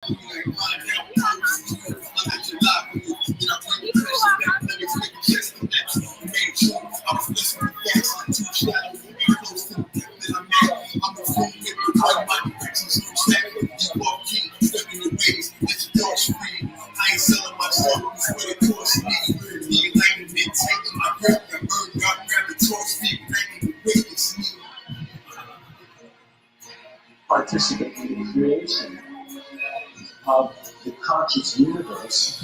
I ain't selling my soul, it's what it costs me. The enlightenment, taking my breath, I burned out, grab the torch, feet, banging the witness me. Participate in the creation of the conscious universe.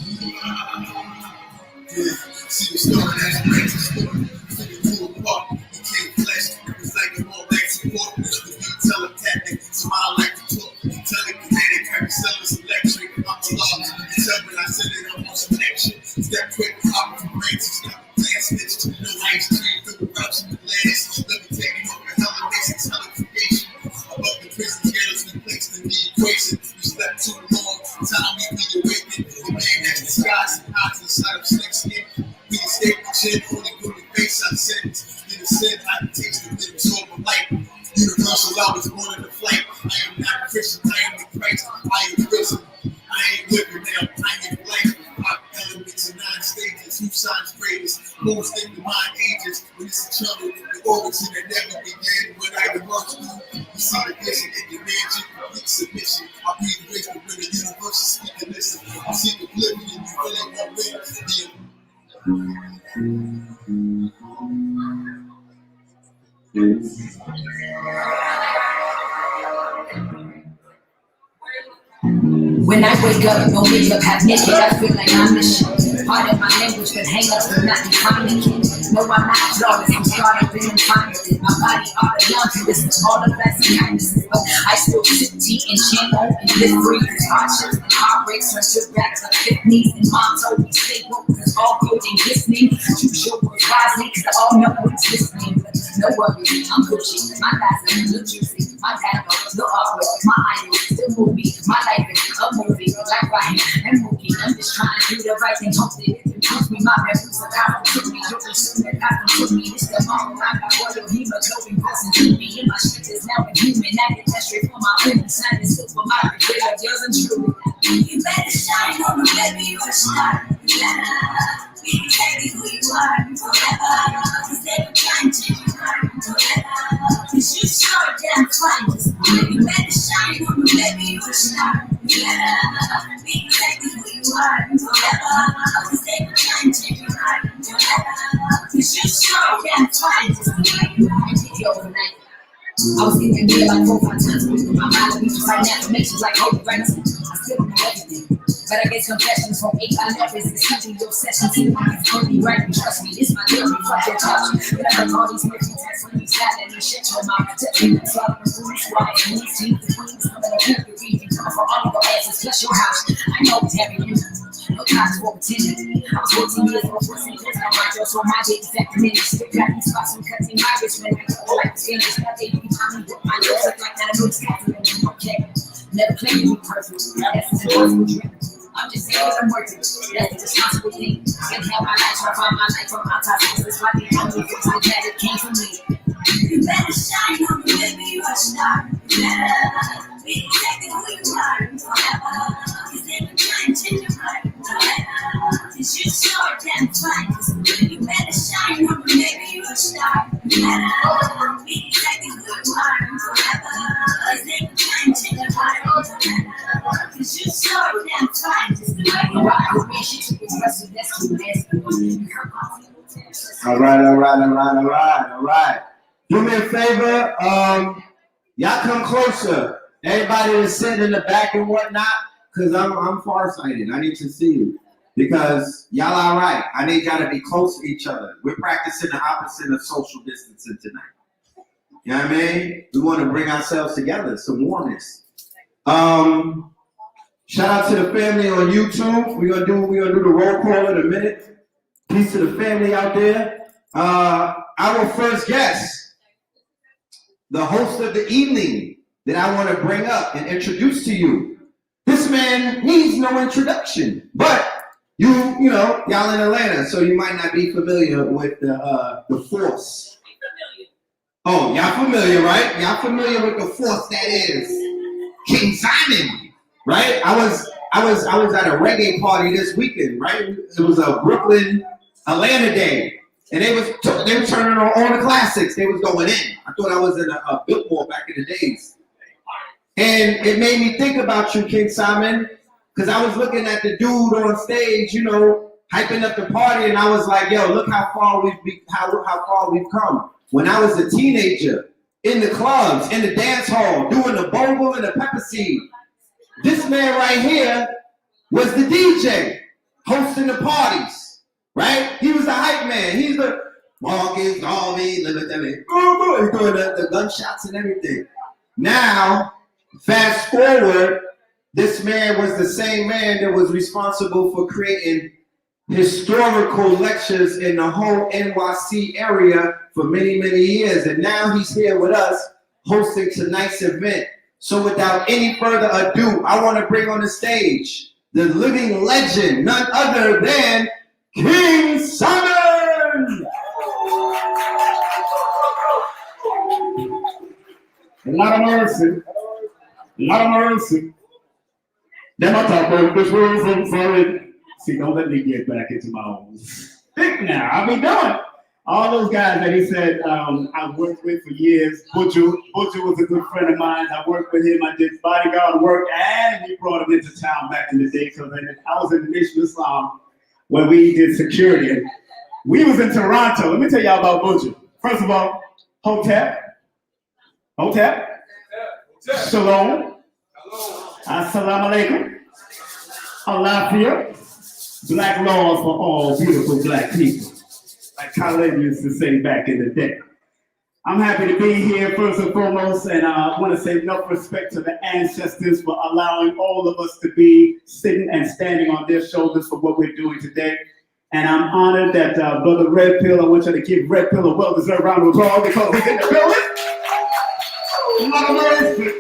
Yeah, see the story that's great to story. See the cool part, became flesh. It was like a more back support. This would be telepathic, smile like the talk. Telekinetic, every cell is electric. I'm a law. You can tell when I said it, I'm on connection. Step quick, I'm a brain to stop the plan stitch. No ice cream, through the rocks in the lands. Let me take you over hell and basic telecreation. Above the prison jails, we placed in the equation. You slept too long, time we be awakened. The man that's disguised and hides inside of snake skin. We escape the chin, only put the face on sentence. In the sin, I can taste the bit absorb a light. Universal, I was born in the flight. I am not a Christian, I am the Christ. I am risen. I ain't living now, I am life. 5 elements and 9 stages. Who signs greatest? Most in the mind ages. When it's a trouble, the origin that never began. When I emerge through, you see the vision, it demands you complete submission. I breathe grace, but when the universe is speaking, listen. I see the oblivion, you really won't win. When I wake up, no makeup, have naked, I feel like I'm mission. Part of my language, but hang-ups will not define the kid. No, I'm not flawless, I'm scarred up and fine with it. My body ought to love you, this is all the best and kindnesses. But I still sip tea and shampoo and live free. Hardships and heartbreaks turn to backs of kidneys. And mom told me stay woke, cause all good ain't listening. Choose your words wisely, cause I all know what's listening. But no worries, I'm Gucci, my guys are look juicy. My dad goes, look awkward, my idol still movie. My life is a movie, like Ryan and Mookie. I'm just trying to do the right thing, hope that it improves me. My memories are powerful to me, you're assuming that I can me. It's the moment I got royal hemoglobin coursing through me. And my shit is now inhuman, I get that straight from my women. Sign is good for my regret, yours and true. You better shine on me, baby, you're a star. You better be exactly who you are forever. Cause they were trying to change your heart forever. Cause you sure damn fine, just you better shine on me, baby, you're a star. You better be exactly who you are forever. Cause they were trying to change your heart forever. Cause you sure damn fine, just you overnight. I was thinking me like 4 or 5 times. My mind will be just right now. Affirmations like holy rights. I still don't know everything. But I get confessions from 8 levels. It's studio sessions. See, it's only right. Trust me, this my theory. Fuck your touch. But I heard all these murky texts when you sat and you shut your mouth. Touching the slaughter and food squad. And these teams, the queens, coming to keep the region. Coming for all of your asses, plus your house. I know it's heavy. No cops for pretending. I was 14 years old, 14 years old. My girl, so my dick is acting in. Still got these spots and cutting my wrist when I go like the fingers. Now they be telling me what my lips look like. Now I know it's happening. Okay. Never claim to be perfect. That's an impossible dream. I'm just saying I'm working. That's the responsible thing. I can have my life, try to find my life from outside. This is why the only things like that it came from me. You better shine on me, baby, you're a star. You better be exactly who you are forever. Cause they were trying to change your heart forever. Cause you sure damn fine. You better shine on me, baby, you're a star. You better be exactly who you are forever. Cause they were trying to change your heart forever. Cause you sure damn fine. Just the way you are. She took it first, so that's too nasty. All right. Do me a favor, y'all come closer. Everybody is sitting in the back and whatnot, because I'm farsighted. I need to see you. Because y'all all right. I need y'all to be close to each other. We're practicing the opposite of social distancing tonight. You know what I mean? We want to bring ourselves together, some warmness. Shout out to the family on YouTube. We're gonna do the roll call in a minute. Peace to the family out there. Our first guest, the host of the evening that I want to bring up and introduce to you. This man needs no introduction, but you know, y'all in Atlanta, so you might not be familiar with the force. Oh, y'all familiar, right? Y'all familiar with the force that is King Simon. right? I was at a reggae party this weekend, right? It was a Brooklyn Atlanta day, and they were turning on all the classics. They was going in. I thought I was in a Biltmore back in the days, and it made me think about you, King Simon, because I was looking at the dude on stage, you know, hyping up the party, and I was like, yo, look how far how far we've come. When I was a teenager, in the clubs, in the dance hall, doing the bongo and the pepper seed. This man right here was the DJ, hosting the parties, right? He was the hype man. He's the walking, all me, living, doing the gunshots and everything. Now, fast forward, this man was the same man that was responsible for creating historical lectures in the whole NYC area for many, many years. And now he's here with us hosting tonight's event. So without any further ado, I want to bring on the stage the living legend, none other than King Simon! Lot of mercy. Lot of mercy. Then I talk about this world from sorry. See, don't let me get back into my own stick now. I've been doing all those guys that he said I've worked with for years. Butcher was a good friend of mine. I worked with him. I did bodyguard work, and we brought him into town back in the day. Because I was in the Nation of Islam when we did security. And we was in Toronto. Let me tell y'all about Butcher. First of all, Hotep, Shalom, Assalamu alaikum, Alafia. Black laws for all beautiful black people, like Khaled used to say back in the day. I'm happy to be here first and foremost, and I want to say enough respect to the ancestors for allowing all of us to be sitting and standing on their shoulders for what we're doing today. And I'm honored that Brother Red Pill, I want you to give Red Pill a well-deserved round of applause because he's in the building. A lot of words.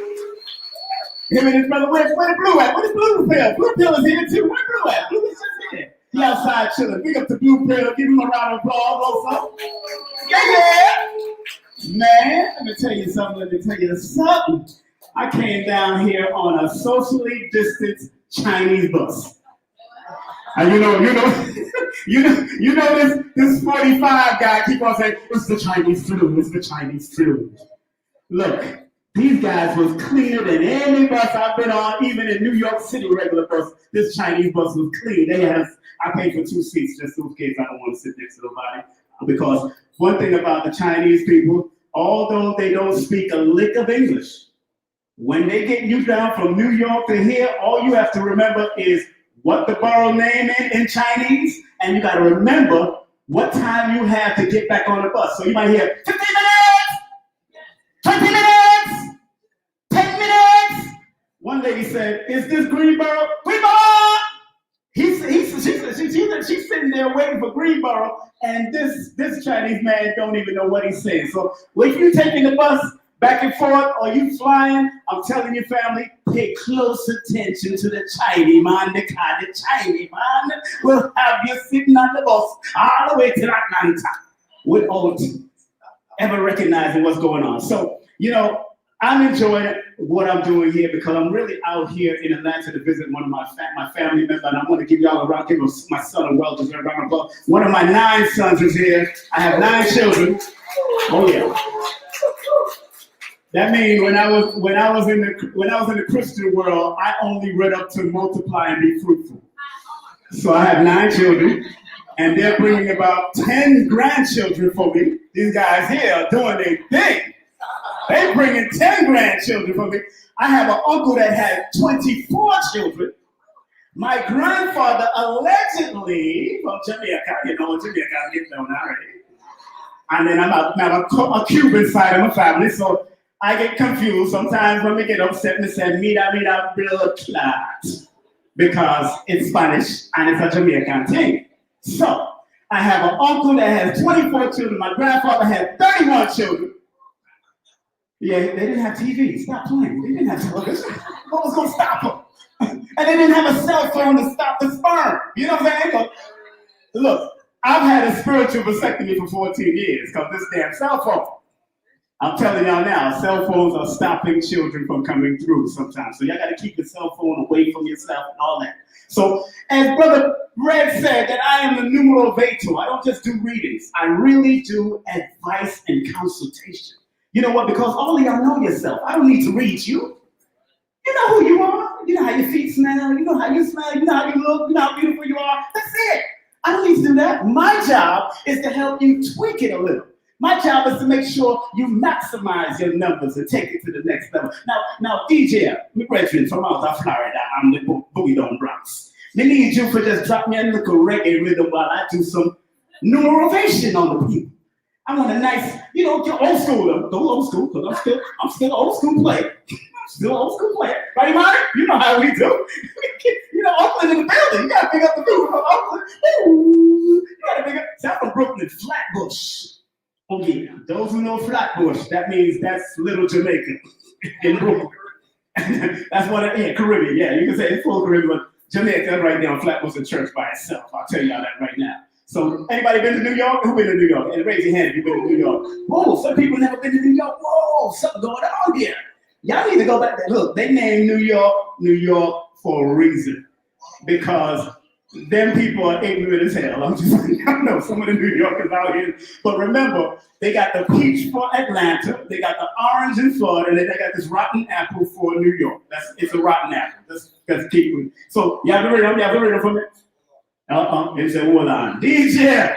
Him and his brother, where's the Blue at? Where's Blue Pill? Blue Pill is here too. Where's Blue at? Blue is just here. He outside chilling. Big up to Blue Pill. Give him a round of applause also. Yeah. Man, let me tell you something. I came down here on a socially distanced Chinese bus. And you know this 45 guy keep on saying, it's the Chinese flu. Look. These guys was cleaner than any bus I've been on, even in New York City regular bus. This Chinese bus was clean. I paid for 2 seats just in case I don't want to sit next to nobody. Because one thing about the Chinese people, although they don't speak a lick of English, when they get you down from New York to here, all you have to remember is what the borough name is in Chinese, and you got to remember what time you have to get back on the bus. So you might hear 15 minutes, 20 minutes. 10 minutes. One lady said, "Is this Greenboro?" Greenboro. She's sitting there waiting for Greenboro, and this Chinese man don't even know what he's saying. So if you taking the bus back and forth, or you flying, I'm telling your family, pay close attention to the Chinese man. The Chinese man will have you sitting on the bus all the way to Atlanta without ever recognizing what's going on. So I'm enjoying what I'm doing here because I'm really out here in Atlanta to visit one of my family members, and I want to give y'all a round, give my son a well-deserved round of applause. One of my 9 sons is here. I have 9 children. Oh yeah. That means when I was in the Christian world, I only read up to multiply and be fruitful. So I have 9 children, and they're bringing about 10 grandchildren for me. These guys here are doing their thing. They bringing 10 grandchildren for me. I have an uncle that had 24 children. My grandfather allegedly from Jamaica, Jamaica get known already. And then I'm a Cuban side of my family, so I get confused sometimes when we get upset and say, mira blood clot, because it's Spanish and it's a Jamaican thing. So I have an uncle that has 24 children. My grandfather had 31 children. Yeah, they didn't have TV. Stop playing. They didn't have television. What was going to stop them? And they didn't have a cell phone to stop the sperm. You know what I'm saying? But look, I've had a spiritual vasectomy for 14 years because this damn cell phone. I'm telling y'all now, cell phones are stopping children from coming through sometimes. So y'all got to keep your cell phone away from yourself and all that. So as Brother Red said, that I am the numero veto. I don't just do readings. I really do advice and consultation. You know what? Because all of y'all know yourself. I don't need to read you. You know who you are. You know how your feet smell. You know how you smell. You know how you look. You know how beautiful you are. That's it. I don't need to do that. My job is to help you tweak it a little. My job is to make sure you maximize your numbers and take it to the next level. Now, DJ, my brethren from out of Florida, I'm the Boogie Down Bronx. They need you for just drop me a little reggae rhythm while I do some numeration on the people. I want a nice, you know, old school, don't old school, because I'm still an old school player. Still an old school player. Right, Monty? You know how we do. You know, Oakland in the building. You got to pick up the people from Oakland. Ooh, you got to pick up. See, I'm from Brooklyn, Flatbush. Oh, yeah. Those who know Flatbush, that means that's Little Jamaica in Brooklyn. That's what Caribbean. Yeah, you can say it's full Caribbean, but Jamaica right now, Flatbush is a church by itself. I'll tell y'all that right now. So, anybody been to New York? Who been to New York? And raise your hand if you've been to New York. Whoa, some people never been to New York. Whoa, something going on here. Y'all need to go back there. Look, they named New York for a reason. Because them people are ignorant as hell. I'm just like, I know some of the New Yorkers out here. But remember, they got the peach for Atlanta, they got the orange in Florida, and then they got this rotten apple for New York. It's a rotten apple. Let's keep it. So, y'all ever read them? Y'all ever read them for me? It's a wool on. DJ,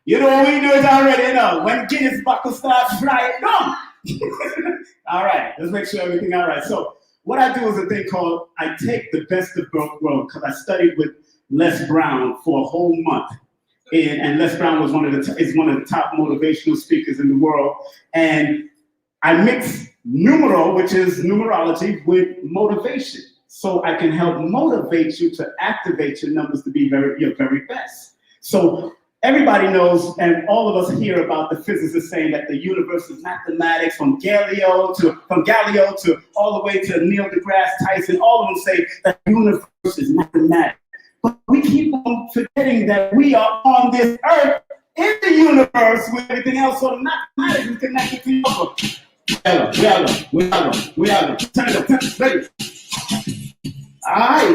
you know what we do it already, you know. When Guinness buckle starts flying, come. All right, let's make sure everything all right. So what I do is a thing called, I take the best of both worlds, because I studied with Les Brown for a whole month. And Les Brown was one of the top motivational speakers in the world. And I mix numero, which is numerology, with motivation. So I can help motivate you to activate your numbers to be your very best. So everybody knows, and all of us hear about the physicists saying that the universe is mathematics, from Galileo to all the way to Neil deGrasse Tyson. All of them say that the universe is mathematics. But we keep on forgetting that we are on this earth in the universe with everything else. So the mathematics is connected to each other. We are go. Turn it up, ready. All right,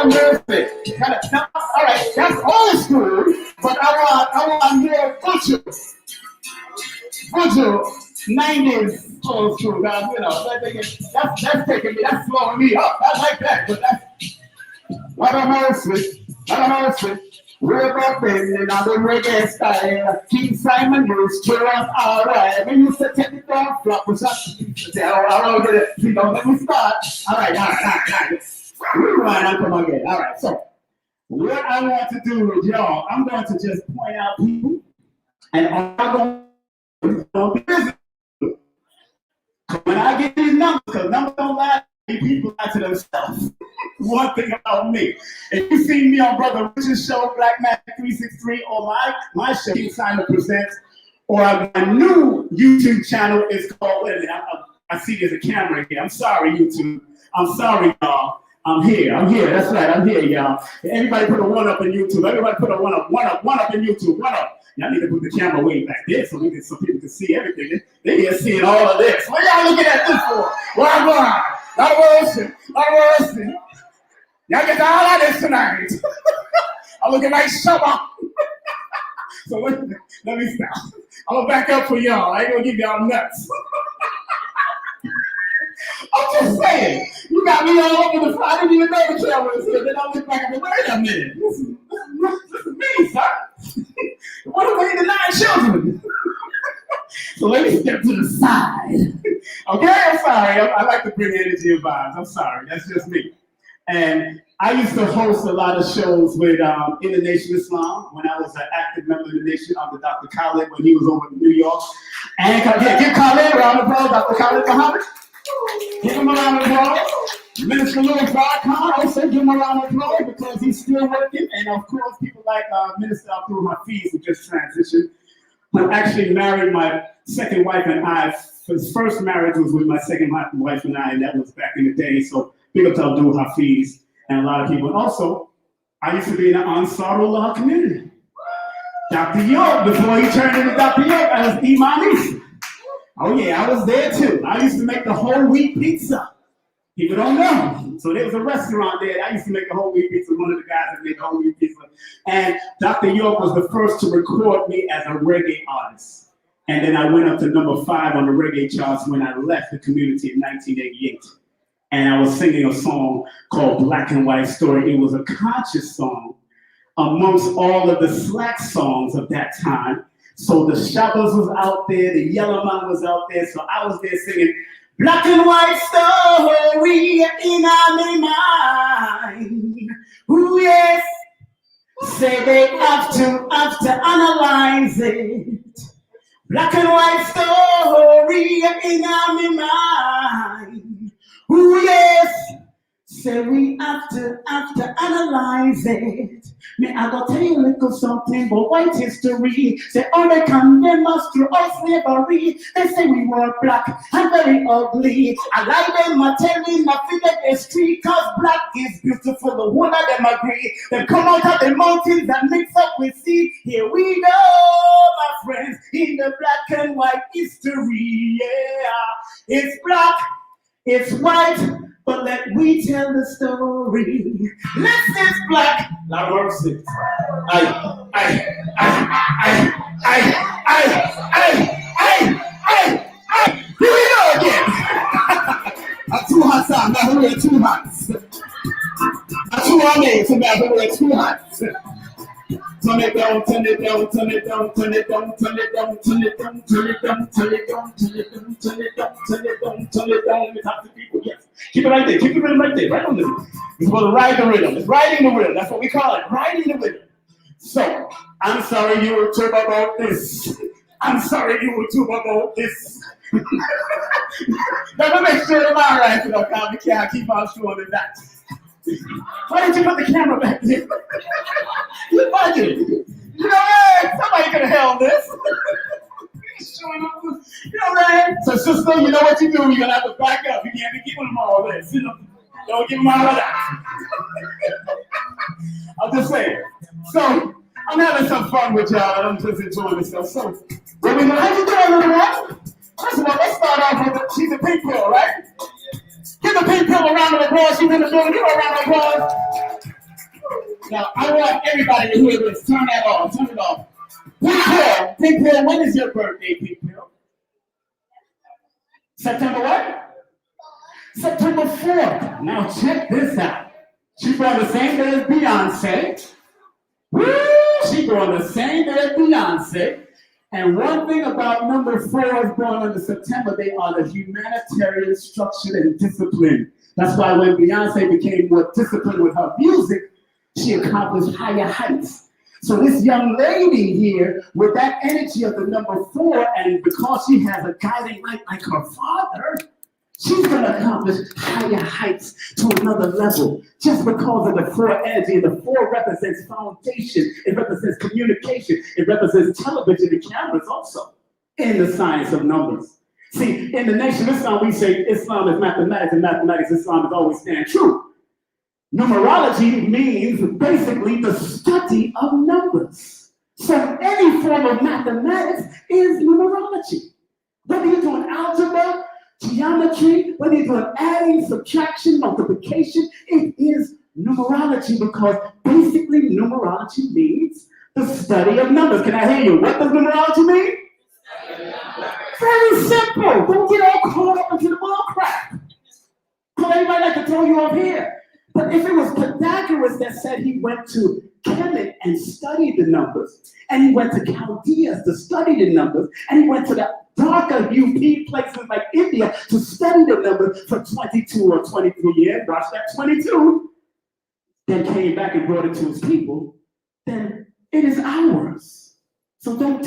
mercy. All right, that's old school, but I want more virtual 90s old school. Now, you know, that's taking me, that's slowing me up. I like that, but that's what a mercy. We're rapping in our reggae style. King Simon Bruce, cheer up, all right. We used to take it down, flop was up. You know, let me start. All right. Come again. All right, so what I want to do with y'all, I'm going to just point out people, and I'm going to be busy. When I get these numbers, because numbers don't lie, people lie to themselves. One thing about me, if you see me on Brother Rich's show, Black Magic 363, or my show, King Simon Presents, or my new YouTube channel is called, wait a minute, I see there's a camera here. I'm sorry, YouTube. I'm sorry, y'all. I'm here. That's right. I'm here, y'all. Everybody put a one up in YouTube. Everybody put a one up in YouTube. One up. Y'all need to put the camera way back there so people can see everything. They here seeing all of this. What y'all looking at this for? Where I'm going? Not worship. Y'all get all of this tonight. I'm looking like Shabba. So let me stop. I'm gonna back up for y'all. I ain't gonna give y'all nuts. I'm just saying, you got me all over the front. I didn't even know the camera was here. Then I look back and go, wait a minute. This is me, sir. What are we, the 9 children? So let me step to the side. Okay, I'm sorry. I like to bring energy and vibes. I'm sorry. That's just me. And I used to host a lot of shows with In the Nation Islam when I was an active member of the nation under Dr. Khalid when he was over in New York. And give Khalid a round of applause, Dr. Khalid Muhammad. Give him a round of applause. Minister Louis Farrakhan, also give him a round of applause because he's still working. And of course, people like Minister Abdul Hafiz, who just transitioned, who actually married my second wife and I. His first marriage was with my second wife and I, and that was back in the day. So big up to Abdul Hafiz and a lot of people. And also, I used to be in the Ansarullah community. Dr. York, before he turned into Dr. York, I was IMINAH. Oh yeah, I was there too. I used to make the whole wheat pizza. People don't know. So there was a restaurant there. I used to make a whole wheat pizza. One of the guys that made whole wheat pizza. And Dr. York was the first to record me as a reggae artist. And then I went up to number 5 on the reggae charts when I left the community in 1988. And I was singing a song called Black and White Story. It was a conscious song amongst all of the slack songs of that time. So the Shabbos was out there, the Yellow Man was out there, so I was there singing Black and White Story in my mind. Ooh yes, say they have to analyze it. Black and White Story in my mind. Ooh yes, say we have to analyze it. May I go tell you a little something about white history. Say all they condemn us through our slavery. They say we were black and very ugly. I lie them, I tell them, I feel like they're street. Cause black is beautiful, the one of them agree. They come out of the mountains and mix up with sea. Here we go, my friends, in the black and white history. Yeah, it's black, it's white, but let we tell the story. This is black. Lord mercy. Here we go again. A too hot song, now we're too hot. A too hot name, so now we're too hot. Turn it down, turn it down, turn it down, turn it down, turn it down, turn it down, turn it down, turn it down, turn it down, turn it down, turn it down, turn it down. Let me talk to people. Yes. Keep it right there. Keep the rhythm right there. Right on the. It's called to ride the rhythm. It's riding the rhythm. That's what we call it. Riding the rhythm. So, I'm sorry you were tube about this. I'm sorry you were tube about this. Let me make sure I'm all right, you know, we can't keep on showing that. Why didn't you put the camera back there? You budget. You know, hey, somebody could have held this. Showing up. You know what I'm saying? So, sister, you know what you do? You're going to have to back up. You can't be giving them all this. You know, don't give them all of that. I'm just saying. So, I'm having some fun with y'all. I'm just enjoying myself. So, how you doing, little one? First of all, let's start off with she's a pink pill, right? Give the pink pill a round of applause. She's in the building. Give her a round of applause. Now, I want everybody to hear this. Turn that off. Turn it off. Pink pill, when is your birthday, pink pill? September what? September 4th. Now, check this out. She born the same day as Beyonce. Woo! She born the same day as Beyonce. And one thing about number 4 is born under September, they are the humanitarian, structured, and disciplined. That's why when Beyonce became more disciplined with her music, she accomplished higher heights. So this young lady here, with that energy of the number 4, and because she has a guiding light like her father, she's going to accomplish higher heights to another level just because of the 4 energy. And the 4 represents foundation. It represents communication. It represents television and cameras also in the science of numbers. See, in the Nation of Islam, we say Islam is mathematics, and mathematics, Islam is always stand true. Numerology means basically the study of numbers. So any form of mathematics is numerology. Whether you're doing algebra, geometry, whether you're doing adding, subtraction, multiplication, it is numerology because basically numerology means the study of numbers. Can I hear you? What does numerology mean? Very simple. Don't get all caught up into the bull crap. Because everybody like to throw you up here. But if it was Pythagoras that said he went to Kemet and studied the numbers, and he went to Chaldeas to study the numbers, and he went to the darker UP places like India to study the numbers for 22 or 23 years, watch that 22, then came back and brought it to his people, then it is ours. So don't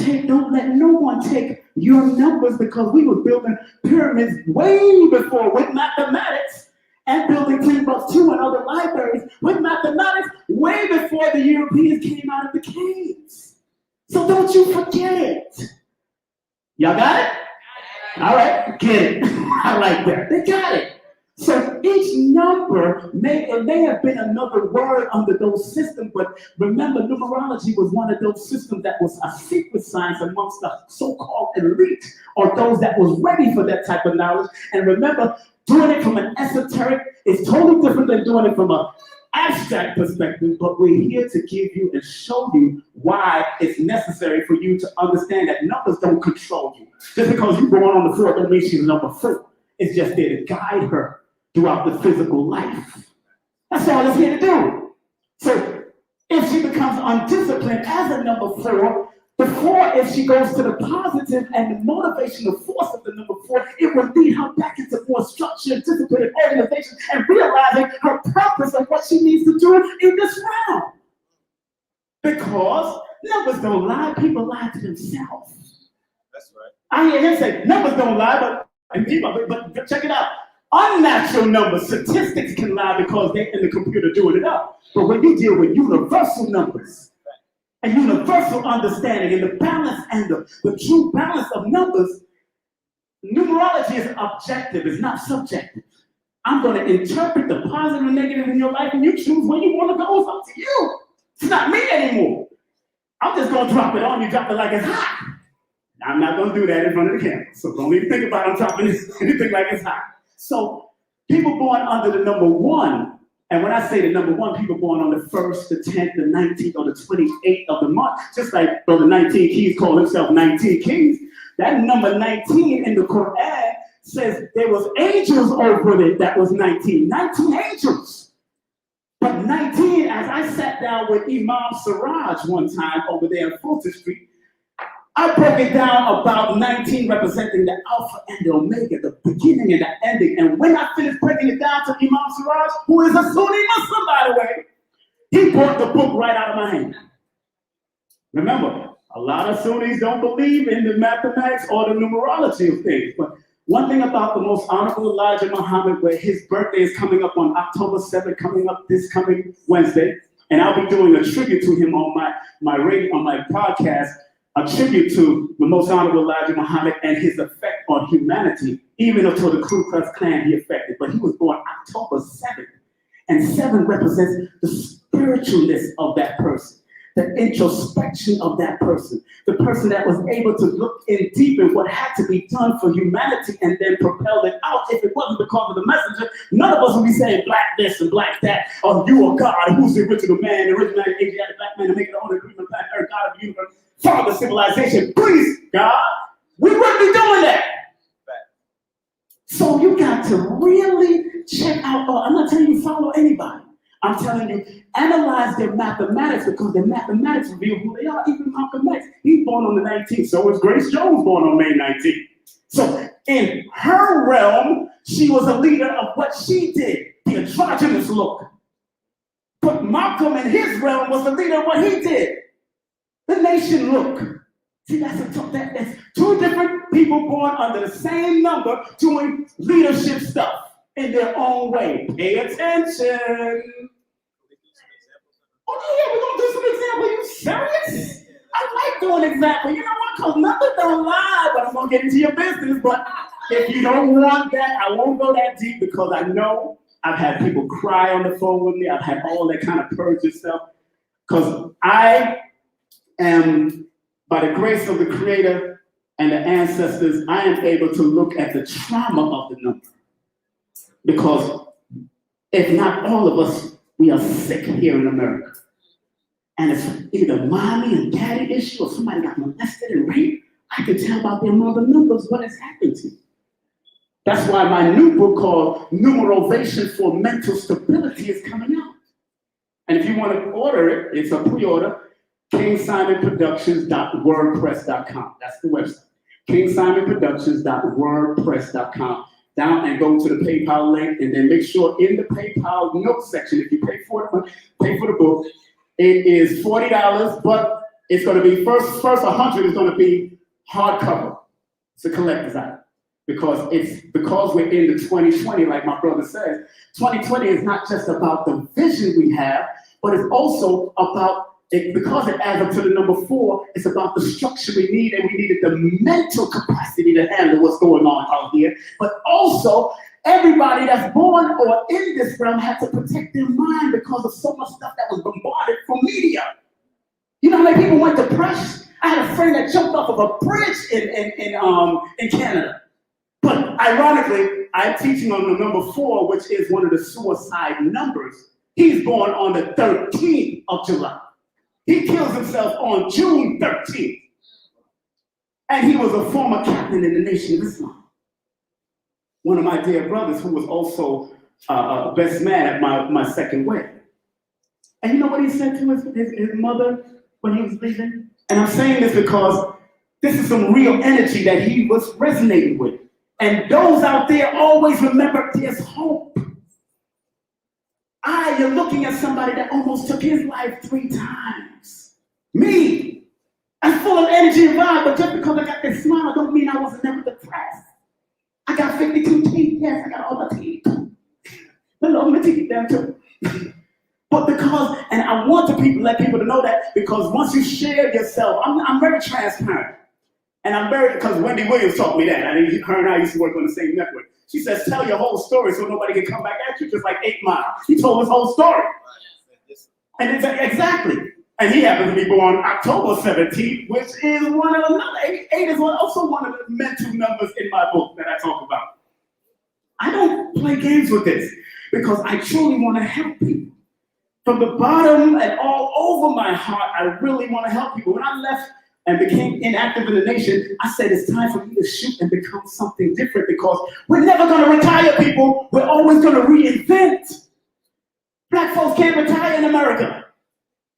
let no one take your numbers because we were building pyramids way before with mathematics and building Timbuktu and other libraries with mathematics way before the Europeans came out of the caves. So don't you forget it. Y'all got it? All right, get it. I like that. They got it. So each number may have been another word under those systems, but remember, numerology was one of those systems that was a secret science amongst the so-called elite, or those that was ready for that type of knowledge. And remember, doing it from an esoteric is totally different than doing it from an abstract perspective, but we're here to give you and show you why it's necessary for you to understand that numbers don't control you. Just because you're born on the 4th don't mean she's number 4. It's just there to guide her throughout the physical life. That's all it's here to do. So if she becomes undisciplined as a number 4, the 4, if she goes to the positive and the motivational force of the number 4, it will lead her back into more structure, discipline, and organization, and realizing her purpose of what she needs to do in this realm. Because numbers don't lie, people lie to themselves. That's right. I hear him say, numbers don't lie, but check it out. Unnatural numbers, statistics can lie because they're in the computer doing it up. But when you deal with universal numbers and universal understanding and the balance and the true balance of numbers, numerology is objective, it's not subjective. I'm going to interpret the positive and negative in your life, and you choose where you want to go. It's up to you. It's not me anymore. I'm just going to drop it on you, drop it like it's hot. I'm not going to do that in front of the camera. So don't even think about it. I'm dropping anything like it's hot. So people born under the number 1, and when I say the number 1, people born on the 1st, the 10th, the 19th, or the 28th of the month, just like Brother 19 Keys called himself 19 Kings. That number 19 in the Quran says there was angels over it that was 19. 19 angels. But 19, as I sat down with Imam Siraj one time over there on Fulton Street, I broke it down about 19 representing the Alpha and the Omega, the beginning and the ending. And when I finished breaking it down to Imam Siraj, who is a Sunni Muslim, by the way, he brought the book right out of my hand. Remember, a lot of Sunnis don't believe in the mathematics or the numerology of things. But one thing about the most honorable Elijah Muhammad, where his birthday is coming up on October 7th, coming up this coming Wednesday, and I'll be doing a tribute to him on my radio, on my podcast, a tribute to the most honorable Elijah Muhammad and his effect on humanity, even until the Ku Klux Klan he affected. But he was born October 7th, and 7 represents the spiritualness of that person, the introspection of that person, the person that was able to look in deep in what had to be done for humanity and then propel it out. If it wasn't because of the messenger, none of us would be saying black this and black that, or you are God, who's the original man, the original Asiatic black man, to make it on agreement, planet Earth, God of the universe, Father civilization, please, God, we wouldn't be doing that. So you got to really check out, I'm not telling you follow anybody. I'm telling you, analyze their mathematics, because their mathematics reveal who they are. Even Malcolm X, he's born on the 19th. So is Grace Jones, born on May 19th. So in her realm, she was a leader of what she did, the androgynous look. But Malcolm in his realm was the leader of what he did, the nation look. See, that's 2 different people born under the same number doing leadership stuff in their own way. Pay attention. Oh yeah, we're gonna do some examples. You serious? I like doing examples. You know what? Because numbers don't lie, but I'm gonna get into your business. But if you don't want that, I won't go that deep, because I know I've had people cry on the phone with me. I've had all that kind of purge stuff. Because I am, by the grace of the Creator and the ancestors, I am able to look at the trauma of the number. Because if not all of us, we are sick here in America. And it's either mommy and daddy issue, or somebody got molested and raped. I can tell about their mother numbers what has happened to you. That's why my new book called Numerovation for Mental Stability is coming out. And if you want to order it, it's a pre-order, KingSimonProductions.wordpress.com. That's the website. KingSimonProductions.wordpress.com. Down and go to the PayPal link, and then make sure in the PayPal notes section, if you pay for the book, it is $40, but it's going to be first 100 is going to be hardcover. It's a collector's item, because we're in the 2020, like my brother says. 2020 is not just about the vision we have, but it's also about because it adds up to the number 4, it's about the structure we need, and we needed the mental capacity to handle what's going on out here, but also everybody that's born or in this realm had to protect their mind because of so much stuff that was bombarded from media. You know how many people went depressed? I had a friend that jumped off of a bridge in Canada. But ironically, I'm teaching on the number 4, which is one of the suicide numbers. He's born on the 13th of July. He kills himself on June 13th. And he was a former captain in the Nation of Islam. One of my dear brothers who was also best man at my second wedding. And you know what he said to his mother when he was leaving? And I'm saying this because this is some real energy that he was resonating with. And those out there always remember there's hope. You're looking at somebody that almost took his life 3 times. Me, I'm full of energy and vibe, but just because I got this smile don't mean I was never depressed. I got 52 teeth, yes, I got all the teeth. I love my teeth down too. But because, and I want to let people to know that, because once you share yourself, I'm very transparent. And I'm very, because Wendy Williams taught me that. Her and I used to work on the same network. She says, tell your whole story so nobody can come back at you, just like 8 Mile. He told his whole story. And it's exactly. And he happens to be born October 17th, which is one of another. 8 is also one of the mental numbers in my book that I talk about. I don't play games with this because I truly want to help people. From the bottom and all over my heart, I really want to help people. When I left and became inactive in the nation, I said it's time for me to shoot and become something different because we're never going to retire, people. We're always going to reinvent. Black folks can't retire in America.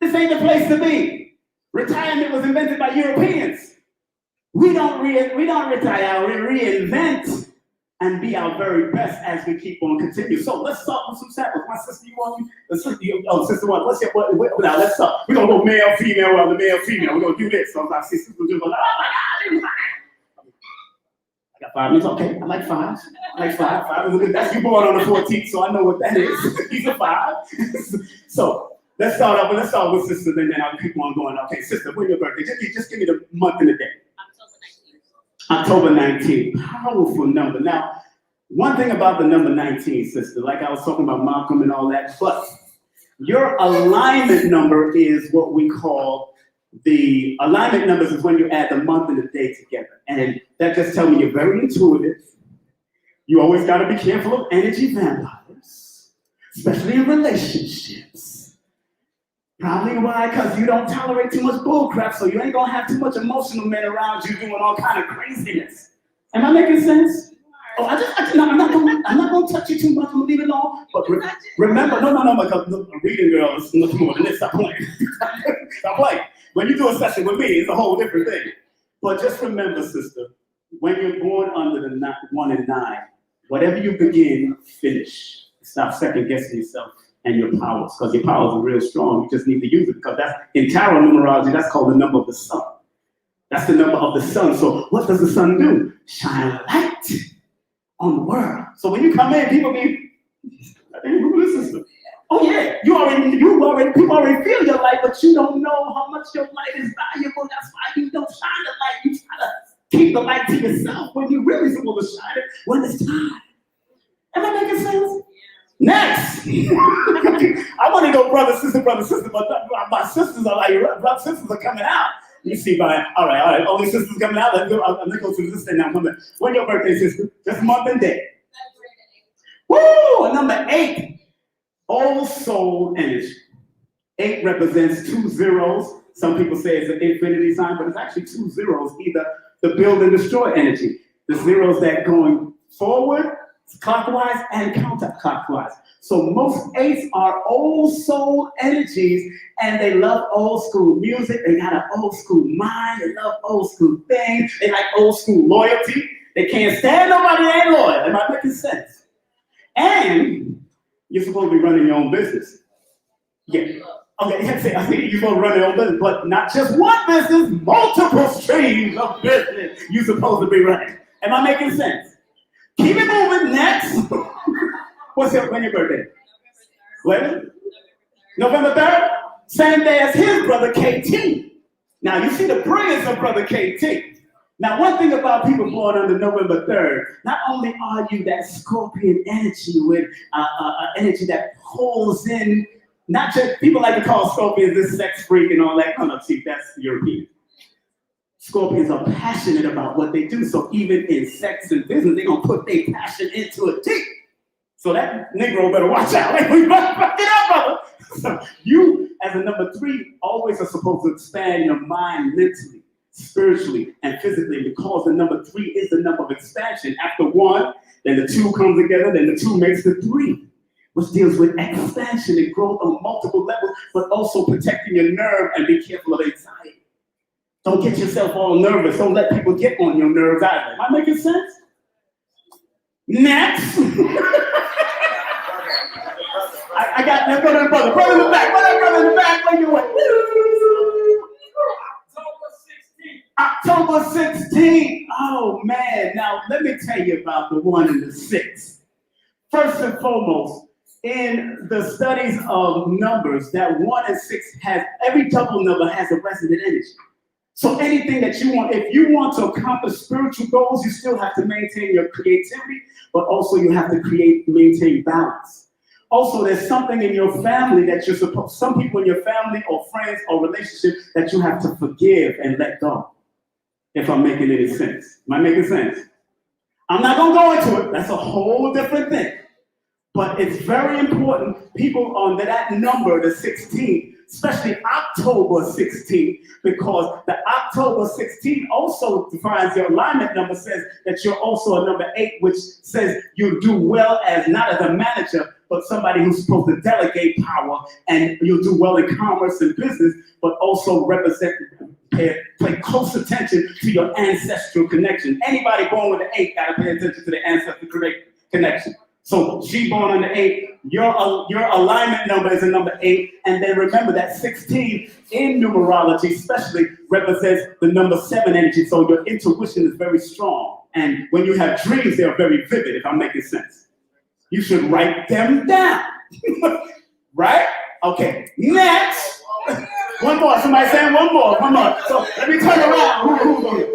This ain't the place to be. Retirement was invented by Europeans. We don't retire, we reinvent and be our very best as we keep on continuing. So let's start with some samples. My sister, you want me? Sister one, now let's start. We're going to go male, female, the male, female. We're going to do this. So I see sisters do, oh my God, I got 5 minutes, okay. I like 5. I like 5. 5 is a good, that's you born on the 14th, so I know what that is. He's a 5. So let's start with sister, and then I'll keep on going. Okay, sister, when's your birthday? Just give me the month and the day. October 19th, powerful number. Now, one thing about the number 19, sister, like I was talking about Malcolm and all that, but your alignment number is what we call the alignment numbers is when you add the month and the day together. And that just tells me you're very intuitive. You always got to be careful of energy vampires, especially in relationships. Probably why? Because you don't tolerate too much bullcrap, so you ain't gonna have too much emotional men around you doing all kind of craziness. Am I making sense? Oh, I'm not gonna touch you too much. I'm gonna leave it alone. But remember, no, because a reading girl is nothing more than this. Stop playing. Stop playing. When you do a session with me, it's a whole different thing. But just remember, sister, when you're born under the 1 and 9, whatever you begin, finish. Stop second guessing yourself and your powers, because your powers are real strong. You just need to use it, because that's in tarot numerology, that's called the number of the sun. That's the number of the sun. So what does the sun do? Shine light on the world. So when you come in, people be, who is this? Oh yeah, people already feel your light, but you don't know how much your light is valuable. That's why you don't shine the light. You try to keep the light to yourself when you're really supposed to shine it when it's time. Am I making sense? Next, I want to go brother, sister, but my sisters are like, my sisters are coming out. You see, all right, only sisters coming out. Let's go to this thing now. Come back. When your birthday, sister? Just month and day. Woo! Number 8, old soul energy. 8 represents 2 zeros. Some people say it's an infinity sign, but it's actually 2 zeros, either the build and destroy energy. The zeros that going forward, clockwise and counterclockwise. So most 8s are old soul energies, and they love old school music. They got an old school mind. They love old school things. They like old school loyalty. They can't stand nobody that ain't loyal. Am I making sense? And you're supposed to be running your own business. Yeah. Okay, I think you're supposed to run your own business, but not just one business, multiple streams of business you're supposed to be running. Am I making sense? Keep it moving. Next. When your birthday? When? November 3rd? Same day as his brother KT. Now you see the brilliance of brother KT. Now, one thing about people born on November 3rd, not only are you that scorpion energy with energy that pulls in, not just, people like to call scorpions this sex freak and all that. No, see, that's European. Scorpions are passionate about what they do, so even in sex and business, they're going to put their passion into it deep. So that Negro better watch out. Like, we better fuck it up, brother. So you, as a number 3, always are supposed to expand your mind mentally, spiritually, and physically, because the number 3 is the number of expansion. After 1, then the 2 comes together, then the 2 makes the 3, which deals with expansion and growth on multiple levels, but also protecting your nerve and be careful of anxiety. Don't get yourself all nervous. Don't let people get on your nerves either. Am I making sense? Next. I got, let's go to the brother. Brother in the back. Brother in the back. Where you at? October 16th. Oh, man. Now, let me tell you about the 1 and the 6. First and foremost, in the studies of numbers, that 1 and 6 has, every double number has a resonant energy. So anything that you want, if you want to accomplish spiritual goals, you still have to maintain your creativity, but also you have to maintain balance. Also, there's something in your family that you're supposed, some people in your family or friends or relationship that you have to forgive and let go. If I'm making any sense. Am I making sense? I'm not going to go into it. That's a whole different thing. But it's very important, people on that number, the 16th, especially October 16th, because the October 16th also defines your alignment number, says that you're also a number 8, which says you do well as not as a manager, but somebody who's supposed to delegate power, and you'll do well in commerce and business, but also pay close attention to your ancestral connection. Anybody born with an 8 got to pay attention to the ancestral connection. So she born on the 8, your alignment number is a number 8, and then remember that 16 in numerology especially represents the number 7 energy, so your intuition is very strong. And when you have dreams, they are very vivid, if I'm making sense. You should write them down. Right? Okay, next. One more, somebody saying one more. So let me turn around. Who?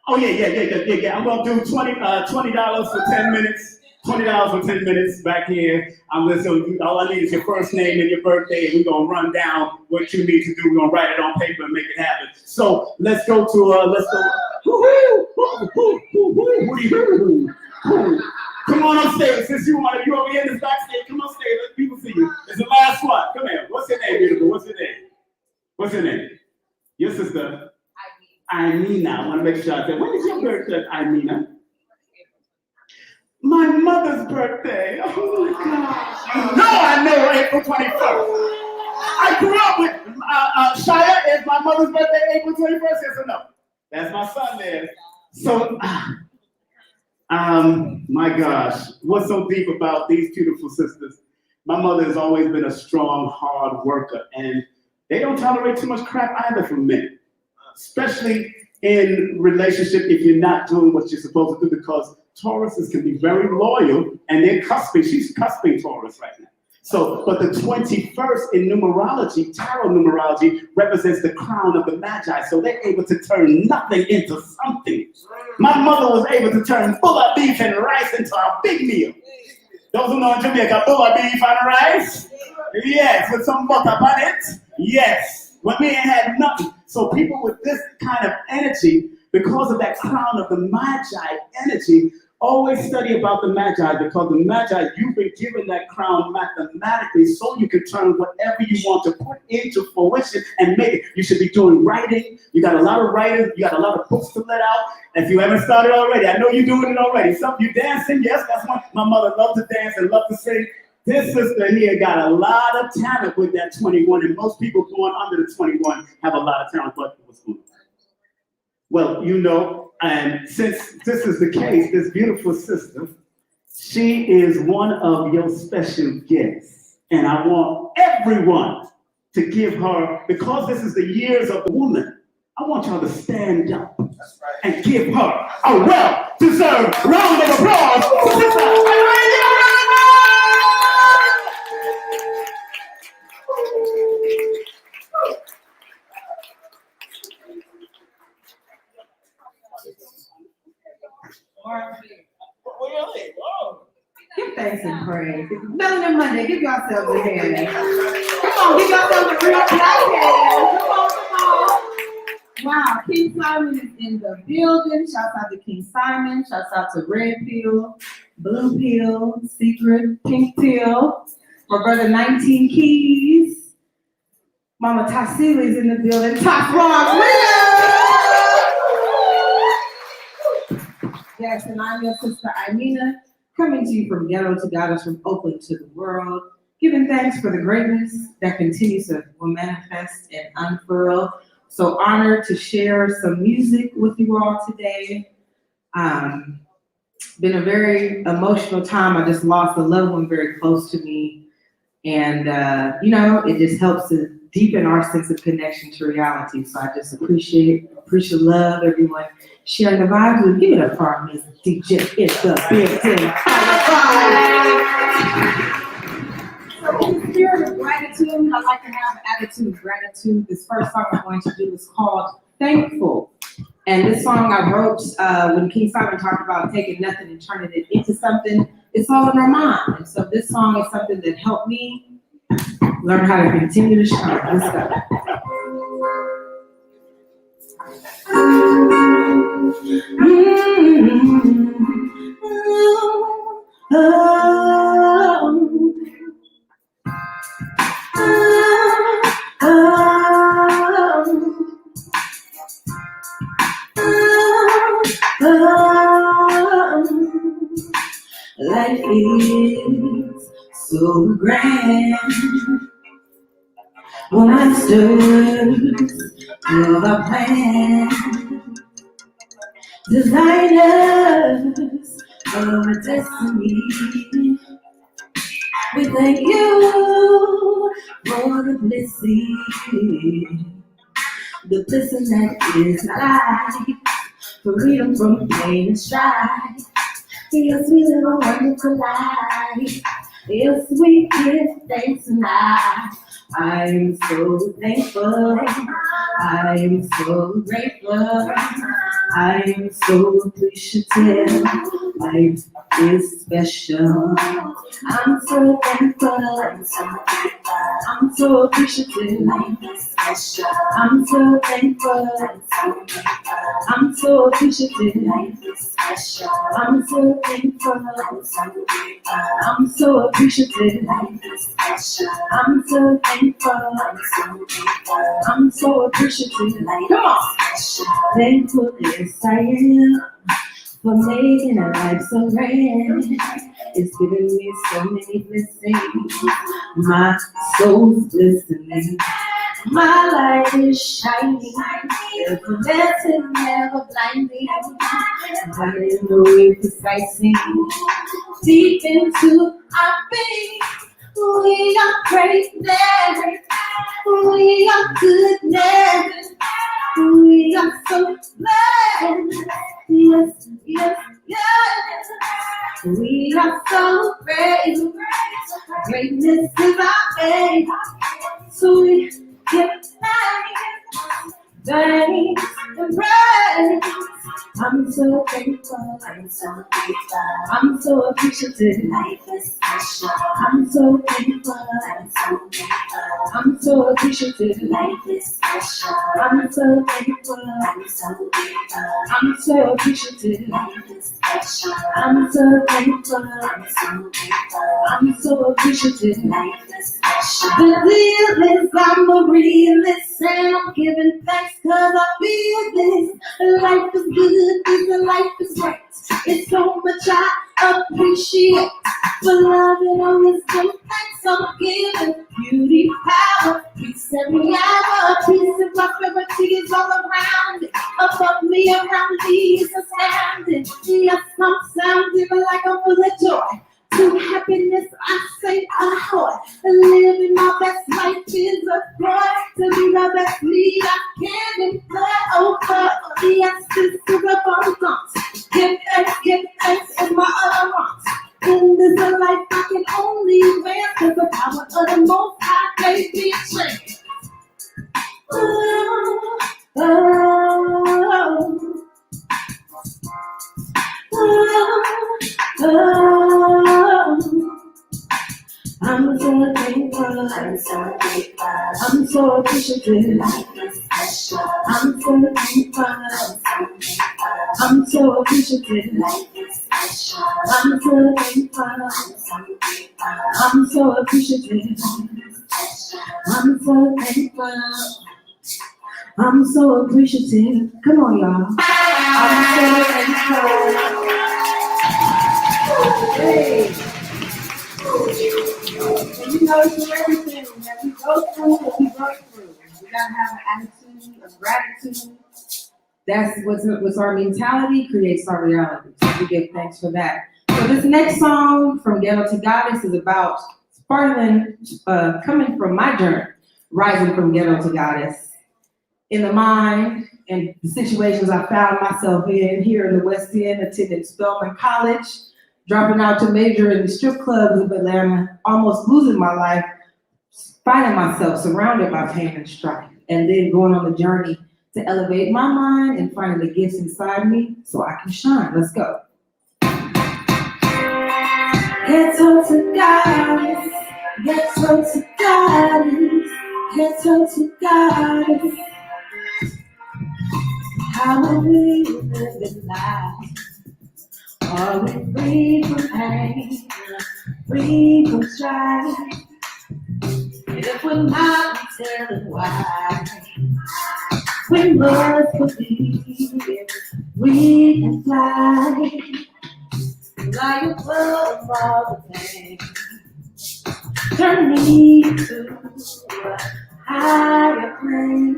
Oh, yeah. I'm going to do $20 for 10 minutes. $20 for 10 minutes back here. All I need is your first name and your birthday, and we're going to run down what you need to do. We're going to write it on paper and make it happen. So let's go. Come on upstairs. Since you over here in this backstage, come on stage. Let people see you. It's the last one. Come here. What's your name, beautiful? What's your name? Your sister? IMINAH. I want to make sure I say, when is your birthday, IMINAH? My mother's birthday. Oh my gosh. I know April 21st. I grew up with Shia. Is my mother's birthday April 21st? Yes or no? That's my son there. So, my gosh, what's so deep about these beautiful sisters? My mother has always been a strong, hard worker, and they don't tolerate too much crap either from men. Especially in relationship if you're not doing what you're supposed to do, because Tauruses can be very loyal, and they're cusping. She's cusping Taurus right now. So, but the 21st in numerology, tarot numerology, represents the crown of the Magi. So they're able to turn nothing into something. My mother was able to turn bullet beef and rice into a big meal. Those who know in Jamaica, bullet beef and rice? Yes, with some butter on it? Yes. When men had nothing. So people with this kind of energy, because of that crown of the Magi energy, always study about the Magi, because the Magi, you've been given that crown mathematically so you can turn whatever you want to put into fruition and make it. You should be doing writing. You got a lot of writers. You got a lot of books to let out. If you haven't started already, I know you're doing it already. Some of you dancing, yes, that's one. My mother loved to dance and loved to sing. This sister here got a lot of talent with that 21, and most people born under the 21 have a lot of talent, but what's going on? Well, you know, and since this is the case, this beautiful sister, she is one of your special guests. And I want everyone to give her, because this is the years of the woman, I want y'all to stand up and give her a well-deserved round of applause for Sister. Give thanks and praise. Melanin Monday, give yourselves a hand. Come on, give yourselves a real clap hand. Come on. Wow, King Simon is in the building. Shouts out to King Simon. Shouts out to Red Pill, Blue Pill, Secret, Pink Pill. My brother 19 Keys. Mama Tassili's in the building. Top Rock. Yes, and I'm your sister IMINAH, coming to you from ghetto to goddess, from Oakland to the world, giving thanks for the greatness that continues to manifest and unfurl. So honored to share some music with you all today. Been a very emotional time. I just lost a loved one very close to me. And, it just helps to deepen our sense of connection to reality. So I just appreciate love, everyone sharing the vibes. We'll give it up for our music DJ in the building. So in the spirit of gratitude, I like to have an attitude of gratitude. This first song I'm going to do is called Thankful. And this song I wrote when King Simon talked about taking nothing and turning it into something. It's all in our mind. And so this song is something that helped me learn how to continue to shine. Let's go. Life is so grand. When I stood to the plan, designers of a destiny, we thank you for the blessing that is life, freedom from pain and strife. Yes, we live a wonderful life. Yes, we give thanks tonight. I am so thankful. I am so grateful. I am so appreciative. Life is special. I'm so thankful. I'm so appreciative. Life is special. I'm so thankful. I'm so appreciative. Life is special. I'm so thankful. I'm so appreciative. Life is special. I'm so thankful. I'm so appreciative. Come on. Thankful, yes I am, for making a life so grand. It's given me so many blessings. My soul's listening. My light is shining. There's a blessing never blinding. I know it precisely. Deep into our being, we are greatness. We are goodness. We are so blessed. Yes, yes, yes. We are so great. Greatness is our faith. So we give thanks and praise. I'm so thankful. I'm so grateful. I'm so appreciative. Life is special. I'm so thankful. I'm so grateful. I'm so appreciative. Life is special. I'm so thankful. I'm so grateful. I'm so appreciative. Life is special. I'm so thankful. I'm so grateful. I'm so appreciative. Life is special. The deal is I'm a realist and I'm giving thanks 'cause I feel this. Life is good. This life is right. It's so much I appreciate. For love and all wisdom, thanks I'm giving. Beauty, power, peace every hour. Peace and prosperity is all around it. Above me, around me is astounding. Yes, I'm sounding like I'm full of joy. To happiness, I say ahoy. Living my best life is a joy. To be the best me I can employ. Oh, God, yes, this is abundance. Give thanks is my utterance. In this life I can only win, 'cause the power of the Most High gave me a chance. Oh, oh, oh. Oh, I'm so thankful. I'm so thankful. I'm so appreciative. Life is special. I'm so thankful. I'm so appreciative. Life is special. I'm so thankful. I'm so appreciative. I'm so thankful. I'm so appreciative. Come on, y'all. I'm so thankful. Hey. And you know, through everything that we go through, we gotta have an attitude of gratitude. That's what's our mentality creates our reality. So we give thanks for that. So this next song, From Ghetto to Goddess, is about sparkling, coming from my journey, rising from ghetto to goddess. In the mind and the situations I found myself in here in the West End, attending Spelman College, dropping out to major in the strip clubs of Atlanta, almost losing my life, finding myself surrounded by pain and strife, and then going on the journey to elevate my mind and finding the gifts inside me so I can shine. Let's go. Ghetto to goddess, ghetto to goddess, ghetto to goddess. How are we living life? Are we free from pain, free from strife? And if we're not telling why, we must believe we can fly. Like above all the pain, turn me to a higher plane.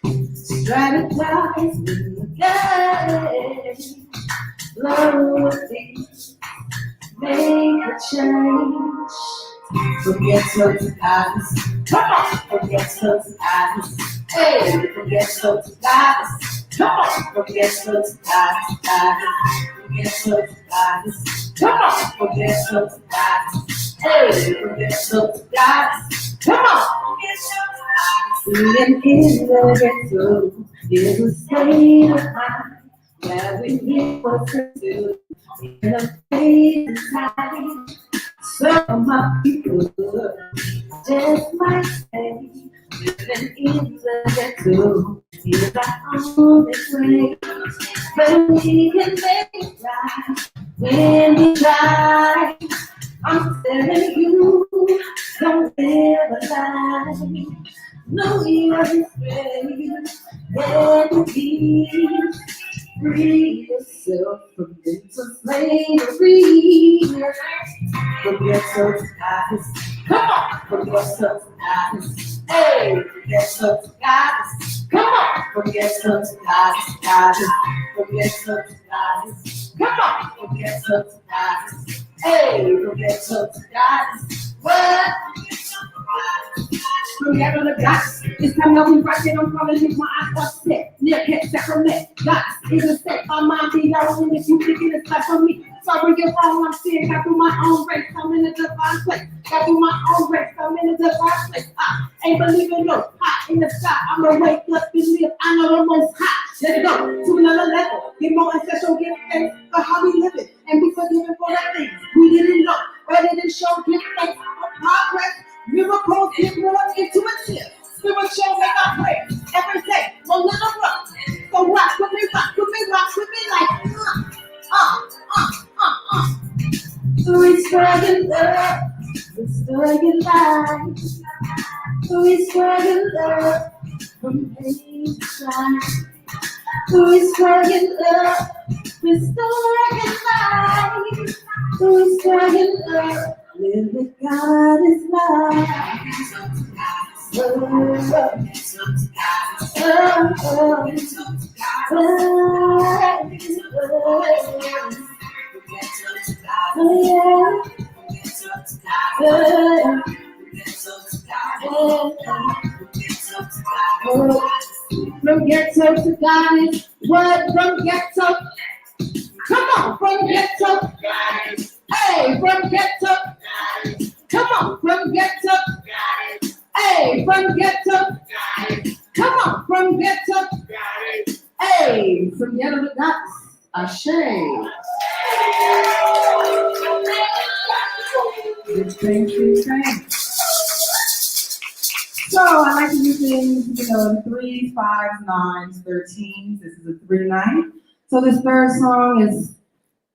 Strategize with the game. Lower things, make a change. From ghetto to goddess, come on. From ghetto to goddess, hey. From ghetto to goddess, come on. From ghetto to goddess, goddess. From ghetto to goddess, come on. From ghetto to goddess, hey. From ghetto to goddess, come on. Being in the ghetto is a state of mind. Yeah, we need what's to do in a phase of time. Some of my people just might say, living in the ghetto is our only way. But we can make it right when we try. I'm telling you, don't live a lie. No, you are free. Let it be. Free yourself from mental slavery. From ghetto to goddess, come on. From ghetto to goddess, hey. From ghetto to goddess, come on. From ghetto to goddess, goddess. From ghetto to goddess, come on. From ghetto to goddess, hey. From ghetto to goddess, what? From ghetto to goddess, it's time that we rock it. I'm calling it my eyes upset. Near Pet Sacrament, goddess is a set. My mind be out, and if you thinking it's not for me, sorry you're wrong. I'm seeing got through my own race. I'm in a divine place. Got through my own race. I'm in a divine place. I ain't believing no high in the sky. I'm gonna wake up and live. I know the most high. Let's go to another level. Get more ancestral gift thanks for how we live it, and be forgiven for the things we didn't know or didn't show. Give thanks for progress. Miracles get more intuitive. Spiritual make our prayer every day. One little rock. So rock with me, rock with me, rock with me like Restore your love, restore your life. Restore your love from pain to strife. Restore your love, restore your life. Restore your love, live with God is life. From ghetto to goddess, what from ghetto? Come on, from ghetto. Hey, from ghetto. Come on, from ghetto. Hey, from ghetto. Come on, from ghetto. Hey, from ghetto to goddess. Ashe. sings, you know, in 3s, 5s, 9s, 13s. This is a 3-9. So this third song is,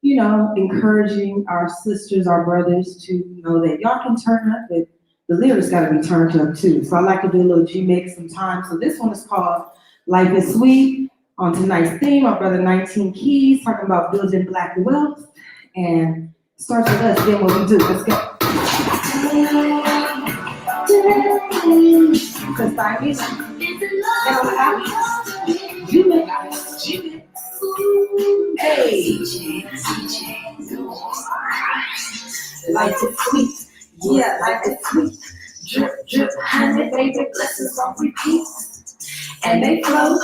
you know, encouraging our sisters, our brothers to know that y'all can turn up, but the lyrics gotta be turned up too. So I like to do a little G-make sometimes. So this one is called Life is Sweet. On tonight's theme, our brother 19 Keys, talking about building black wealth. And it starts with us doing what we do. Let's go. Cause life is sweet, yeah, life is sweet. Drip, drip, honey, baby, blessings on repeat. And they flow,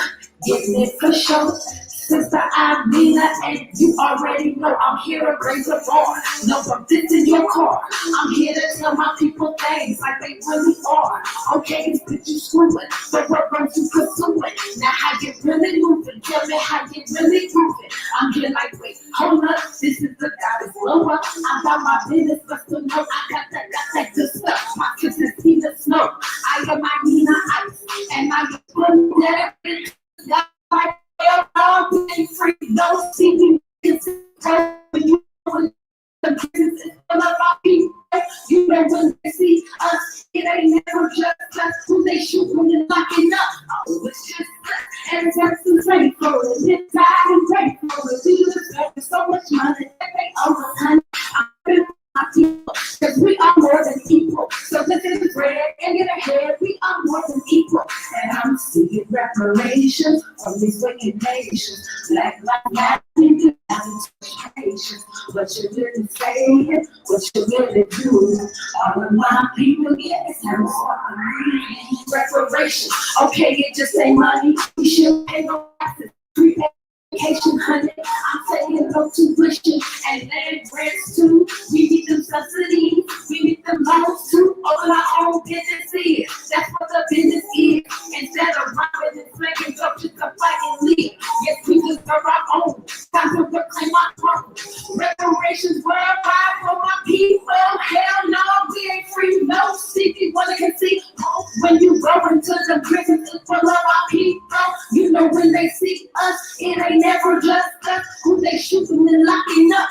getting it for sure. Sister IMINAH, and you already know I'm here to raise a bar. No, I'm this in your car. I'm here to tell my people things like they really are. Okay, these bitches screwing, but we're going to pursue it. Now how you really moving? Tell me how you really moving. I'm here like, wait, hold up, this is the goddess lower. I got my business, but still know I got that good stuff. My kisses see the snow. I am IMINAH Ice, and I get putting that like all being free, don't see me when you the business is full of our people. You know when they see us, it ain't never just us who they shooting and locking up. Oh, it's just us, and that's the same for it. It's time and great for it. We deserve so much money that they owe us, honey. I'm my people, cause we are more than equal. So this is bread and get ahead, we are more than equal. And I'm seeking reparations from these wicked nations. Black lives matter, what you really say, what you really do. All of my people, yeah, it's time to reparations. Okay, it just ain't money, we should pay no taxes. Honey, I'm saying no tuition and land grants too. We need them subsidies, we need them loans too. All our own businesses, that's what the business is. Instead of robbing and slanging jobs, just to fight and live. Yes, we deserve our own. Time to reclaim our throne. Reparations worldwide for my people. Hell no, we ain't free. No city, one can see. When you go into the prisons, it's full of our people. You know when they see us, it ain't never just us who they shooting and locking up.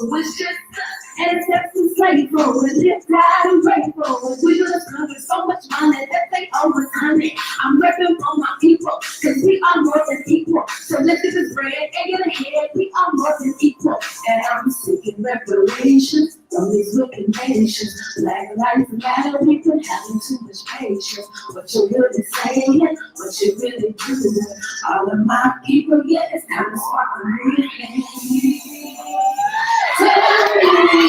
Oh, it's just us. And that's the slave for it. It's God and grateful. We just cover so much money that they owe us, honey. I'm repping for my people, cause we are more than equal. So let's get this bread and get ahead. We are more than equal. And I'm seeking reparations from these wicked nations. Black lives matter, we been having too much patience. What you really saying, what you really do. All of my people, yeah, it's time to start the real thing. Tell me.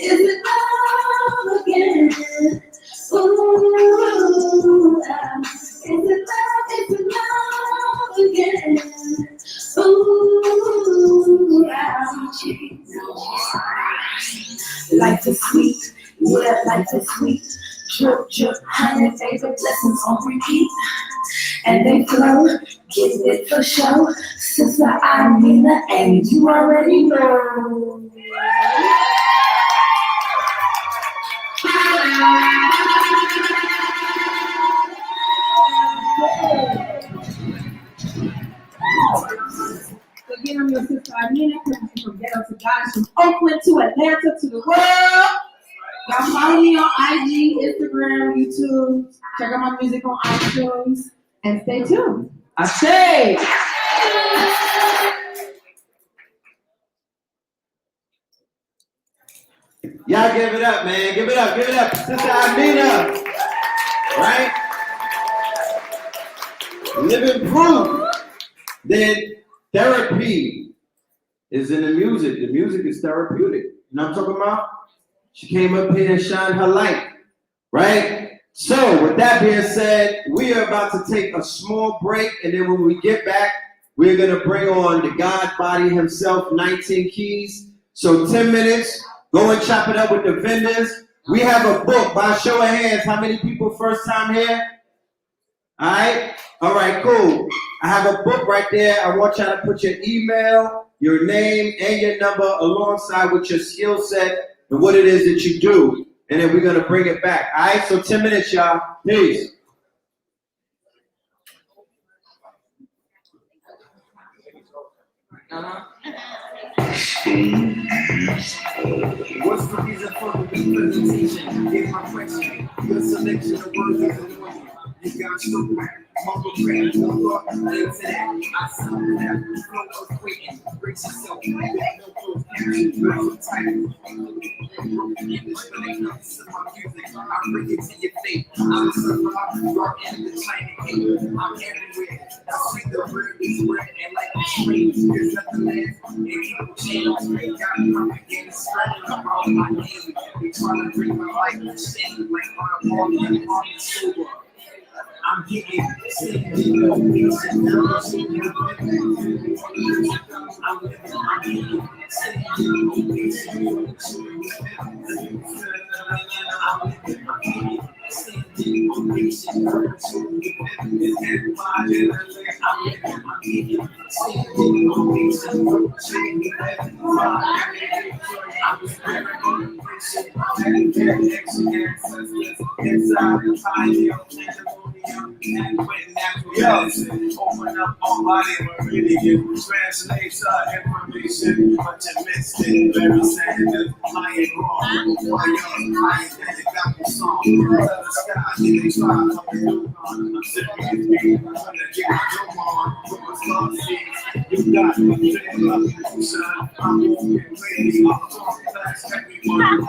Is it love again? Ooh, is it love again? Ooh, life is sweet, yeah, life is sweet. Drip, drip, honey, baby, blessings on repeat. And they flow, get it for show. Sister IMINAH, and you already know. Again, I'm your sister IMINAH, coming from ghetto to God, from Oakland to Atlanta to the world. Y'all follow me on IG, Instagram, YouTube. Check out my music on iTunes. And stay tuned. I say. Y'all give it up, man. Give it up, give it up. Sister IMINAH. Right? Living proof that therapy is in the music. The music is therapeutic. You know what I'm talking about? She came up here and shined her light. Right? So, with that being said, we are about to take a small break, and then when we get back, we're going to bring on the God body himself, 19 Keys. So, 10 minutes, go and chop it up with the vendors. We have a book. By show of hands, how many people first time here? All right, cool. I have a book right there. I want y'all to put your email, your name, and your number alongside with your skill set and what it is that you do. And then we're going to bring it back. All right, so 10 minutes, y'all. Peace. What's the reason for the presentation? Here's my question. Your selection of words is annoying. You got stroke back, mumble crap, no thought, into that. I saw that flow of waiting. Brace yourself, no close caption, no title. Broken English when it comes to my music. I bring it to your face. I'm a survivor, you're in the China game. I'm everywhere. I see the word is red and like a train. There's nothing left. And people change. They got me up again, spreading about my name. They trying to bring my life to shame like my body and on the sober. I'm getting sick. I'm getting Open up all body and really translates information, but you missed it. Very sad that I ain't wrong. Why y'all lying that it got me song? To the sky, they try to come and do on. I'm sipping with me, I'm gonna get my dope on. Put my star seeds, you got me, dream up in the sun. I'm walking crazy, I'm talking fast, everyone.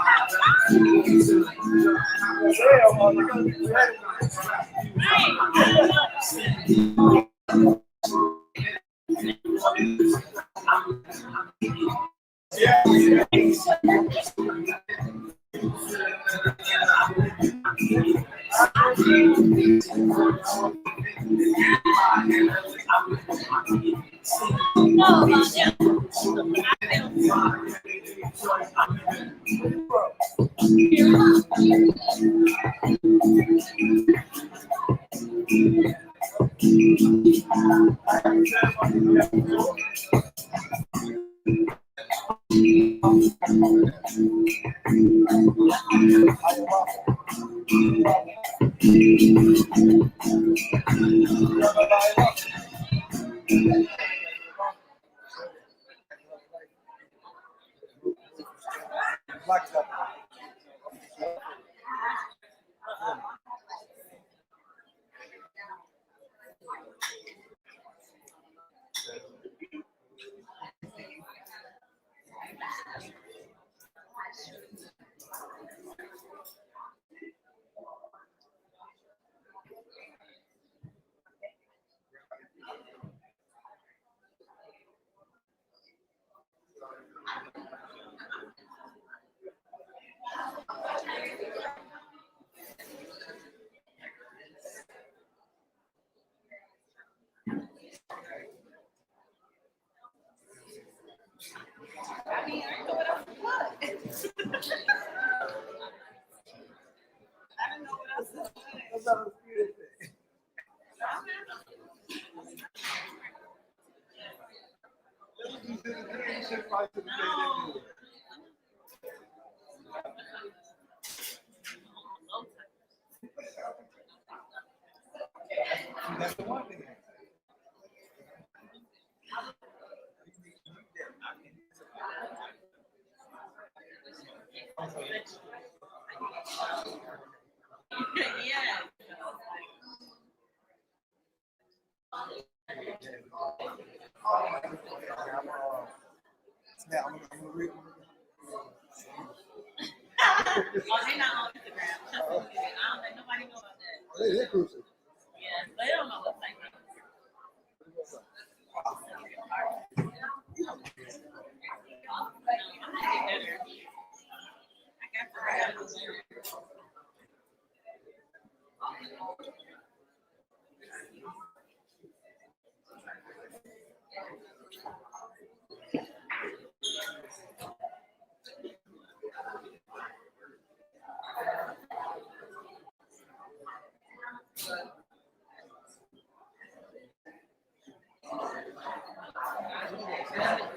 Goddesses,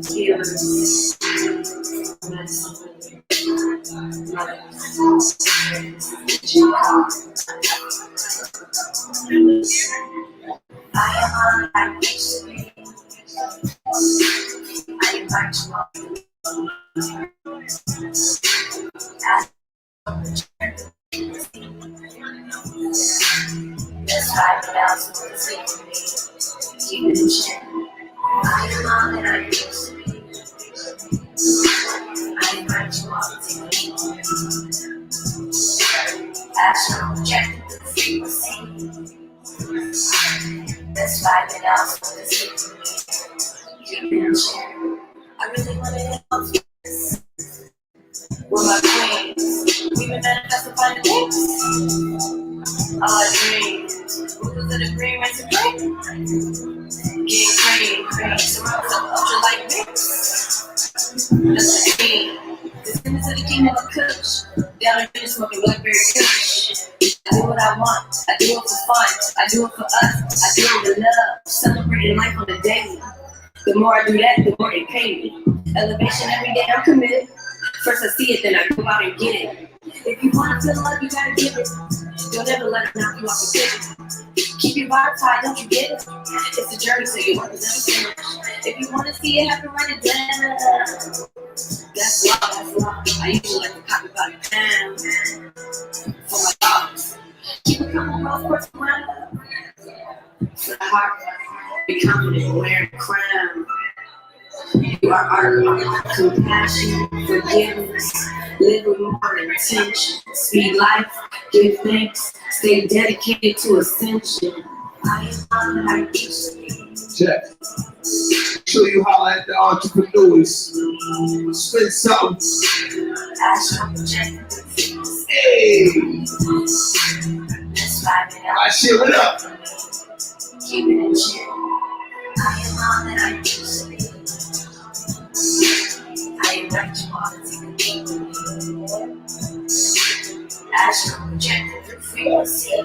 healers, I am on my mission. I invite you all. Let's find it out so it's safe for me. Keep it in check. I am on and I used to be. I invite you all to take a leap. Action rejected the frequency. Let's find it out so it's safe for me. Keep it in check. I really want to help you. We're my queens. We been manifesting by the days. All our dreams. Rulers of the green race of green. Getting cream. Surround some ultra light mix. That's the king. Descendants of the kingdom of Kush. Down in Venice smoking blackberry kush. I do what I want. I do it for fun. I do it for us. I do it with love. Celebrating life on the daily. The more I do that, the more they pay me. Elevation every day, I'm committed. First I see it, then I go out and get it. If you want to feel love, you gotta give it. Don't ever let it knock you off the pivot. Keep your vibe high, don't you get it? It's a journey, so you want to finish. If you want to see it happen, write it down. That's law. I usually like to copy by the pound. For my dogs. Keep it coming, girls, first round. For the heart, be confident, wearing a crown. You are art, compassion, forgiveness, live with more intention, speed life, give thanks, stay dedicated to ascension. I am on my Check. Show you how at the entrepreneurs. Spend something. Hey! Let's vibe it out. I share it up. Keep it in check. I am all that I used to be. I invite you all to take a deep. Astral projected through frequency.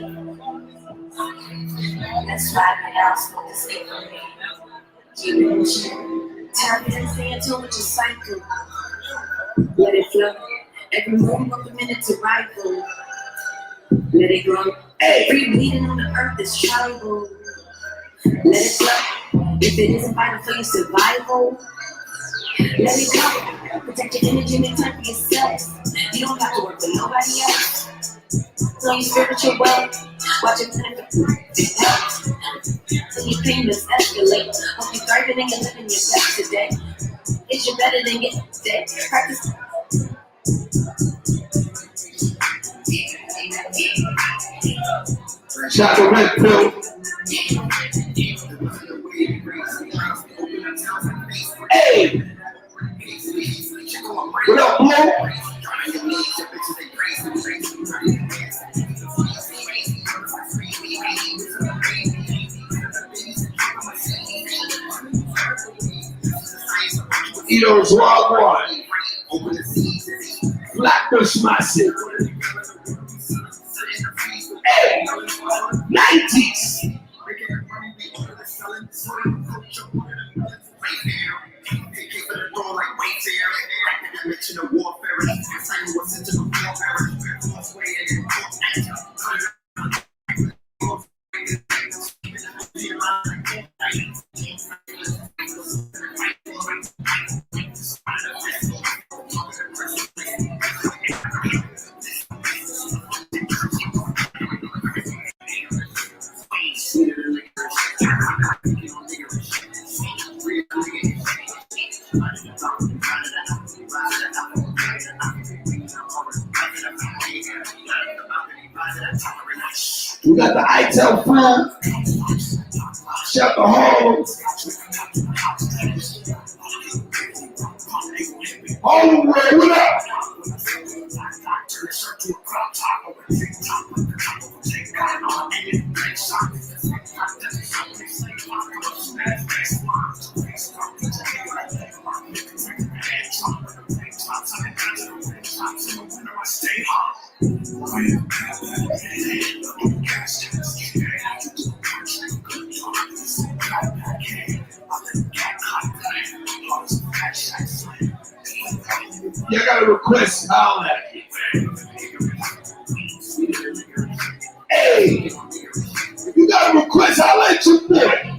Let's vibe it out so it's safe for me. Keep it in check. Tap in, stay in tune with your cycle. Let it flow. Every move of a minute to rival. Let it grow. Every bleeding on the earth is tribal. Let it flow. If it isn't vital for your survival, let it go. Protect your energy and time for yourself. You don't have to work for nobody else. So your spiritual wealth. Watch it it helps. So your pain does escalate. Hope you're thriving and you're living your best today. It's your better than yesterday. Practice. Shot the red pill. Hey! What up, Blue? Edo's Wild One. Blackbush Massive. Hey! 90s. We got the ITEL fam. Shut the hole. All the way, what up? Y'all got a request, holla at me. Hey, you got a request, holla at your boy.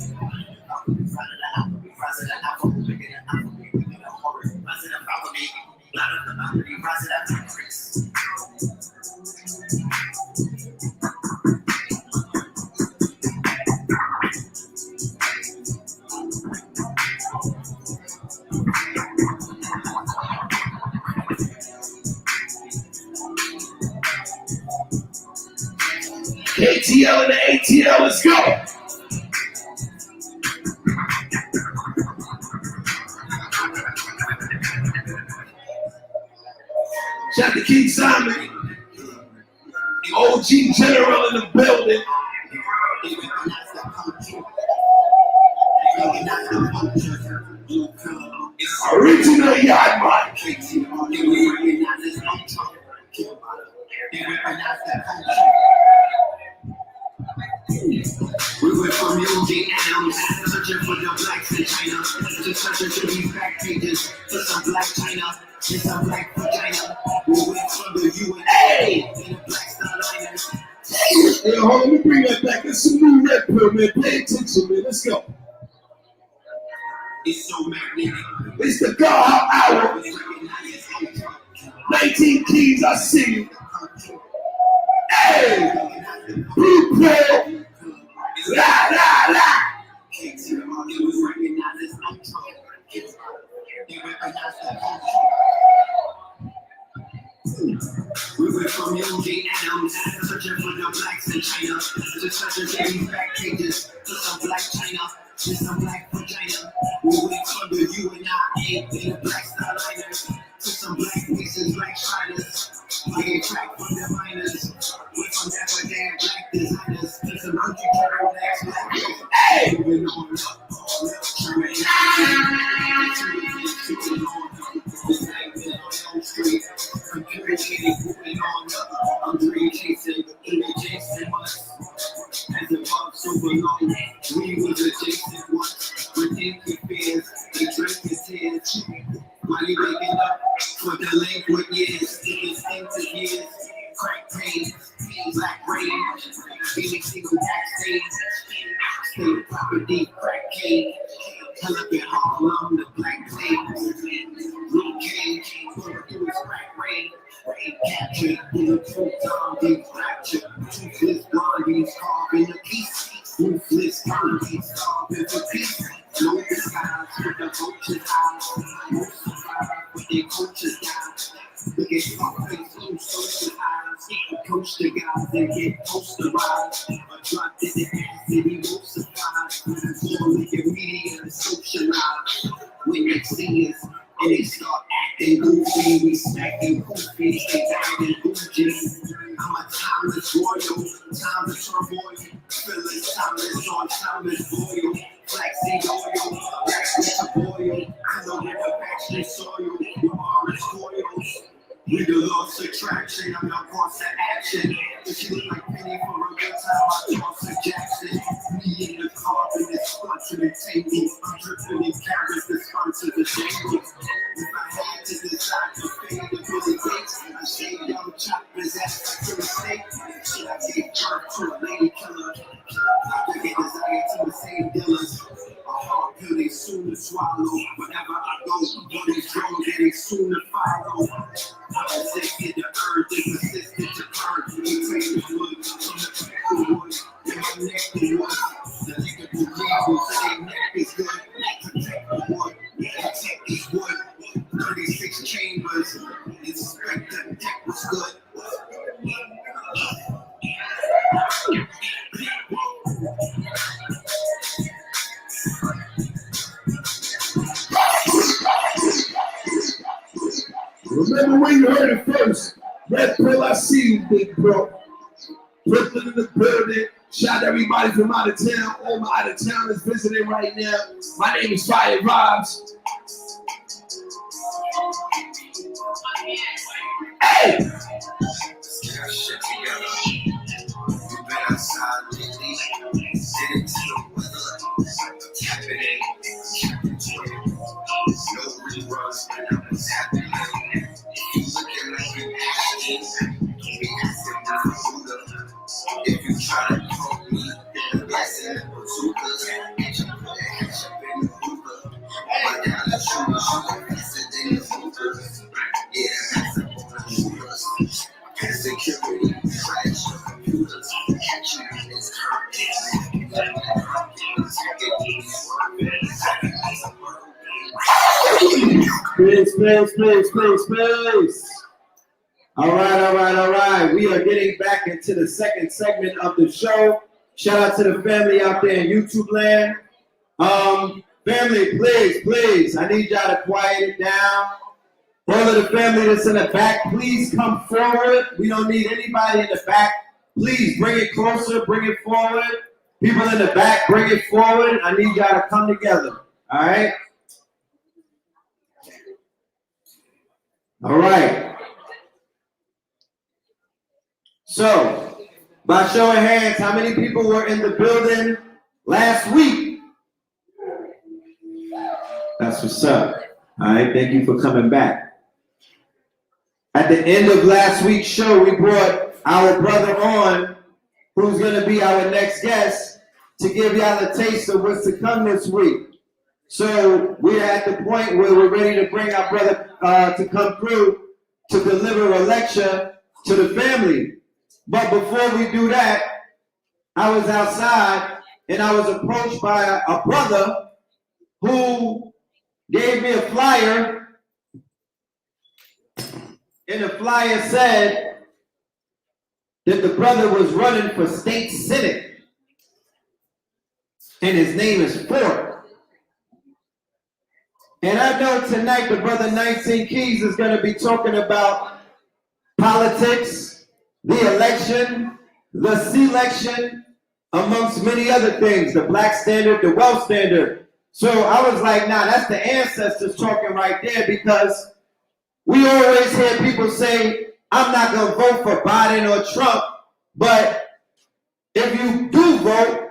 ATL and the ATL, let's go. Shout out to King Simon, the OG general in the building. Original yard man. We went from music animals, searching for the blacks in China, to searching to these back pages, for some black China, and some black vagina. We went from the USA and the black starliners. Hey, hold on, let me bring that back. There's some new red pill, man. Pay attention, man. Let's go. It's so magnetic. It's the God Hour. 19 keys, I see you. Hey, blue pill. La, la, la. We went from music animals, searching for the blacks in China, to searching for these back pages, for some black China, and some black vagina. We went from the UNIA and the black starliners, to some black pieces, black shiners. We ain't track from the miners. We from that for damn black designers, to some country turtlenecks, black race. Hey! Moving on up, all up, train. This night is on Elm Street. Communicating, moving on up. I'm dream chasing, chasing us. As above, so below. We was adjacent once. Ridiculous fears, they drink his tears. While you waking up for delinquent years, distinctive years. Crack pain, black rain, Phoenix single backstage. State property, crack cake. Hell up in Harlem, the black flames. Little cage, going through his crack rain. Rain captured, bulletproof zombies fractured. Toothless blondies carving a piece. Ruthless zombies starving for peace. No disguise with the vulture's eyes. Most survive with their culture's guys. Look at soft face, no social eyes. Coach the guys that get posterized. A drop in the ass that emulsifies. More like your media socialized. When they see us and they start acting goofy, we smacking goofy, they acting goofy. I'm a timeless royal, timeless turmoil. Feeling timeless on timeless boil. Flaxseed oil, black boil. I know in the bachelor soil, with orange coils. With the loss attraction, I'm not cross to action. If you look like Penny for a good time, I toss a Jackson. Me in the car in this sponsored table. I'm dripping in carrots, the sponsor the jangle. If I had to decide to fade the Billy Gates, I say young choppers ass like a mistake. Should I give birth to a lady killer? I get desire to the same dealers. A hard pill they soon to swallow. Whenever I go, but these drones they soon to follow. I resisted the urge, they persisted to purge. We take the wood from the back of wood. In my neck the wood. The nigga who say neck is good. Protect the wood, protect this wood. 36 chambers. Inspect the deck was good. Remember when you heard it first. Red pill, I see you, big bro. Brooklyn in the building. Shout out everybody from out of town. All my out of towners visiting right now. My name is Fire Vibes. Hey! All right. We are getting back into the second segment of the show. Shout out to the family out there in YouTube land. Family, please, I need y'all to quiet it down. All of the family that's in the back, please come forward. We don't need anybody in the back. Please bring it closer, bring it forward. People in the back, bring it forward. I need y'all to come together. All right? All right. So, by show of hands, how many people were in the building last week? That's what's up. All right, thank you for coming back. At the end of last week's show, we brought our brother on, who's going to be our next guest, to give y'all a taste of what's to come this week. So we're at the point where we're ready to bring our brother to come through to deliver a lecture to the family. But before we do that, I was outside and I was approached by a brother who gave me a flyer, and the flyer said that the brother was running for state senate, and his name is Ford. And I know tonight the brother 19 Keys is going to be talking about politics, the election, the selection, amongst many other things, the black standard, the wealth standard. So I was like, nah, that's the ancestors talking right there, because we always hear people say, I'm not going to vote for Biden or Trump, but if you do vote,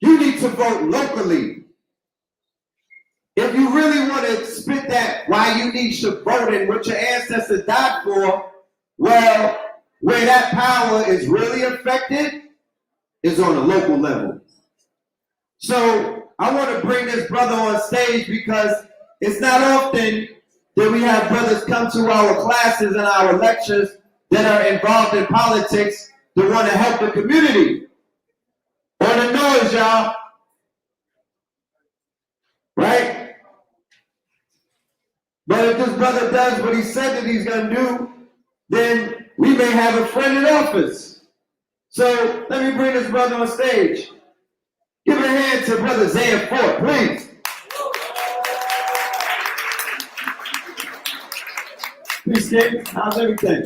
you need to vote locally. If you really want to spit that why you need to vote and what your ancestors died for, well, where that power is really affected is on a local level. So I want to bring this brother on stage because it's not often that we have brothers come to our classes and our lectures that are involved in politics that want to help the community. On the noise, y'all. Right? But if this brother does what he said that he's going to do, then we may have a friend in office. So let me bring this brother on stage. Give a hand to Brother Zan Ford, please. Peace, Kid. How's everything?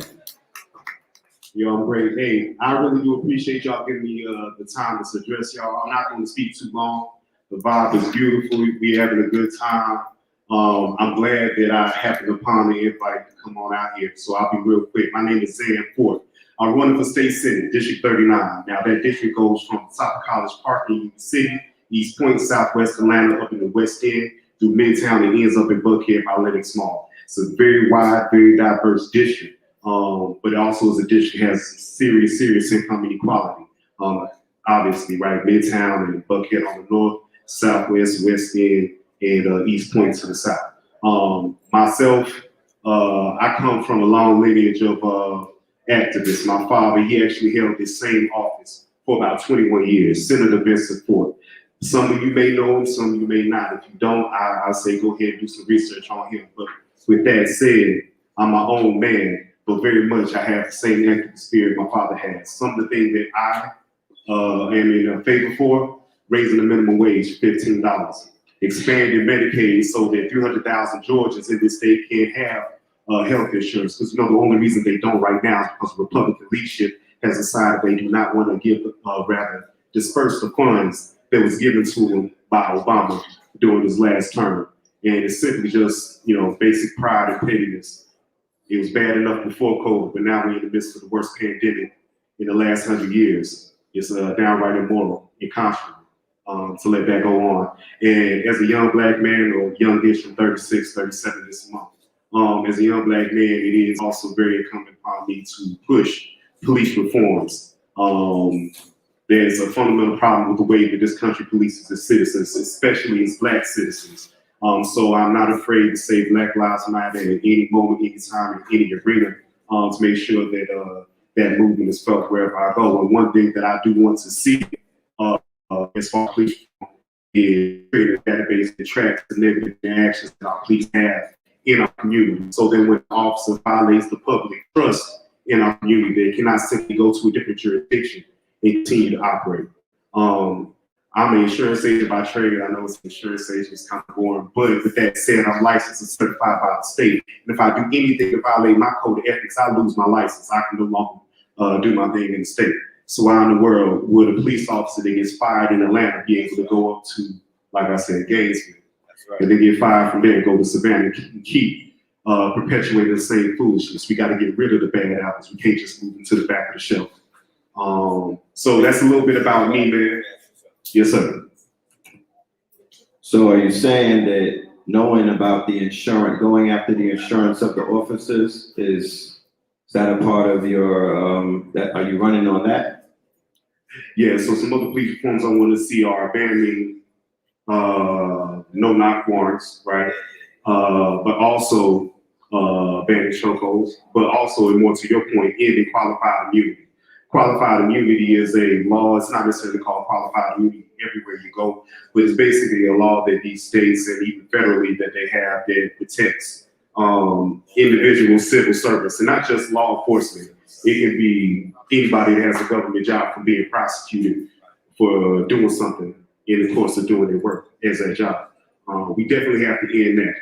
Yo, I'm great. Hey, I really do appreciate y'all giving me the time to address y'all. I'm not going to speak too long. The vibe is beautiful. We're having a good time. I'm glad that I happened upon the invite to come on out here. So I'll be real quick. My name is Zan Ford. I'm running for State Senate, District 39. Now, that district goes from South College Park in Union City, East Point, Southwest Atlanta, up in the West End, through Midtown, and ends up in Buckhead by Lenox Mall. It's a very wide, very diverse district. But it also is a district that has serious income inequality. Obviously, right? Midtown and Buckhead on the north, Southwest, West End, and East Point to the south. Myself, I come from a long lineage of activists. My father, he actually held this same office for about 21 years, Senator Vincent Ford. Some of you may know him, some of you may not. If you don't, I'll say go ahead and do some research on him. But with that said, I'm my own man, but very much I have the same activist spirit my father has. Some of the things that I am in favor for, raising the minimum wage to $15, expanding Medicaid so that 300,000 Georgians in this state can have health insurance. Because the only reason they don't right now is because Republican leadership has decided they do not want to give, rather disperse the funds that was given to them by Obama during his last term. And it's simply just, basic pride and pettiness. It was bad enough before COVID, but now we're in the midst of the worst pandemic in the last 100 years. It's downright immoral and conscionable to let that go on. And as a young black man, or youngish from 36, 37 this month, as a young black man, it is also very incumbent upon me to push police reforms. There's a fundamental problem with the way that this country polices its citizens, especially its black citizens. So I'm not afraid to say Black Lives Matter at any moment, any time, in any arena, to make sure that that movement is felt wherever I go. And one thing that I do want to see as far as police is create a database that tracks the negative actions that our police have in our community. So then when an officer violates the public trust in our community, they cannot simply go to a different jurisdiction and continue to operate. I'm an insurance agent by trade. I know it's insurance agent, it's kind of boring, but with that said, I'm licensed and certified by the state. And if I do anything to violate my code of ethics, I lose my license. I can no longer do my thing in the state. So why in the world would a police officer that gets fired in Atlanta be able to go up to, like I said, Gainesville? Right. And then get fired from there and go to Savannah and keep perpetuating the same foolishness. We got to get rid of the bad apples. We can't just move them to the back of the shelf. So that's a little bit about me, man. Yes, sir. So are you saying that knowing about the insurance, going after the insurance of the officers, is that a part of your, that are you running on that? Yeah, so some other police reforms I want to see are abandoning no-knock warrants, right? But also banning chokeholds, but also, and more to your point, ending qualified immunity. Qualified immunity is a law. It's not necessarily called qualified immunity everywhere you go, but it's basically a law that these states and even federally that they have that protects individual civil service, and not just law enforcement. It can be anybody that has a government job from being prosecuted for doing something in the course of doing their work as a job. We definitely have to end that.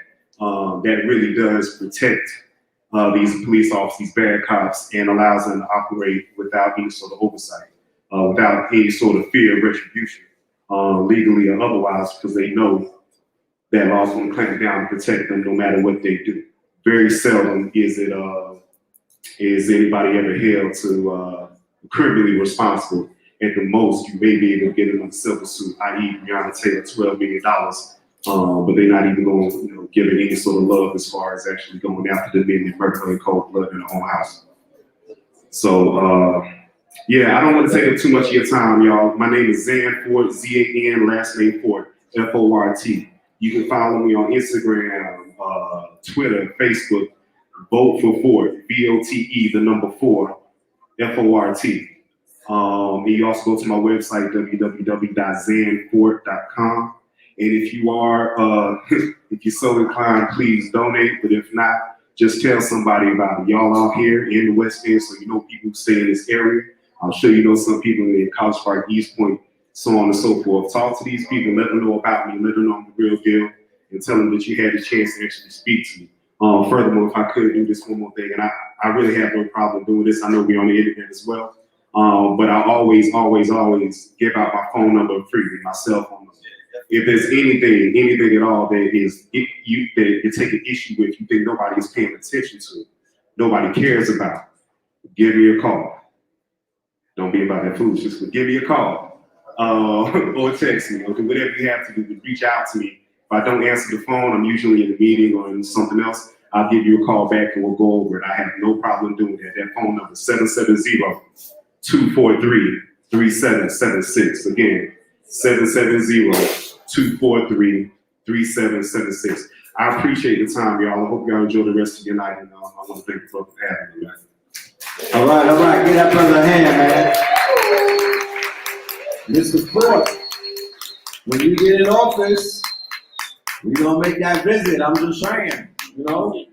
That really does protect these police officers, these bad cops, and allows them to operate without any sort of oversight, without any sort of fear of retribution, legally or otherwise, because they know that law's going to clamp down and protect them no matter what they do. Very seldom is anybody ever held to criminally responsible. At the most, you may be able to get them in a civil suit, i.e., Breonna Taylor, $12 million. But they're not even going to give it any sort of love as far as actually going after the men that murder her in cold blood in their own house. So, yeah, I don't want to take up too much of your time, y'all. My name is Zan Fort, Z-A-N, last name Fort, F-O-R-T. You can follow me on Instagram, Twitter, Facebook, Vote for Fort, V-O-T-E, the number 4, F-O-R-T. And you also go to my website, www.zanfort.com. And if you are, if you're so inclined, please donate. But if not, just tell somebody about it. Y'all out here in the West End, so you know people who stay in this area. I'm sure you know some people in College Park, East Point, so on and so forth. Talk to these people, let them know about me, let them know I'm the real deal, and tell them that you had the chance to actually speak to me. Furthermore, if I could do this one more thing, and I really have no problem doing this. I know we're on the internet as well. But I always give out my phone number freely, my cell phone number. If there's anything at all that that you take an issue with, you think nobody is paying attention to, nobody cares about, give me a call. Don't be about that foolishness, but give me a call. Or text me, or do whatever you have to do to reach out to me. If I don't answer the phone, I'm usually in a meeting or in something else, I'll give you a call back and we'll go over it. I have no problem doing that. That phone number is 770-243-3776. Again, 770-243-3776. I appreciate the time, y'all. I hope y'all enjoy the rest of your night, and I want to thank you for having me. All right. Get that brother a hand, man. Mr. Fort, when you get in office, we're going to make that visit. I'm just saying, you know?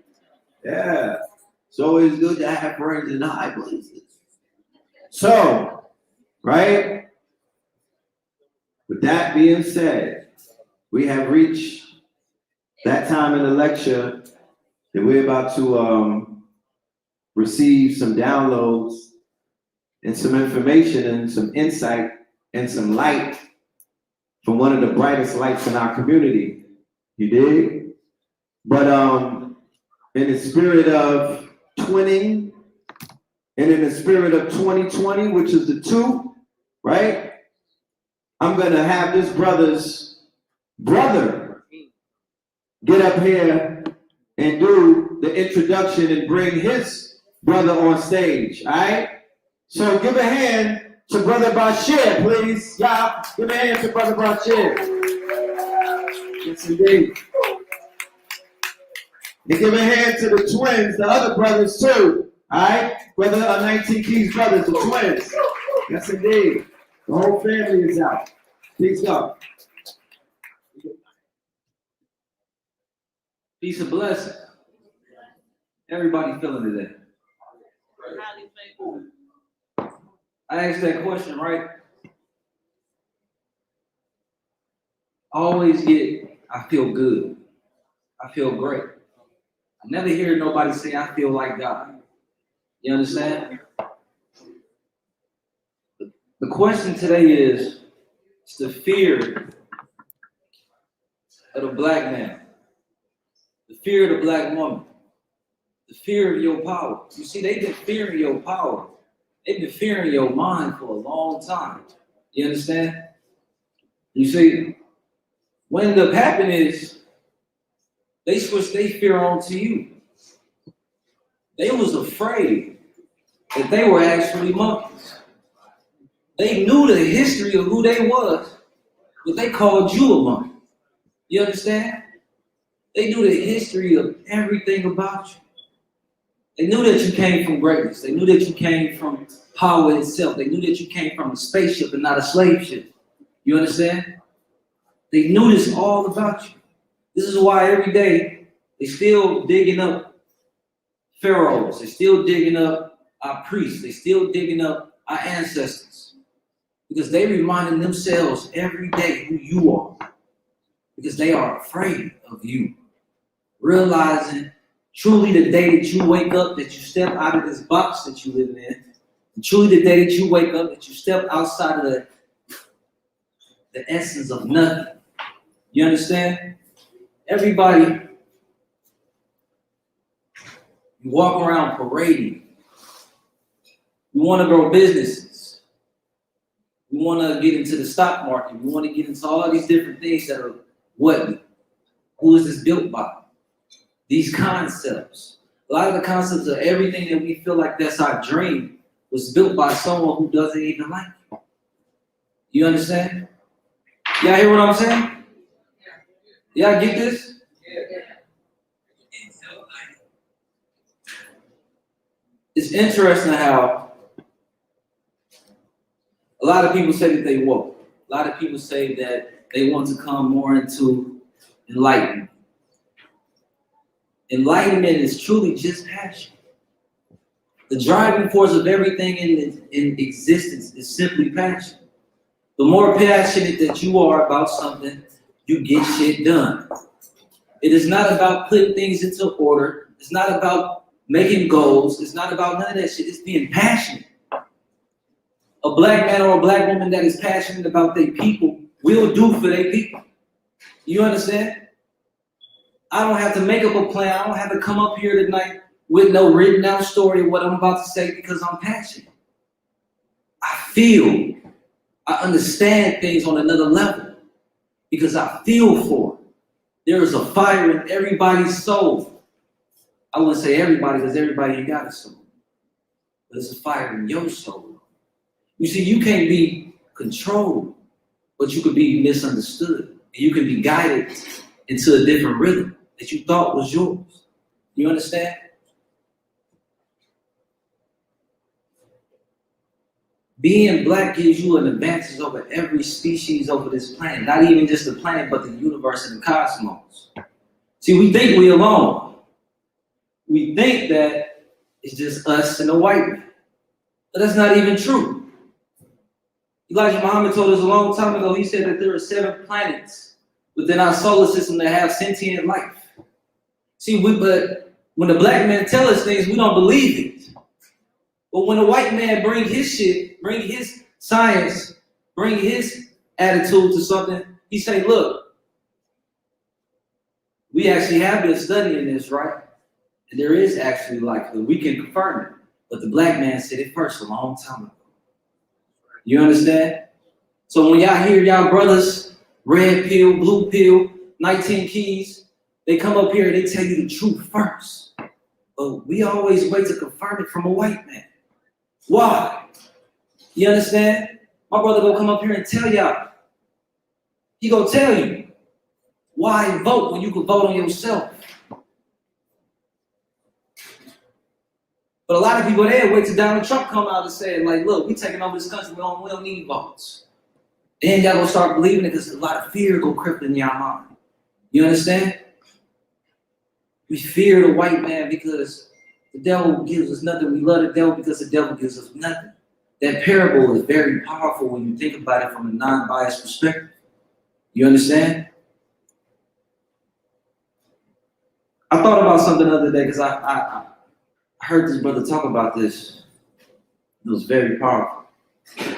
Yeah. It's always good to have friends in high places. So, right? With that being said, we have reached that time in the lecture that we're about to receive some downloads and some information and some insight and some light from one of the brightest lights in our community. You dig? But in the spirit of twinning and in the spirit of 2020, which is the 2, right? I'm gonna have this brother's brother get up here and do the introduction and bring his brother on stage, all right? So give a hand to Brother Bashir, please. Y'all, give a hand to Brother Bashir. Yes, indeed. And give a hand to the twins, the other brothers too, all right? Brother 19 Keys brothers, the twins. Yes, indeed. The whole family is out. Please go. Peace and blessing. Everybody feeling today? I asked that question, right? I always get, I feel good. I feel great. I never hear nobody say, I feel like God. You understand? The question today is, it's the fear of the black man, the fear of the black woman, the fear of your power. You see, they've been fearing your power. They've been fearing your mind for a long time. You understand? You see, what ended up happening is they switched their fear onto you. They was afraid that they were actually monkeys. They knew the history of who they was, but they called you a monkey. You understand? They knew the history of everything about you. They knew that you came from greatness. They knew that you came from power itself. They knew that you came from a spaceship and not a slave ship. You understand? They knew this all about you. This is why every day they still digging up pharaohs. They still digging up our priests. They still digging up our ancestors. Because they reminding themselves every day who you are. Because they are afraid of you. Realizing truly the day that you wake up, that you step out of this box that you live in, and truly the day that you wake up, that you step outside of the essence of nothing. You understand? Everybody, you walk around parading. You want to grow businesses. You want to get into the stock market. You want to get into all these different things that are who is this built by? These concepts. A lot of the concepts of everything that we feel like that's our dream was built by someone who doesn't even like you. You understand? Y'all hear what I'm saying? Y'all get this? It's interesting how a lot of people say that they woke. A lot of people say that they want to come more into enlightenment. Enlightenment is truly just passion. The driving force of everything in existence is simply passion. The more passionate that you are about something, you get shit done. It is not about putting things into order. It's not about making goals. It's not about none of that shit. It's being passionate. A black man or a black woman that is passionate about their people will do for their people. You understand? I don't have to make up a plan. I don't have to come up here tonight with no written out story of what I'm about to say because I'm passionate. I feel. I understand things on another level because I feel for it. There is a fire in everybody's soul. I wouldn't say everybody because everybody ain't got a soul. But there's a fire in your soul. You see, you can't be controlled, but you could be misunderstood. And you can be guided into a different rhythm that you thought was yours. You understand? Being black gives you an advantage over every species over this planet. Not even just the planet, but the universe and the cosmos. See, we think we're alone. We think that it's just us and the white man. But that's not even true. Elijah Muhammad told us a long time ago, he said that there are 7 planets within our solar system that have sentient life. See, but when the black man tell us things, we don't believe it. But when the white man bring his shit, bring his science, bring his attitude to something, he say, look, we actually have been studying this, right? And there is actually life. We can confirm it. But the black man said it first a long time ago. You understand? So when y'all hear y'all brothers, red pill, blue pill, 19 keys, they come up here and they tell you the truth first. But we always wait to confirm it from a white man. Why? You understand? My brother gonna come up here and tell y'all. He gonna tell you why vote when you can vote on yourself. But a lot of people there wait till Donald Trump come out and say, like, look, we taking over this country, we don't need votes. Then y'all gonna start believing it because a lot of fear go creep in y'all mind. You understand? We fear the white man because The devil gives us nothing. We love the devil because the devil gives us nothing. That parable is very powerful when you think about it from a non-biased perspective. You understand? I thought about something the other day because I heard this brother talk about this. It was very powerful. He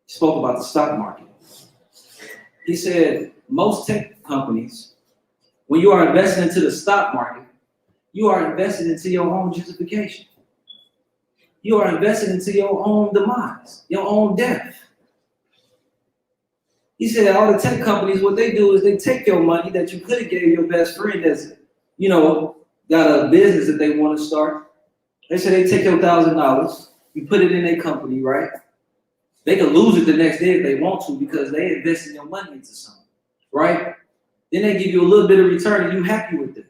spoke about the stock market. He said, most tech companies, when you are investing into the stock market, you are invested into your own justification. You are invested into your own demise, your own death. He said all the tech companies, what they do is they take your money that you could have gave your best friend that's, got a business that they want to start. They say they take your $1,000, you put it in their company, right? They can lose it the next day if they want to because they invested your money into something, right? Then they give you a little bit of return and you happy with it.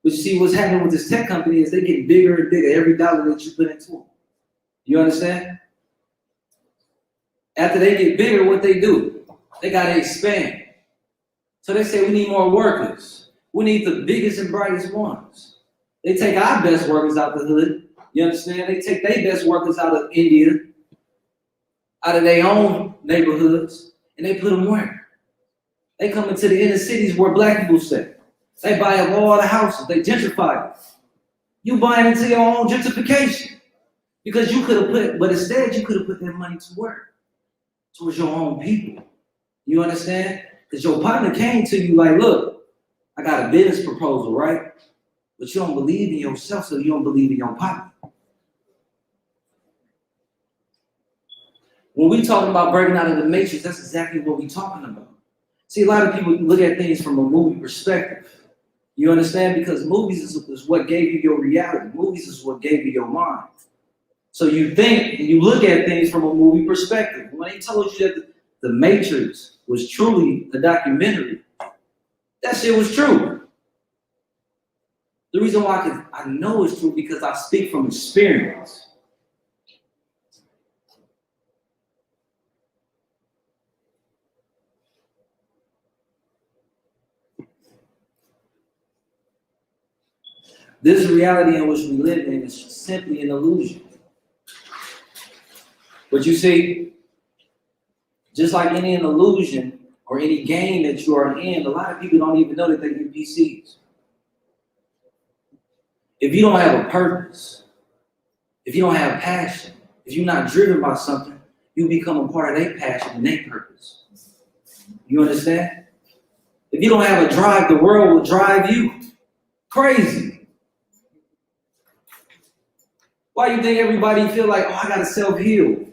But you see what's happening with this tech company is they get bigger and bigger every dollar that you put into them. You understand? After they get bigger, what they do? They gotta expand. So they say we need more workers. We need the biggest and brightest ones. They take our best workers out the hood. You understand? They take their best workers out of India, out of their own neighborhoods, and they put them where? They come into the inner cities where black people stay. They buy up all the houses. They gentrify it. You buying into your own gentrification. Because you could have but instead you could have put that money to work. Towards your own people. You understand? Because your partner came to you like, look, I got a business proposal, right? But you don't believe in yourself, so you don't believe in your partner. When we talking about breaking out of the matrix, that's exactly what we're talking about. See, a lot of people look at things from a movie perspective. You understand? Because movies is what gave you your reality. Movies is what gave you your mind. So you think and you look at things from a movie perspective. When they told you that the Matrix was truly a documentary, that shit was true. The reason why I know it's true because I speak from experience. This reality in which we live in is simply an illusion. But you see, just like any illusion or any game that you are in, a lot of people don't even know that they're NPCs. If you don't have a purpose, if you don't have passion, if you're not driven by something, you become a part of their passion and their purpose. You understand? If you don't have a drive, the world will drive you crazy. Why do you think everybody feel like, oh, I gotta self-heal?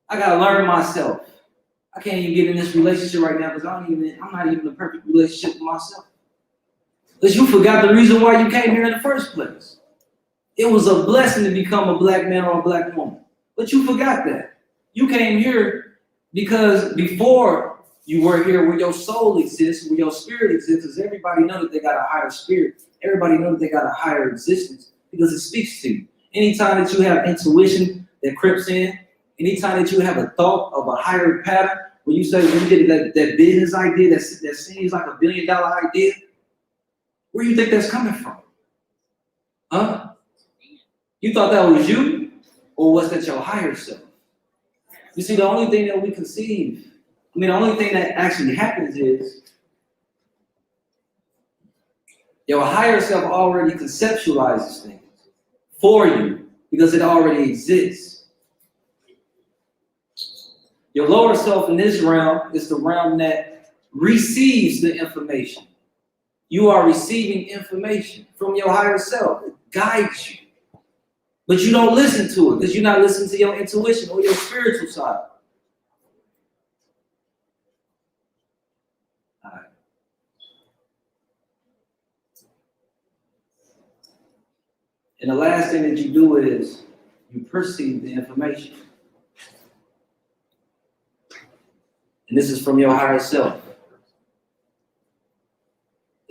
I gotta learn myself. I can't even get in this relationship right now because I'm not even in a perfect relationship with myself. Because you forgot the reason why you came here in the first place. It was a blessing to become a black man or a black woman. But you forgot that. You came here because before you were here where your soul exists, where your spirit exists, because everybody knows that they got a higher spirit. Everybody knows that they got a higher existence because it speaks to you. Anytime that you have intuition that creeps in, anytime that you have a thought of a higher pattern, when you say, when you get that business idea that seems like $1 billion idea, where do you think that's coming from? Huh? You thought that was you? Or was that your higher self? You see, the only thing that we conceive, the only thing that actually happens is your higher self already conceptualizes things for you because it already exists. Your lower self in this realm is the realm that receives the information. You are receiving information from your higher self. It guides you. But you don't listen to it because you're not listening to your intuition or your spiritual side. All right. And the last thing that you do is you perceive the information. And this is from your higher self.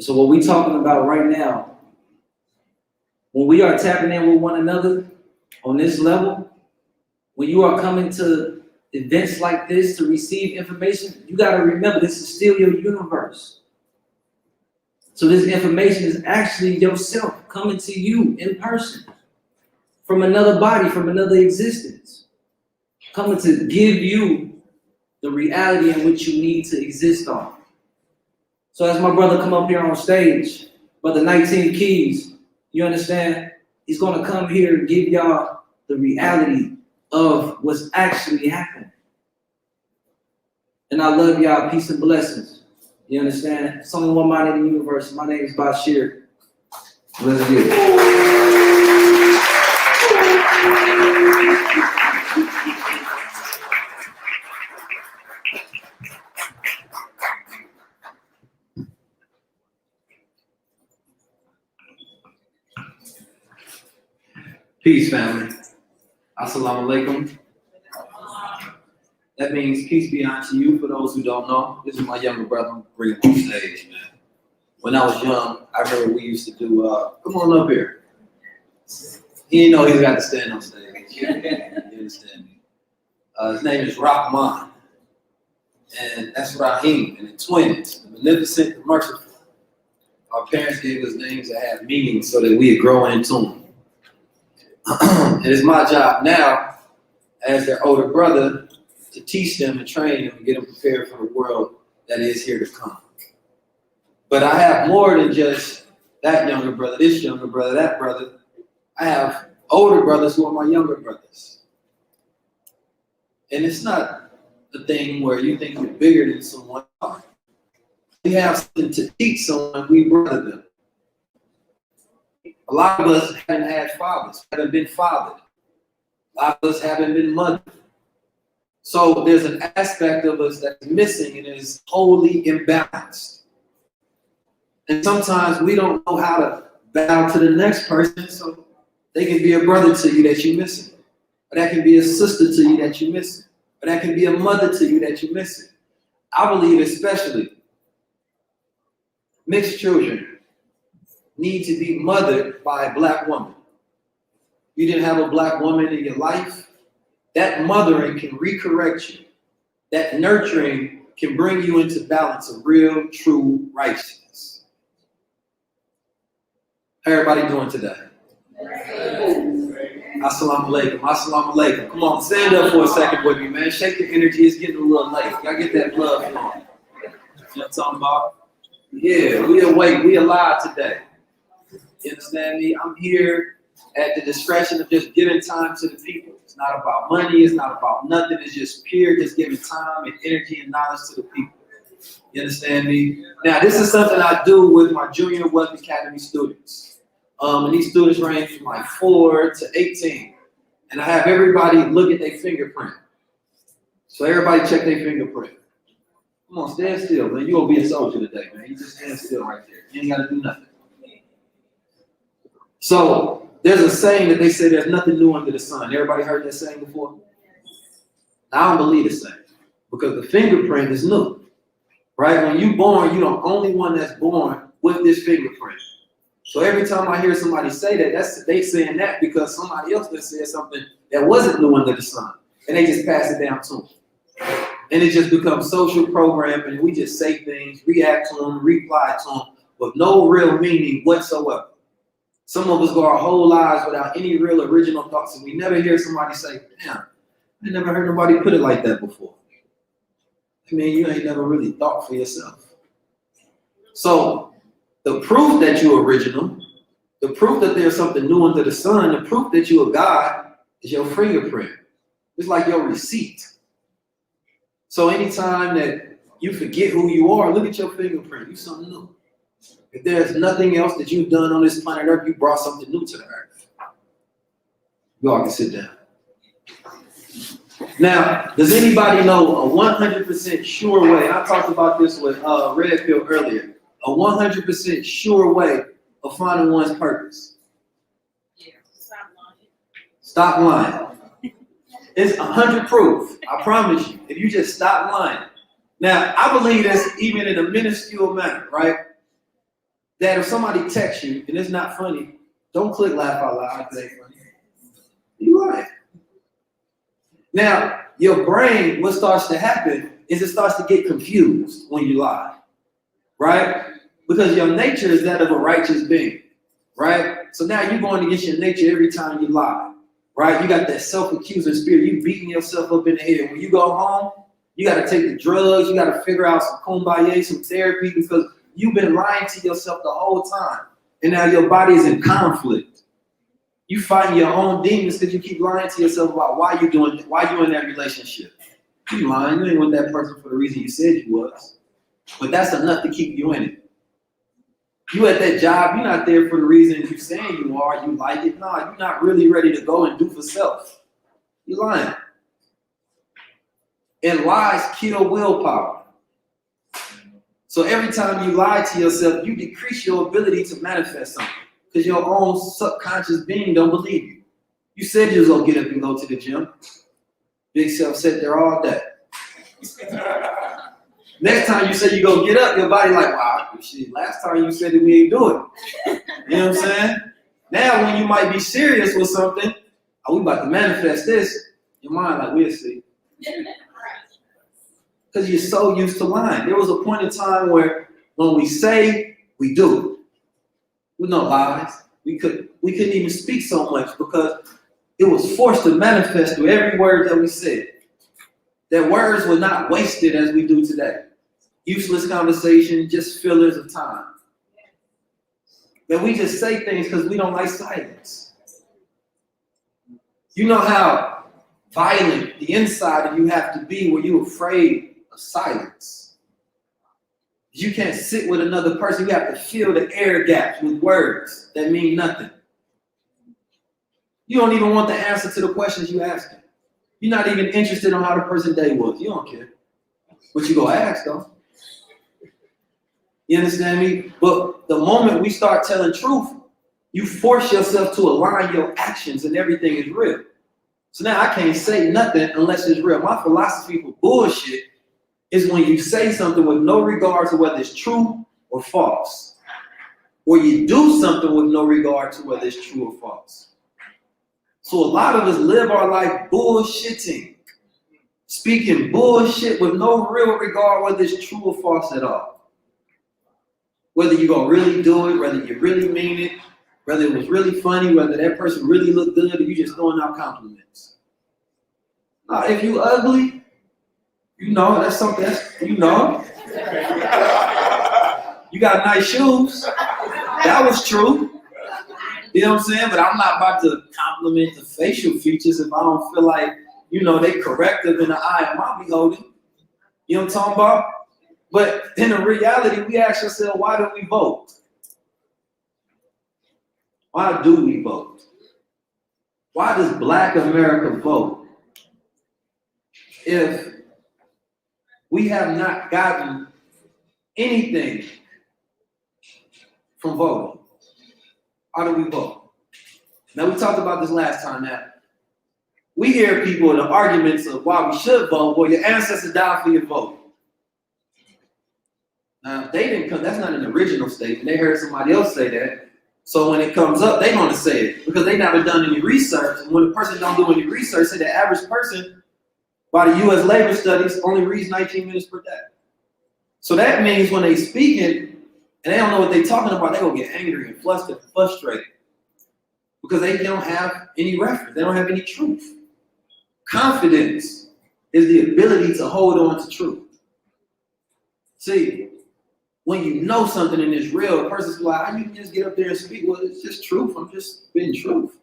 So what we're talking about right now, when we are tapping in with one another on this level, when you are coming to events like this to receive information, you got to remember this is still your universe. So this information is actually yourself coming to you in person, from another body, from another existence, coming to give you the reality in which you need to exist on. So as my brother come up here on stage, Brother 19 Keys, you understand? He's gonna come here and give y'all the reality of what's actually happening. And I love y'all, peace and blessings. You understand? It's only one mind in the universe. My name is Bashir. Let's get it. Peace, family. Assalamu alaikum. That means peace be unto you. For those who don't know, this is my younger brother. Bring him on stage, man. When I was young, I remember we used to do, come on up here. He didn't know he's got to stand on stage. You understand me? His name is Rahman. And that's Rahim, and the twins, the beneficent, the merciful. Our parents gave us names that have meaning so that we would grow into them. And it's my job now, as their older brother, to teach them and train them and get them prepared for the world that is here to come. But I have more than just that younger brother, this younger brother, that brother. I have older brothers who are my younger brothers. And it's not the thing where you think you're bigger than someone. We have something to teach someone, we brother them. A lot of us haven't had fathers, haven't been fathered. A lot of us haven't been mothered. So there's an aspect of us that's missing and is wholly imbalanced. And sometimes we don't know how to bow to the next person, so they can be a brother to you that you're missing. Or that can be a sister to you that you're missing. Or that can be a mother to you that you're missing. I believe especially mixed children need to be mothered by a black woman. You didn't have a black woman in your life, that mothering can recorrect you. That nurturing can bring you into balance of real, true righteousness. How everybody doing today? Assalamu alaikum, assalamu alaikum. Come on, stand up for a second with me, man. Shake the energy, it's getting a little late. Y'all get that blood flowing. You know what I'm talking about? Yeah, we awake, we alive today. You understand me? I'm here at the discretion of just giving time to the people. It's not about money, it's not about nothing, it's just pure, just giving time and energy and knowledge to the people. You understand me? Now, this is something I do with my Junior Wealth Academy students. And these students range from like 4 to 18. And I have everybody look at their fingerprint. So everybody check their fingerprint. Come on, stand still, man. You're gonna be a soldier today, man. You just stand still right there. You ain't gotta do nothing. So there's a saying that they say there's nothing new under the sun. Everybody heard that saying before? I don't believe the saying because the fingerprint is new, right? When you're born, you're the only one that's born with this fingerprint. So every time I hear somebody say that, they saying that because somebody else just said something that wasn't new under the sun, and they just pass it down to them. And it just becomes social programming. We just say things, react to them, reply to them, with no real meaning whatsoever. Some of us go our whole lives without any real original thoughts, and we never hear somebody say, damn, I never heard nobody put it like that before. I mean, you ain't never really thought for yourself. So the proof that you're original, the proof that there's something new under the sun, the proof that you're a God is your fingerprint. It's like your receipt. So anytime that you forget who you are, look at your fingerprint. You're something new. If there's nothing else that you've done on this planet Earth, you brought something new to the earth. You all can sit down. Now, does anybody know a 100% sure way? I talked about this with Red Pill earlier. A 100% sure way of finding one's purpose. Yeah, stop lying. Stop lying. It's 100 proof. I promise you. If you just stop lying. Now, I believe this even in a minuscule manner, right? That if somebody texts you and it's not funny, don't click laugh out loud if it ain't funny. You're right. Now, your brain, what starts to happen is it starts to get confused when you lie, right? Because your nature is that of a righteous being, right? So now you're going against your nature every time you lie, right? You got that self-accusing spirit. You beating yourself up in the head. When you go home, you got to take the drugs. You got to figure out some kumbaya, some therapy, because you've been lying to yourself the whole time. And now your body is in conflict. You fighting your own demons because you keep lying to yourself about why you in that relationship. You lying. You ain't with that person for the reason you said you was. But that's enough to keep you in it. You at that job, you're not there for the reason you're saying you are. You like it. No, you're not really ready to go and do for self. You're lying. And lies kill willpower. So every time you lie to yourself, you decrease your ability to manifest something because your own subconscious being don't believe you. You said you was gonna get up and go to the gym. Big self sat there all day. Next time you say you go get up, your body like, wow, shit, last time you said that we ain't do it. You know what I'm saying? Now when you might be serious with something, we about to manifest this, your mind like, we'll see. Because you're so used to lying. There was a point in time where when we say, we do it. With no lies. We couldn't even speak so much because it was forced to manifest through every word that we said. That words were not wasted as we do today. Useless conversation, just fillers of time. That we just say things because we don't like silence. You know how violent the inside of you have to be where you're afraid of silence. You can't sit with another person. You have to fill the air gaps with words that mean nothing. You don't even want the answer to the questions you're asking. You're not even interested in how the person's day was. You don't care. But you go ask though. You understand me? But the moment we start telling truth, you force yourself to align your actions and everything is real. So now I can't say nothing unless it's real. My philosophy for bullshit is when you say something with no regard to whether it's true or false. Or you do something with no regard to whether it's true or false. So a lot of us live our life bullshitting. Speaking bullshit with no real regard whether it's true or false at all. Whether you're going to really do it, whether you really mean it, whether it was really funny, whether that person really looked good, or you just throwing out compliments. Now, if you ugly, you know, that's something, you know. You got nice shoes. That was true. You know what I'm saying? But I'm not about to compliment the facial features if I don't feel like, you know, they corrective in the eye of my beholding. You know what I'm talking about? But in the reality, we ask ourselves, why do we vote? Why do we vote? Why does Black America vote? If we have not gotten anything from voting, how do we vote? Now, we talked about this last time that we hear people in the arguments of why we should vote, well, your ancestors died for your vote. Now, if they didn't come, that's not an original statement. They heard somebody else say that. So when it comes up, they're going to say it because they never done any research. And when a person don't do any research, say the average person, by the U.S. labor studies, only reads 19 minutes per day. So that means when they speaking and they don't know what they're talking about, they're going to get angry and flustered and frustrated because they don't have any reference. They don't have any truth. Confidence is the ability to hold on to truth. See, when you know something and it's real, a person's like, how you can just get up there and speak? Well, it's just truth. I'm just being truth.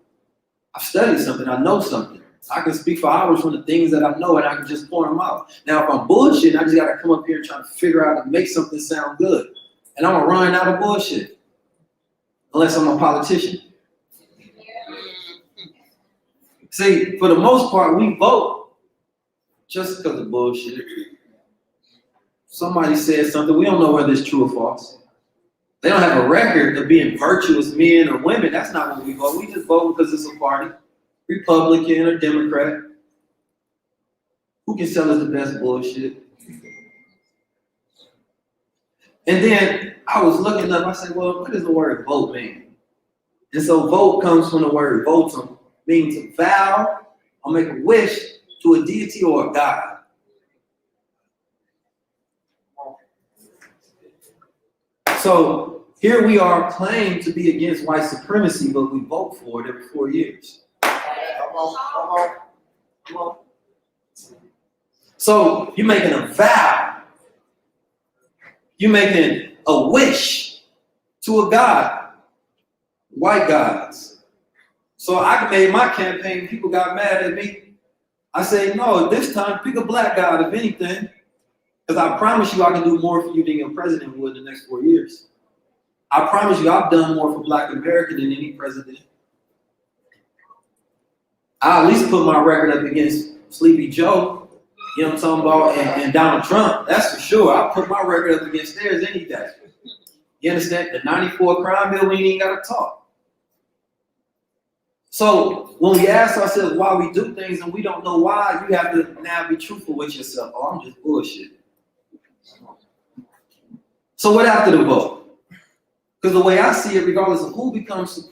I've studied something. I know something. I can speak for hours from the things that I know and I can just pour them out. Now, if I'm bullshitting, I just got to come up here and try to figure out and make something sound good. And I'm going to run out of bullshit. Unless I'm a politician. See, for the most part, we vote just because of bullshit. Somebody says something, we don't know whether it's true or false. They don't have a record of being virtuous men or women. That's not what we vote. We just vote because it's a party. Republican or Democrat. Who can sell us the best bullshit? And then I was looking up, I said, well, what does the word vote mean? And so vote comes from the word votum, meaning to vow or make a wish to a deity or a god. So Here we are claimed to be against white supremacy, but we vote for it every 4 years. Come on, come on, come on. So you're making a vow. You're making a wish to a god, white gods. So I made my campaign, people got mad at me. I say, no, this time pick a black god, if anything, because I promise you I can do more for you than your president would in the next 4 years. I promise you I've done more for Black America than any president. I at least put my record up against Sleepy Joe, you know what I'm talking about, and Donald Trump, that's for sure. I'll put my record up against theirs any day. You understand? The 94 crime bill, we ain't even got to talk. So when we ask ourselves why we do things and we don't know why, you have to now be truthful with yourself. Oh, I'm just bullshit. So what after the vote? Because the way I see it, regardless of who becomes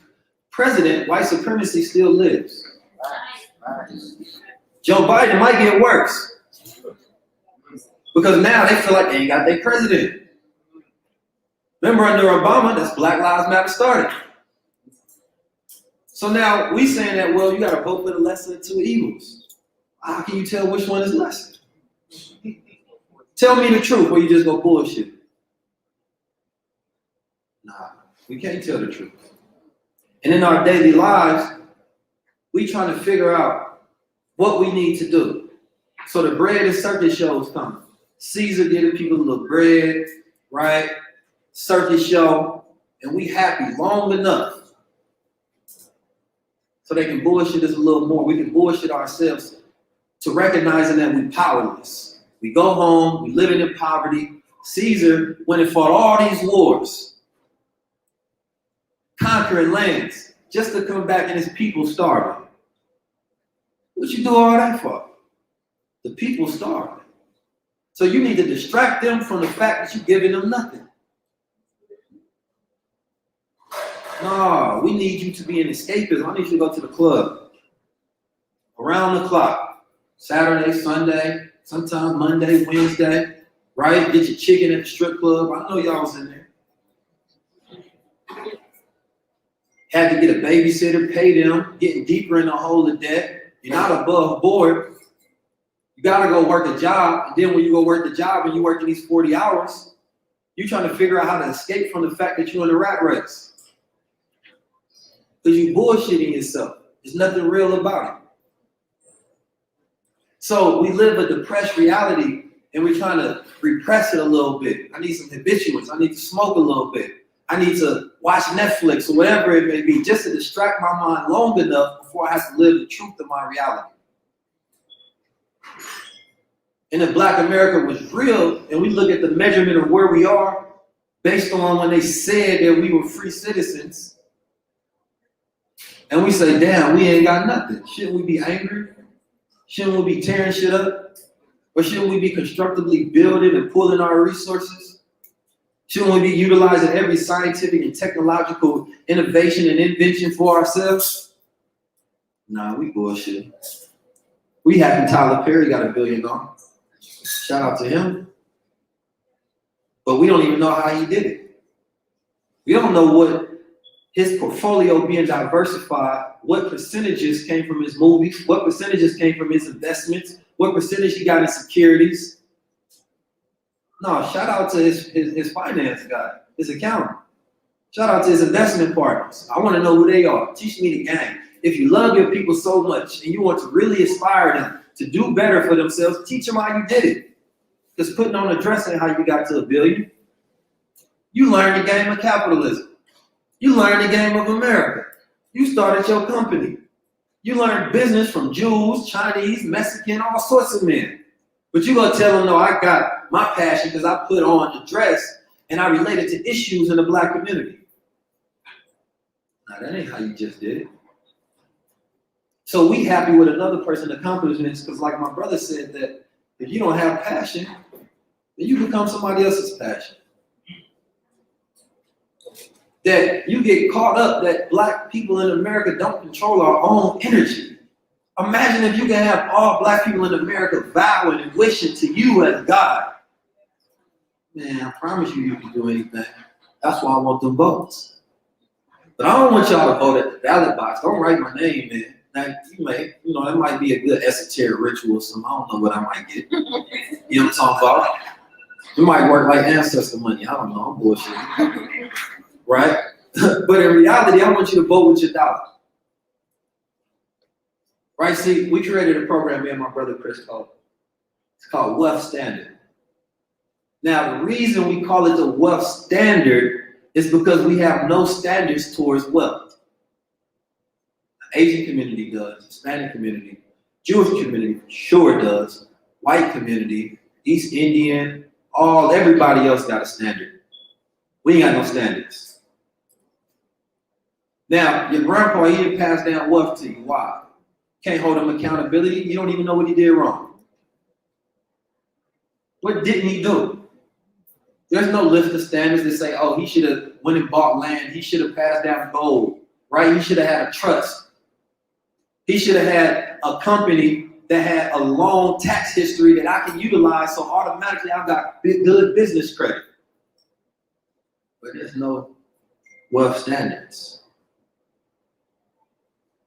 president, white supremacy still lives. Joe Biden might get worse. Because now they feel like they ain't got their president. Remember under Obama, that's Black Lives Matter started. So now we saying that, well, you got to vote for the lesser of two evils. How can you tell which one is lesser? Tell me the truth, or you just go bullshit. Nah, we can't tell the truth. And in our daily lives, we trying to figure out what we need to do. So the bread and circus shows coming. Caesar giving people a little bread, right? Circus show, and we happy long enough so they can bullshit us a little more. We can bullshit ourselves to recognizing that we're powerless. We go home, we living in poverty. Caesar went and fought all these wars, conquering lands, just to come back and his people starving. What you do all that for? The people starving. So you need to distract them from the fact that you're giving them nothing. No, we need you to be an escapist. I need you to go to the club around the clock, Saturday, Sunday, sometimes Monday, Wednesday, right? Get your chicken at the strip club. I know y'all was in there. Had to get a babysitter, pay them, getting deeper in the hole of debt. You're not above board. You gotta go work a job, and then when you go work the job and you working these 40 hours, you're trying to figure out how to escape from the fact that you're in the rat race. Because you bullshitting yourself. There's nothing real about it. So we live a depressed reality and we're trying to repress it a little bit. I need some habituants. I need to smoke a little bit. I need to watch Netflix or whatever it may be, just to distract my mind long enough before I have to live the truth of my reality. And if Black America was real, and we look at the measurement of where we are based on when they said that we were free citizens, and we say, damn, we ain't got nothing. Shouldn't we be angry? Shouldn't we be tearing shit up? Or shouldn't we be constructively building and pulling our resources? Shouldn't we be utilizing every scientific and technological innovation and invention for ourselves? Nah, we bullshit. We happy Tyler Perry got $1 billion. Shout out to him. But we don't even know how he did it. We don't know what his portfolio being diversified, what percentages came from his movies, what percentages came from his investments, what percentage he got in securities. No, shout out to his finance guy, his accountant. Shout out to his investment partners. I want to know who they are. Teach me the game. If you love your people so much and you want to really inspire them to do better for themselves, teach them how you did it. Because putting on a dress ain't how you got to $1 billion. You learned the game of capitalism. You learned the game of America. You started your company. You learned business from Jews, Chinese, Mexican, all sorts of men. But you gonna tell them, no, I got my passion because I put on the dress and I related to issues in the Black community. Now that ain't how you just did it. So we happy with another person's accomplishments because like my brother said that if you don't have passion, then you become somebody else's passion. That you get caught up that Black people in America don't control our own energy. Imagine if you can have all Black people in America vowing and wishing to you as God. Man, I promise you, you can do anything. That's why I want them votes. But I don't want y'all to vote at the ballot box. Don't write my name in. Now, that might be a good esoteric ritual or something. I don't know what I might get. You know what I'm talking about? It might work like ancestor money. I don't know. I'm bullshit. Right? But in reality, I want you to vote with your dollar. Right? See, we created a program, me and my brother Chris it's called Wealth Standard. Now, the reason we call it the Wealth Standard is because we have no standards towards wealth. The Asian community does, Hispanic community, Jewish community sure does, white community, East Indian, everybody else got a standard. We ain't got no standards. Now, your grandpa, he didn't pass down wealth to you. Why? Can't hold him accountability. You don't even know what he did wrong. What didn't he do? There's no list of standards that say, oh, he should have went and bought land. He should have passed down gold, right? He should have had a trust. He should have had a company that had a long tax history that I can utilize, so automatically I've got good business credit. But there's no wealth standards.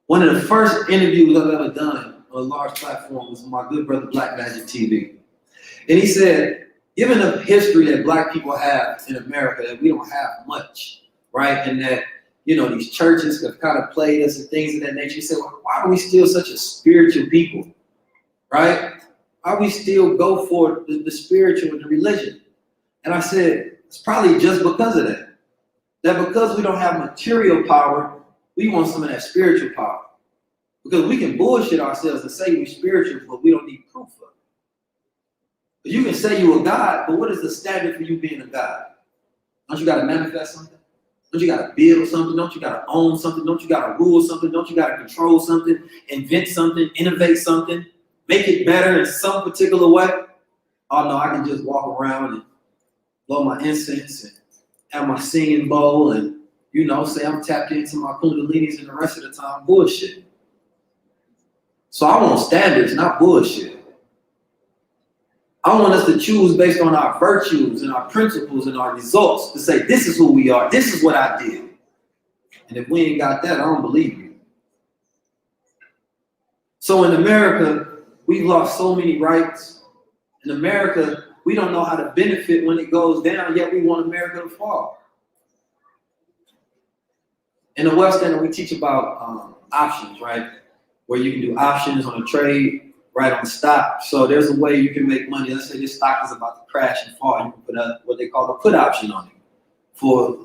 One of the first interviews I've ever done on a large platform was with my good brother Black Magic TV. And he said, given the history that Black people have in America, that we don't have much, right? And that, these churches have kind of played us and things of that nature. He said, well, why are we still such a spiritual people, right? Why we still go for the spiritual and the religion? And I said, it's probably just because of that. That because we don't have material power, we want some of that spiritual power. Because we can bullshit ourselves and say we're spiritual, but we don't need proof of it. But you can say you're a God, but what is the standard for you being a God? Don't you got to manifest something? Don't you got to build something? Don't you got to own something? Don't you got to rule something? Don't you got to control something, invent something, innovate something, make it better in some particular way? Oh no, I can just walk around and blow my incense and have my singing bowl and, say I'm tapped into my kundalinis and the rest of the time bullshit. So I want standards, not bullshit. I want us to choose based on our virtues and our principles and our results to say, this is who we are. This is what I did. And if we ain't got that, I don't believe you. So in America, we've lost so many rights. In America, we don't know how to benefit when it goes down, yet we want America to fall. In the West End, we teach about options, right? Where you can do options on a trade, right, on stock. So there's a way you can make money. Let's say this stock is about to crash and fall. You can put what they call a put option on it. For,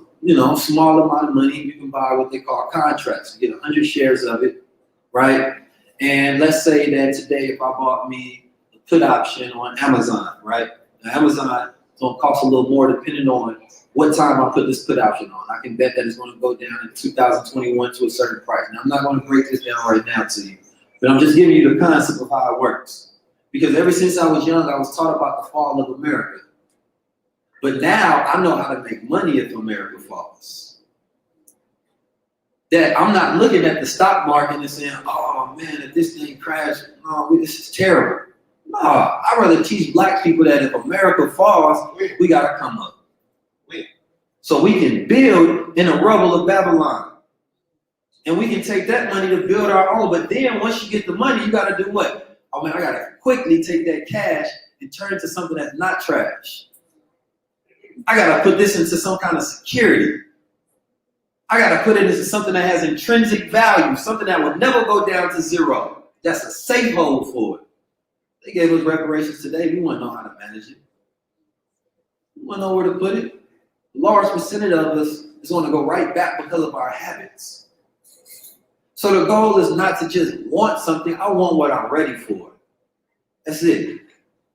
small amount of money, you can buy what they call contracts. You get 100 shares of it, right? And let's say that today, if I bought me a put option on Amazon, right? Now, Amazon is going to cost a little more depending on what time I put this put option on. I can bet that it's going to go down in 2021 to a certain price. Now, I'm not going to break this down right now to you, but I'm just giving you the concept of how it works. Because ever since I was young, I was taught about the fall of America. But now I know how to make money if America falls. That I'm not looking at the stock market and saying, oh man, if this thing crashed, oh, this is terrible. No, I'd rather teach Black people that if America falls, we got to come up. So we can build in the rubble of Babylon. And we can take that money to build our own. But then once you get the money, you got to do what? Oh man, I got to quickly take that cash and turn it to something that's not trash. I got to put this into some kind of security. I got to put it into something that has intrinsic value, something that will never go down to zero. That's a safe hold for it. They gave us reparations today. We want to know how to manage it. We want to know where to put it. A large percentage of us is going to go right back because of our habits. So the goal is not to just want something. I want what I'm ready for. That's it. If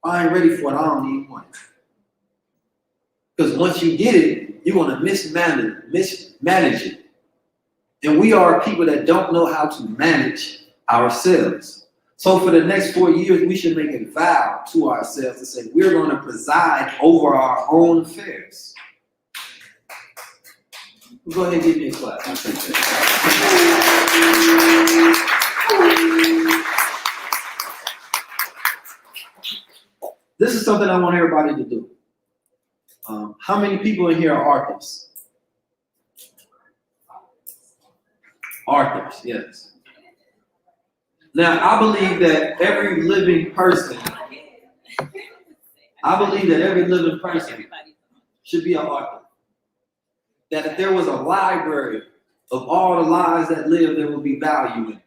I ain't ready for it, I don't need one. Because once you get it, you're going to mismanage it. And we are people that don't know how to manage ourselves. So for the next 4 years, we should make a vow to ourselves to say we're going to preside over our own affairs. Go ahead and give me a clap. This is something I want everybody to do. How many people in here are artists? Authors, yes. Now, I believe that every living person should be an author. That if there was a library of all the lives that live, there would be value in it.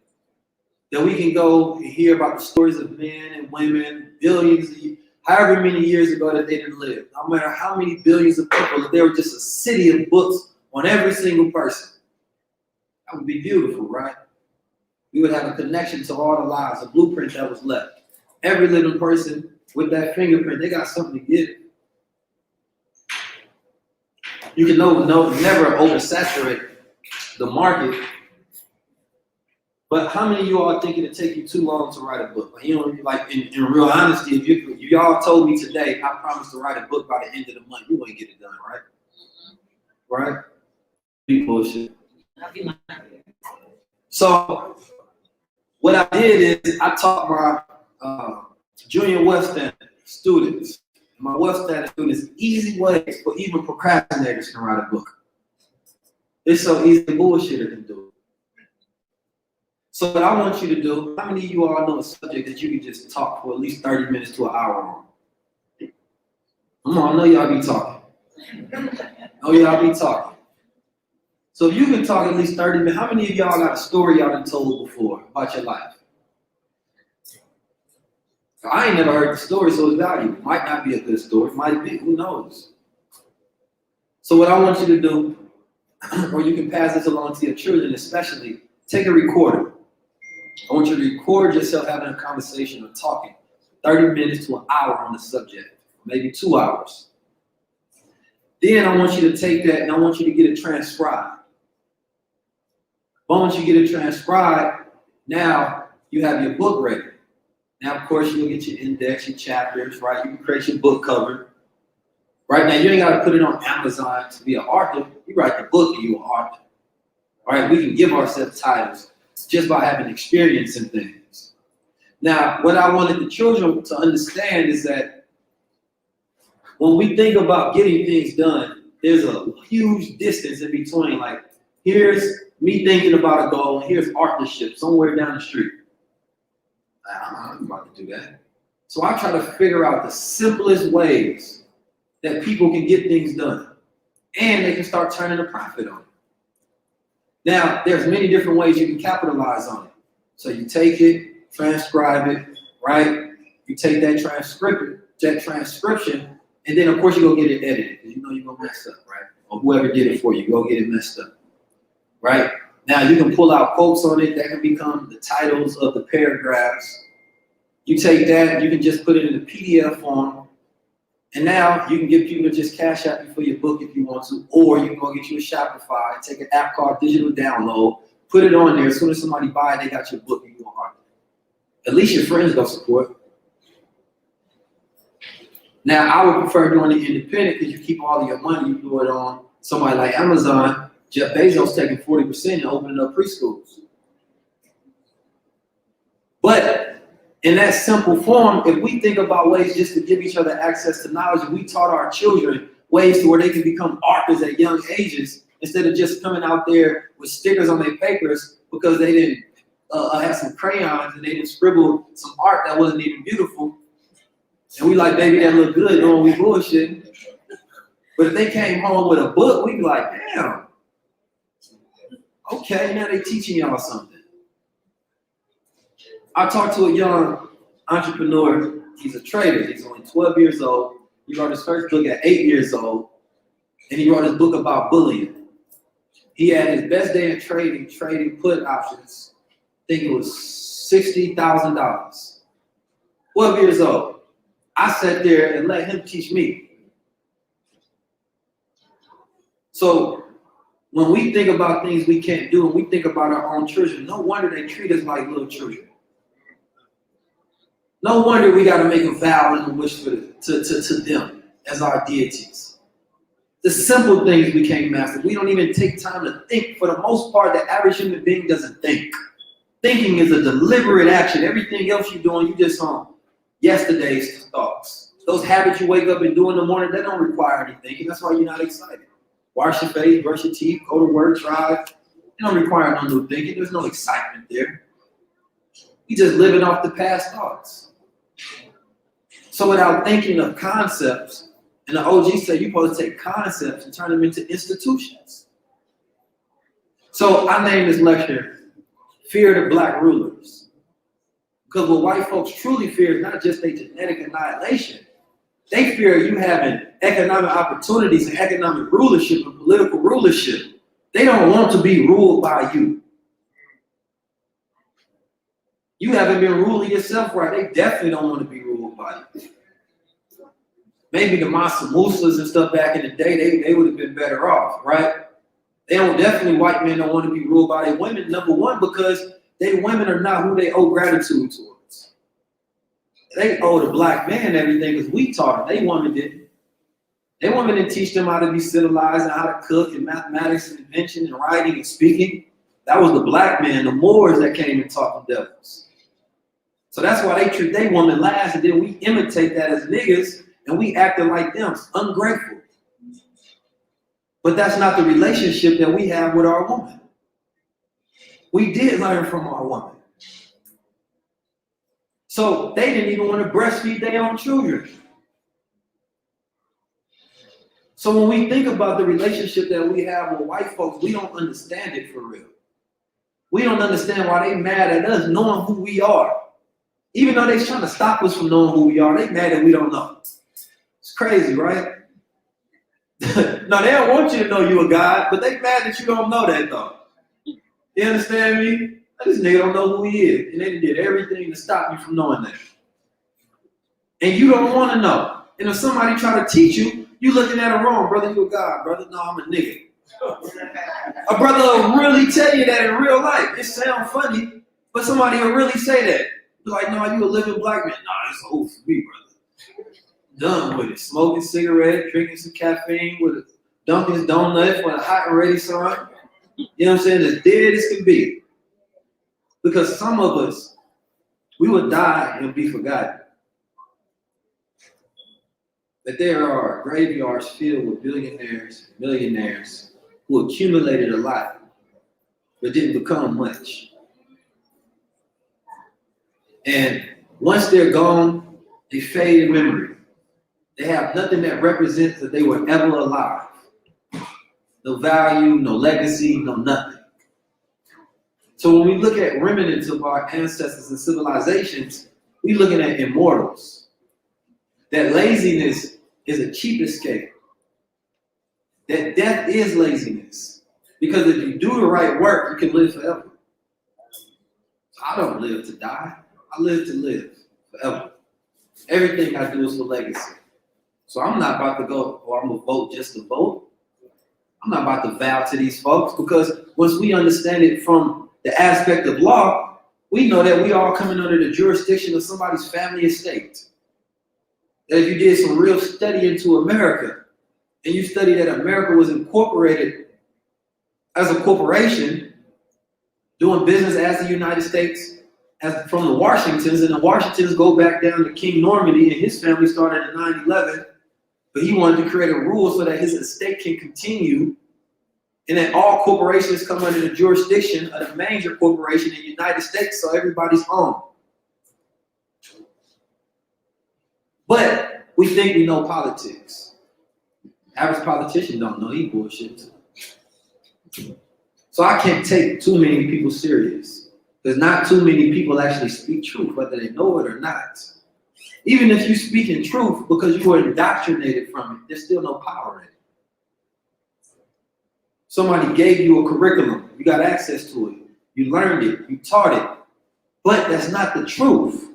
That we can go and hear about the stories of men and women, billions of years, however many years ago that they didn't live. No matter how many billions of people, if there were just a city of books on every single person, that would be beautiful, right? We would have a connection to all the lives, a blueprint that was left. Every living person with that fingerprint, they got something to give. You can never oversaturate the market. But how many of you all think it'd take you too long to write a book? Like, you know, like in real honesty, if y'all told me today, I promise to write a book by the end of the month, you wouldn't get it done, right? Right? Be bullshit. So what I did is I taught my junior West End students, my West End students, easy ways for even procrastinators to write a book. It's so easy, a bullshitter can do it. So what I want you to do, how many of you all know a subject that you can just talk for at least 30 minutes to an hour on? Come on, I know y'all be talking. So if you can talk at least 30 minutes, how many of y'all got a story y'all done told before about your life? So I ain't never heard the story, so it's valuable. Might not be a good story, might be, who knows? So what I want you to do, or you can pass this along to your children especially, take a recorder. I want you to record yourself having a conversation or talking 30 minutes to an hour on the subject, maybe 2 hours. Then I want you to take that and I want you to get it transcribed. Once you get it transcribed, now you have your book ready. Now, of course, you'll get your index, your chapters, right? You can create your book cover. Right now, you ain't got to put it on Amazon to be an author. You write the book and you're an author. All right, we can give ourselves titles just by having experience in things. Now, what I wanted the children to understand is that when we think about getting things done, there's a huge distance in between. Like, here's me thinking about a goal, and here's authorship somewhere down the street. I'm about to do that. So I try to figure out the simplest ways that people can get things done, and they can start turning a profit on it. Now, there's many different ways you can capitalize on it. So you take it, transcribe it, right? You take that transcription, and then of course you go get it edited, because you know you're gonna mess up, right? Or whoever did it for you, go get it messed up, right? Now you can pull out quotes on it that can become the titles of the paragraphs. You take that, you can just put it in a PDF form, and now you can get people to just cash out you for your book if you want to, or you can go get you a Shopify, take an app called Digital Download, put it on there. As soon as somebody buy it, they got your book and you want it. At least your friends go support. Now, I would prefer doing it independent because you keep all of your money, you do it on somebody like Amazon. Jeff Bezos taking 40% and opening up preschools. But in that simple form, if we think about ways just to give each other access to knowledge, and we taught our children ways to where they can become authors at young ages, instead of just coming out there with stickers on their papers because they didn't have some crayons and they didn't scribble some art that wasn't even beautiful. And we like, baby, that look good, knowing we bullshit. But if they came home with a book, we'd be like, damn. Okay, now they teaching y'all something. I talked to a young entrepreneur. He's a trader. He's only 12 years old. He wrote his first book at 8 years old, and he wrote his book about bullying. He had his best day in trading put options. I think it was $60,000. 12 years old. I sat there and let him teach me. So when we think about things we can't do, and we think about our own children, no wonder they treat us like little children. No wonder we got to make a vow and a wish to them as our deities. The simple things we can't master. We don't even take time to think. For the most part, the average human being doesn't think. Thinking is a deliberate action. Everything else you're doing, you just on yesterday's thoughts. Those habits you wake up and do in the morning, they don't require any thinking. That's why you're not excited. Wash your face, brush your teeth, go to work, drive. It don't require no new thinking. There's no excitement there. We just living off the past thoughts. So without thinking of concepts, and the OG said you're supposed to take concepts and turn them into institutions. So I named this lecture, Fear the Black Rulers. Because what white folks truly fear is not just their genetic annihilation. They fear you having economic opportunities and economic rulership and political rulership. They don't want to be ruled by you. You haven't been ruling yourself right. They definitely don't want to be ruled by you. Maybe the Mansa Musas and stuff back in the day, they would have been better off, right? They don't definitely, white men don't want to be ruled by their women, number one, because they women are not who they owe gratitude towards. They owe the black man everything because we taught them. They women didn't. They women didn't teach them how to be civilized and how to cook and mathematics and invention and writing and speaking. That was the black man, the Moors that came and taught the devils. So that's why they treat their woman last, and then we imitate that as niggas, and we acting like them. It's ungrateful. But that's not the relationship that we have with our woman. We did learn from our woman. So they didn't even want to breastfeed their own children. So when we think about the relationship that we have with white folks, we don't understand it for real. We don't understand why they mad at us knowing who we are. Even though they're trying to stop us from knowing who we are, they mad that we don't know. It's crazy, right? No, they don't want you to know you a God, but they mad that you don't know that though. You understand me? This nigga don't know who he is, and they did everything to stop you from knowing that. And you don't want to know. And if somebody try to teach you, you looking at it wrong, brother. You a God, brother. No, I'm a nigga. A brother will really tell you that in real life. It sounds funny, but somebody will really say that. Be like, no, you a living black man. Nah, it's old for me, brother. Done with it. Smoking cigarette, drinking some caffeine with a Dunkin's donut with a hot and ready sign. You know what I'm saying? As dead as can be. Because some of us, we would die and be forgotten. That there are graveyards filled with billionaires, millionaires who accumulated a lot, but didn't become much. And once they're gone, they fade in memory. They have nothing that represents that they were ever alive. No value, no legacy, no nothing. So when we look at remnants of our ancestors and civilizations, we're looking at immortals. That laziness is a cheap escape. That death is laziness. Because if you do the right work, you can live forever. I don't live to die. I live to live forever. Everything I do is for legacy. So I'm not about to go, or I'm going to vote just to vote. I'm not about to vow to these folks, because once we understand it from the aspect of law, we know that we are coming under the jurisdiction of somebody's family estate. That if you did some real study into America, and you study that America was incorporated as a corporation, doing business as the United States, as from the Washingtons, and the Washingtons go back down to King Normandy, and his family started in 9/11, but he wanted to create a rule so that his estate can continue, and that all corporations come under the jurisdiction of the major corporation in the United States, so everybody's home. But we think we know politics. Average politician don't know, he bullshit too. So I can't take too many people serious. There's not too many people actually speak truth, whether they know it or not. Even if you speak in truth because you were indoctrinated from it, there's still no power in it. Somebody gave you a curriculum, you got access to it, you learned it, you taught it, but that's not the truth.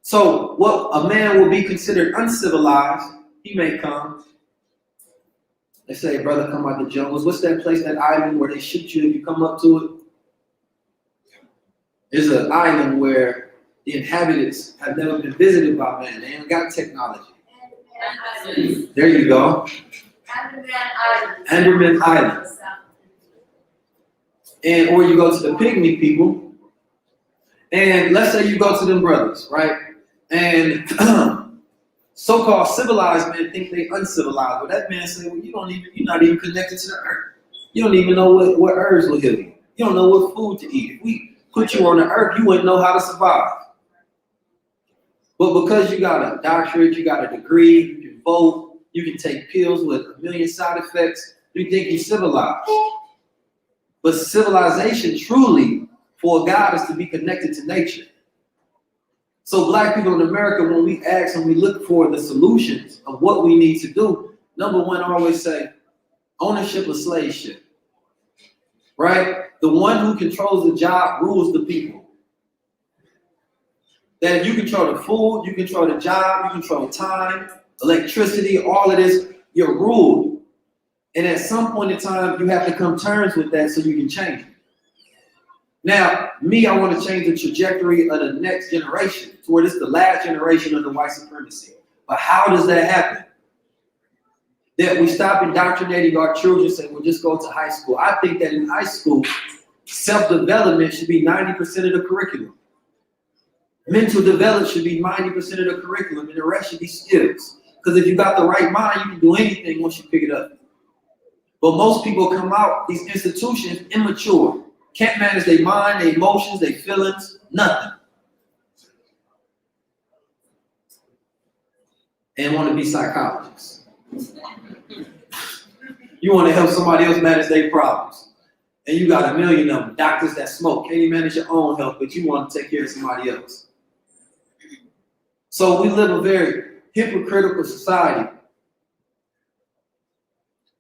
So what a man will be considered uncivilized, he may come. They say, brother, come out the jungles. What's that place, that island where they shoot you if you come up to it? There's an island where the inhabitants have never been visited by man. They ain't got technology. There you go. Andaman Island. And or you go to the pygmy people, and let's say you go to them brothers, right? And so-called civilized men think they uncivilized. But that man say, well, you're not even connected to the earth. You don't even know what herbs will heal you. You don't know what food to eat. If we put you on the earth, you wouldn't know how to survive. But because you got a doctorate, you got a degree, you can vote, you can take pills with a million side effects, you think you're civilized. But civilization truly for God is to be connected to nature. So black people in America, when we ask and we look for the solutions of what we need to do, number one, I always say ownership of slave ship, right? The one who controls the job rules the people. That if you control the food, you control the job, you control time, electricity, all of this, you're ruled. And at some point in time, you have to come to terms with that so you can change it. Now, me, I want to change the trajectory of the next generation to where this is the last generation of the white supremacy. But how does that happen? That we stop indoctrinating our children, saying, well, just go to high school. I think that in high school, self-development should be 90% of the curriculum. Mental development should be 90% of the curriculum, and the rest should be skills. Because if you got the right mind, you can do anything once you pick it up. But most people come out these institutions immature, can't manage their mind, their emotions, their feelings, nothing. And want to be psychologists. You want to help somebody else manage their problems. And you got a million of them. Doctors that smoke, can't even manage your own health, but you want to take care of somebody else. So we live a very hypocritical society.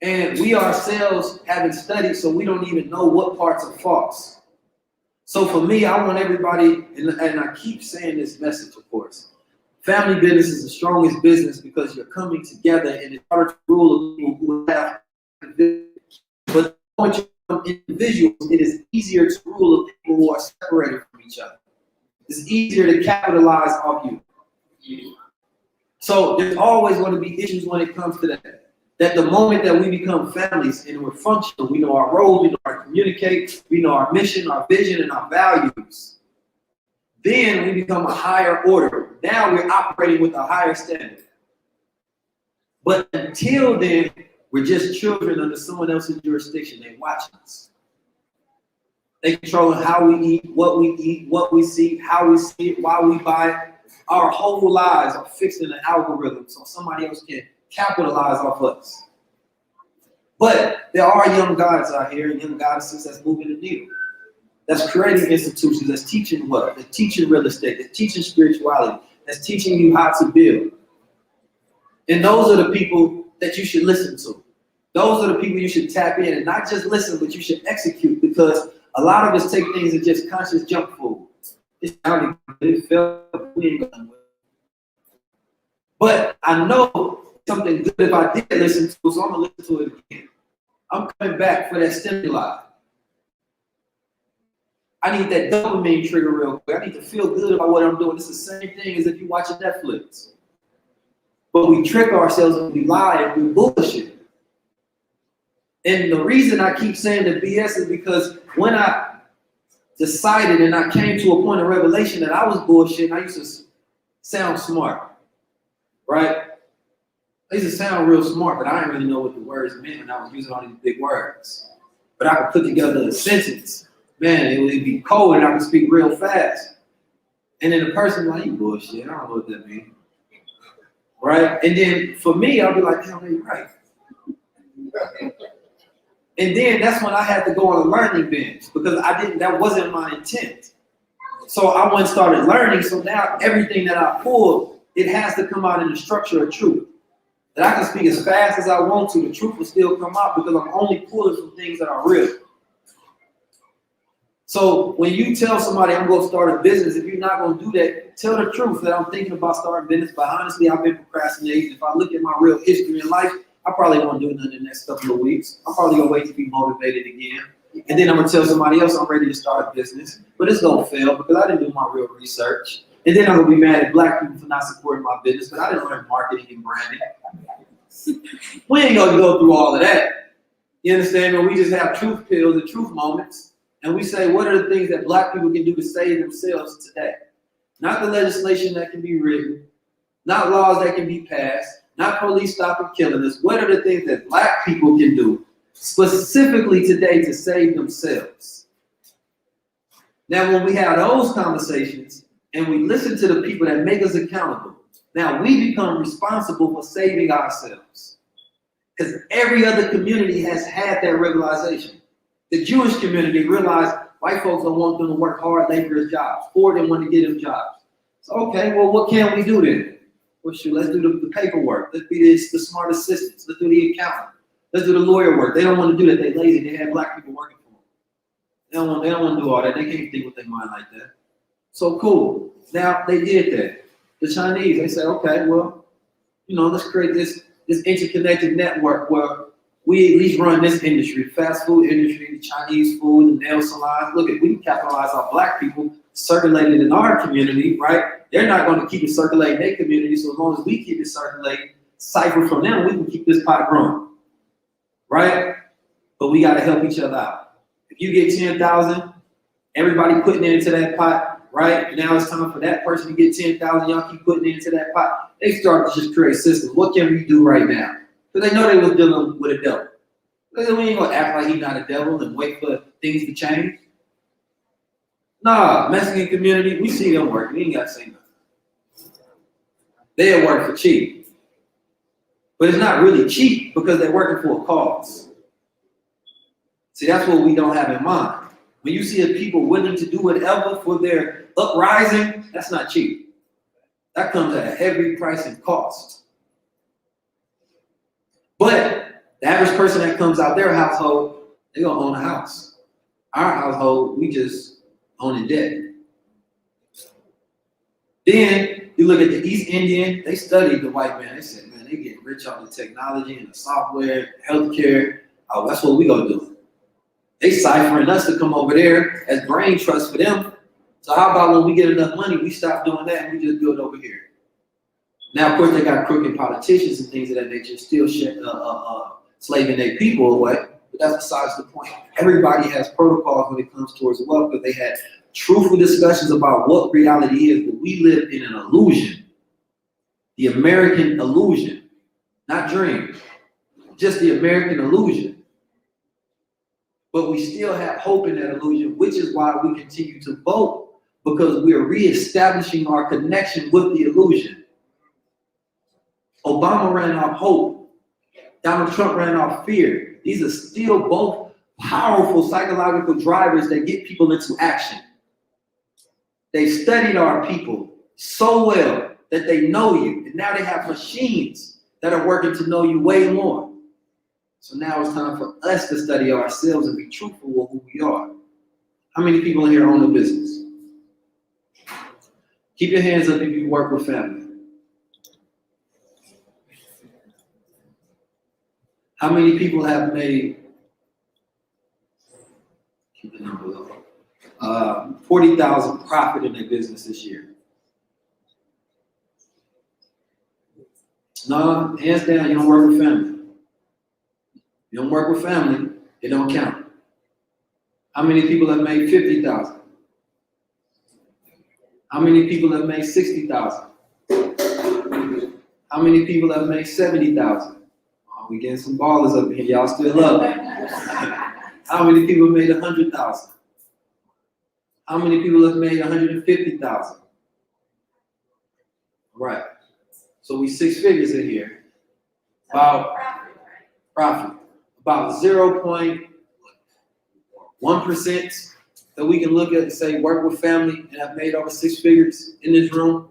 And we ourselves haven't studied, so we don't even know what parts are false. So for me, I want everybody, and I keep saying this message, of course. Family business is the strongest business because you're coming together and it's harder to rule people who have. But when you become individuals, it is easier to rule people who are separated from each other. It's easier to capitalize off you. So there's always going to be issues when it comes to that. That the moment that we become families and we're functional, we know our role, we know how to communicate, we know our mission, our vision, and our values. Then we become a higher order. Now we're operating with a higher standard. But until then, we're just children under someone else's jurisdiction. They're watching us. They control how we eat, what we see, how we see it, why we buy it. Our whole lives are fixed in an algorithm so somebody else can capitalize off us. But there are young gods out here and young goddesses that's moving the needle. That's creating institutions, that's teaching what? That's teaching real estate, that's teaching spirituality, that's teaching you how to build. And those are the people that you should listen to. Those are the people you should tap in and not just listen, but you should execute, because a lot of us take things as just conscious junk food. It's sounding good, it felt, we ain't going with it. But I know something good if I did listen to it, so I'm gonna listen to it again. I'm coming back for that stimuli. I need that dopamine trigger real quick. I need to feel good about what I'm doing. It's the same thing as if you're watching Netflix. But we trick ourselves and we lie and we bullshit. And the reason I keep saying the BS is because when I decided and I came to a point of revelation that I was bullshitting, I used to sound smart, right? I used to sound real smart, but I didn't really know what the words meant when I was using all these big words. But I could put together a sentence. Man, it would be cold and I could speak real fast. And then the person like, you bullshit, I don't know what that means. Right? And then for me, I'll be like, damn, you're right. And then that's when I had to go on a learning bench because that wasn't my intent. So I went and started learning. So now everything that I pulled, it has to come out in the structure of truth. That I can speak as fast as I want to, the truth will still come out because I'm only pulling from things that are real. So when you tell somebody I'm going to start a business, if you're not going to do that, tell the truth that I'm thinking about starting a business, but honestly, I've been procrastinating. If I look at my real history in life, I probably won't do nothing in the next couple of weeks. I'm probably going to wait to be motivated again. And then I'm going to tell somebody else I'm ready to start a business, but it's going to fail because I didn't do my real research. And then I'm going to be mad at black people for not supporting my business, but I didn't learn marketing and branding. We ain't going to go through all of that. You understand? But we just have truth pills and truth moments. And we say, what are the things that black people can do to save themselves today? Not the legislation that can be written, not laws that can be passed, not police stopping killing us. What are the things that black people can do specifically today to save themselves. Now, when we have those conversations and we listen to the people that make us accountable, now we become responsible for saving ourselves. Because every other community has had that realization. The Jewish community realized white folks don't want them to work hard, laborious jobs. Poor didn't want to get them jobs. So, okay, well, what can we do then? Well, shoot, let's do the paperwork. Let's be the smart assistants. Let's do the accountant. Let's do the lawyer work. They don't want to do that. They're lazy. They have black people working for them. They don't want to do all that. They can't think with their mind like that. So cool. Now they did that. The Chinese, they said, okay, well, let's create this interconnected network where we at least run this industry, fast food industry, the Chinese food, the nail salons. Look, we can capitalize on black people circulating in our community, right? They're not going to keep it circulating in their community, so as long as we keep it circulating, cipher from them, we can keep this pot growing, right? But we got to help each other out. If you get 10,000, everybody putting it into that pot, right? Now it's time for that person to get 10,000. Y'all keep putting it into that pot. They start to just create systems. What can we do right now? Because they know they was dealing with a devil. We ain't gonna act like he's not a devil and wait for things to change. Nah, Mexican community, we see them working. We ain't gotta say nothing. They'll work for cheap. But it's not really cheap because they're working for a cause. See, that's what we don't have in mind. When you see a people willing to do whatever for their uprising, that's not cheap. That comes at a heavy price and cost. But the average person that comes out their household, they're gonna own a house. Our household, we just own a debt. Then you look at the East Indian, they studied the white man. They said, man, they get rich off the technology and the software, healthcare. Oh, that's what we gonna do. They ciphering us to come over there as brain trust for them. So how about when we get enough money, we stop doing that and we just do it over here? Now, of course, they got crooked politicians and things of that nature still slaving their people away, but that's besides the point. Everybody has protocols when it comes towards wealth, because they had truthful discussions about what reality is, but we live in an illusion. The American illusion, not dream, just the American illusion. But we still have hope in that illusion, which is why we continue to vote, because we are reestablishing our connection with the illusion. Obama ran off hope. Donald Trump ran off fear. These are still both powerful psychological drivers that get people into action. They studied our people so well that they know you. And now they have machines that are working to know you way more. So now it's time for us to study ourselves and be truthful with who we are. How many people in here own a business? Keep your hands up if you work with family. How many people have made, keep the number low, 40,000 profit in their business this year? No, hands down, you don't work with family. You don't work with family, it don't count. How many people have made 50,000? How many people have made 60,000? How many people have made 70,000? We getting some ballers up here. Y'all still up. How many people made 100,000? How many people have made 150,000? Right. So we 6 figures in here. About profit. About 0.1% that we can look at and say work with family and have made over 6 figures in this room.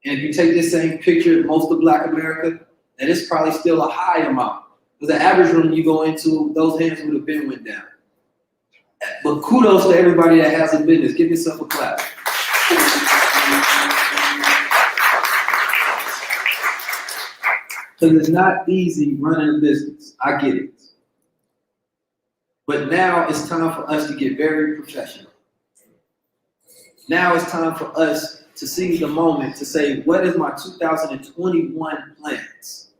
And if you take this same picture of most of Black America, and it's probably still a high amount. Because the average room you go into, those hands would have been went down. But kudos to everybody that has a business. Give yourself a clap. Because it's not easy running a business. I get it. But now it's time for us to get very professional. Now it's time for us to seize the moment to say, what is my 2021 plans?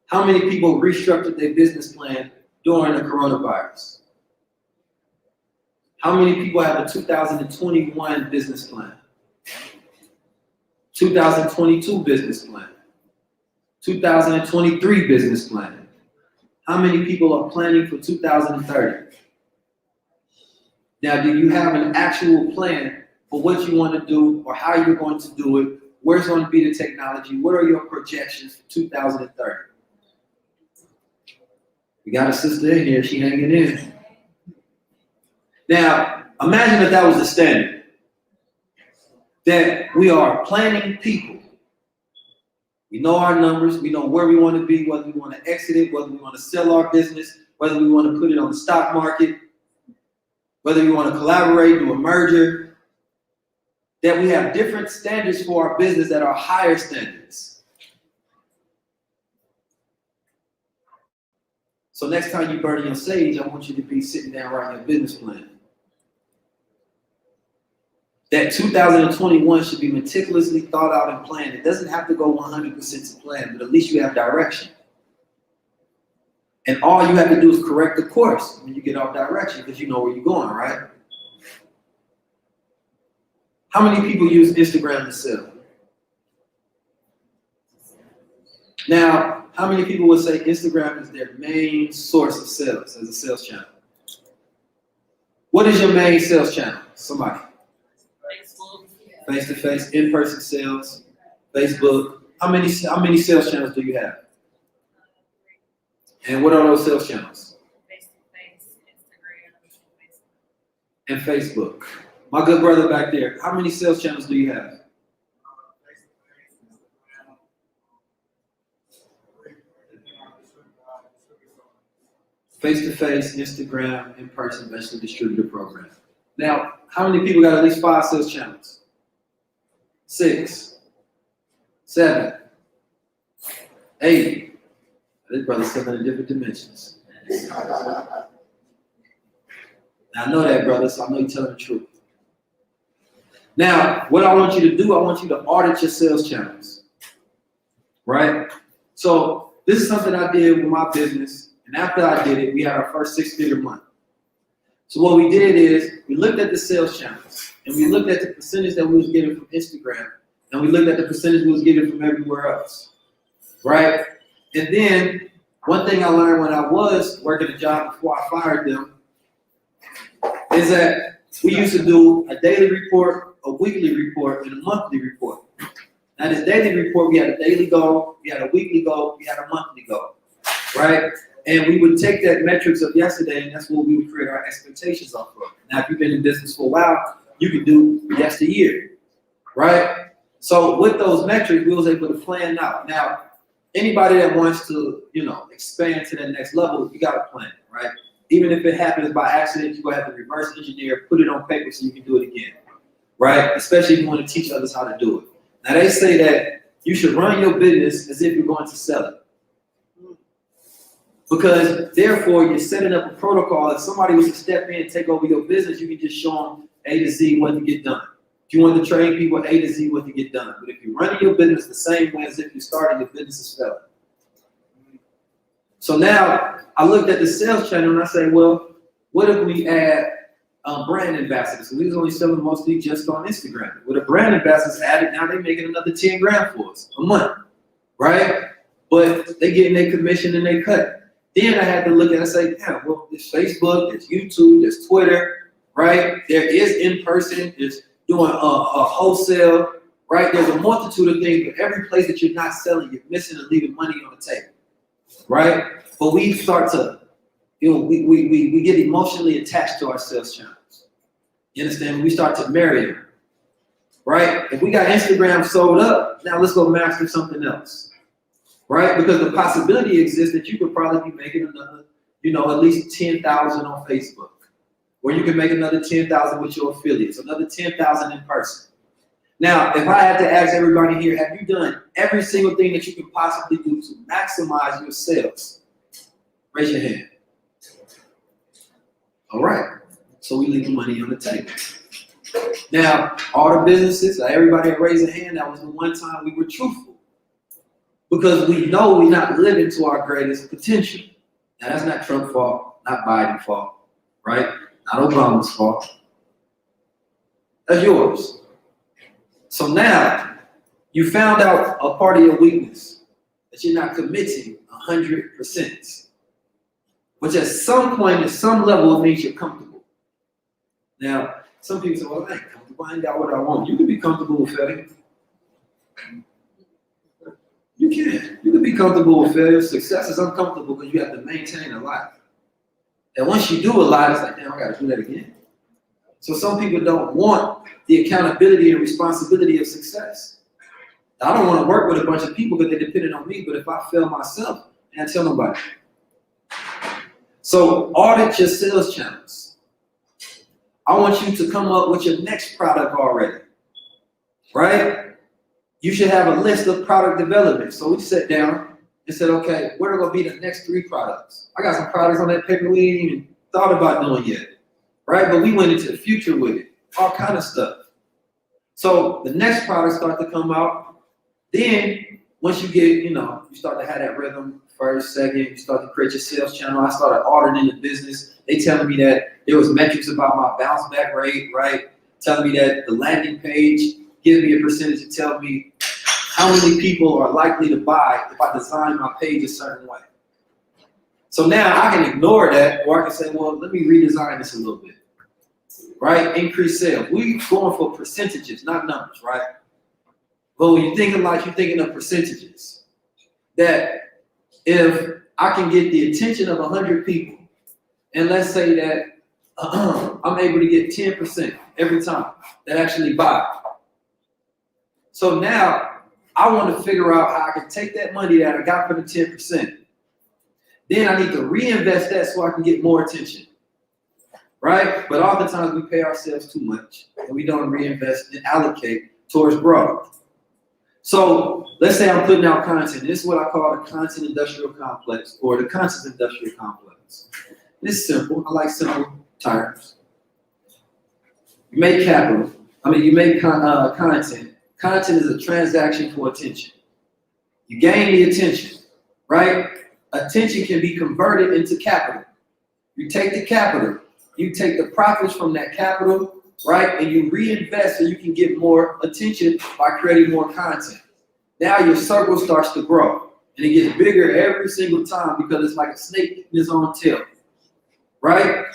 How many people restructured their business plan during the coronavirus? How many people have a 2021 business plan? 2022 business plan? 2023 business plan? How many people are planning for 2030? Now, do you have an actual plan for what you want to do or how you're going to do it? Where's going to be the technology? What are your projections for 2030? We got a sister in here, she hanging in. Now, imagine if that was the standard. That we are planning people. We know our numbers, we know where we want to be, whether we want to exit it, whether we want to sell our business, whether we want to put it on the stock market, whether we want to collaborate, do a merger, that we have different standards for our business that are higher standards. So next time you burn your sage, I want you to be sitting down writing a business plan. That 2021 should be meticulously thought out and planned. It doesn't have to go 100% to plan, but at least you have direction. And all you have to do is correct the course when you get off direction because you know where you're going, right? How many people use Instagram to sell? Now, how many people would say Instagram is their main source of sales as a sales channel? What is your main sales channel? Somebody. Face-to-face, in-person sales, Facebook. How many sales channels do you have? And what are those sales channels? Face-to-face, Instagram, And Facebook. My good brother back there, how many sales channels do you have? Face-to-face, Instagram, in-person, eventually distributor program. Now, how many people got at least 5 sales channels? 6, 7, 8. This brother's still in different dimensions. Now, I know that, brother, so I know you're telling the truth. Now, what I want you to do, I want you to audit your sales channels, right? So this is something I did with my business, and after I did it, we had our first 6-figure month. So what we did is we looked at the sales channels, and we looked at the percentage that we was getting from Instagram, and we looked at the percentage we was getting from everywhere else, right? And then one thing I learned when I was working a job before I fired them is that we used to do a daily report, a weekly report, and a monthly report. Now this daily report, we had a daily goal, we had a weekly goal, we had a monthly goal, right? And we would take that metrics of yesterday, and that's what we would create our expectations off of. Now, if you've been in business for a while, you could do yesteryear, right? So with those metrics, we was able to plan out. Now, anybody that wants to, expand to that next level, you got to plan, right? Even if it happens by accident, you're going to have to reverse engineer, put it on paper so you can do it again, right? Especially if you want to teach others how to do it. Now, they say that you should run your business as if you're going to sell it. Because therefore, you're setting up a protocol. If somebody was to step in and take over your business, you can just show them A to Z what to get done. If you want to train people A to Z what to get done. But if you're running your business the same way as if you started your business is failing. So now I looked at the sales channel and I say, well, what if we add brand ambassadors? So we was only selling mostly just on Instagram. With a brand ambassadors added, now they're making another 10 grand for us a month, right? But they getting their commission and they cut. Then I had to look at it and say, yeah, well, there's Facebook, there's YouTube, there's Twitter, right? There is in-person, there's doing a wholesale, right? There's a multitude of things, but every place that you're not selling, you're missing and leaving money on the table, right? But we start to, we get emotionally attached to our sales channels. You understand? We start to marry them, right? If we got Instagram sold up, now let's go master something else. Right? Because the possibility exists that you could probably be making another, at least 10,000 on Facebook. Or you can make another 10,000 with your affiliates, another 10,000 in person. Now, if I had to ask everybody here, have you done every single thing that you could possibly do to maximize your sales? Raise your hand. All right. So we leave the money on the table. Now, all the businesses, everybody that raised a hand, that was the one time we were truthful. Because we know we're not living to our greatest potential. Now, that's not Trump's fault, not Biden's fault, right? Not Obama's fault. That's yours. So now, you found out a part of your weakness, that you're not committing 100%. which at some point, at some level, it makes you comfortable. Now, some people say, well, I ain't comfortable, I ain't got what I want. You can be comfortable with failure. You can. You can be comfortable with failure. Success is uncomfortable because you have to maintain a life. And once you do a lot, it's like, damn, I gotta do that again. So some people don't want the accountability and responsibility of success. I don't want to work with a bunch of people because they're dependent on me, but if I fail myself, I can't tell nobody. So audit your sales channels. I want you to come up with your next product already, right? You should have a list of product development. So we sat down and said, okay, what are going to be the next 3 products? I got some products on that paper we ain't even thought about doing yet, right? But we went into the future with it, all kind of stuff. So the next products start to come out. Then once you get, you start to have that rhythm, first, second, you start to create your sales channel. I started auditing the business. They telling me that there was metrics about my bounce back rate, right? Telling me that the landing page gives me a percentage to tell me how many people are likely to buy if I design my page a certain way. So now I can ignore that, or I can say, well, let me redesign this a little bit, right? Increase sales. We're going for percentages, not numbers, right? But when you're thinking like you're thinking of percentages, that if I can get the attention of 100 people, and let's say that I'm able to get 10% every time that actually buy. So now I want to figure out how I can take that money that I got for the 10%. Then I need to reinvest that so I can get more attention, right? But oftentimes we pay ourselves too much and we don't reinvest and allocate towards growth. So let's say I'm putting out content. This is what I call the content industrial complex or the content industrial complex. It's simple. I like simple terms. You make capital. You make content. Content is a transaction for attention. You gain the attention, right? Attention can be converted into capital. You take the capital. You take the profits from that capital, right? And you reinvest so you can get more attention by creating more content. Now your circle starts to grow and it gets bigger every single time because it's like a snake in its own tail, right?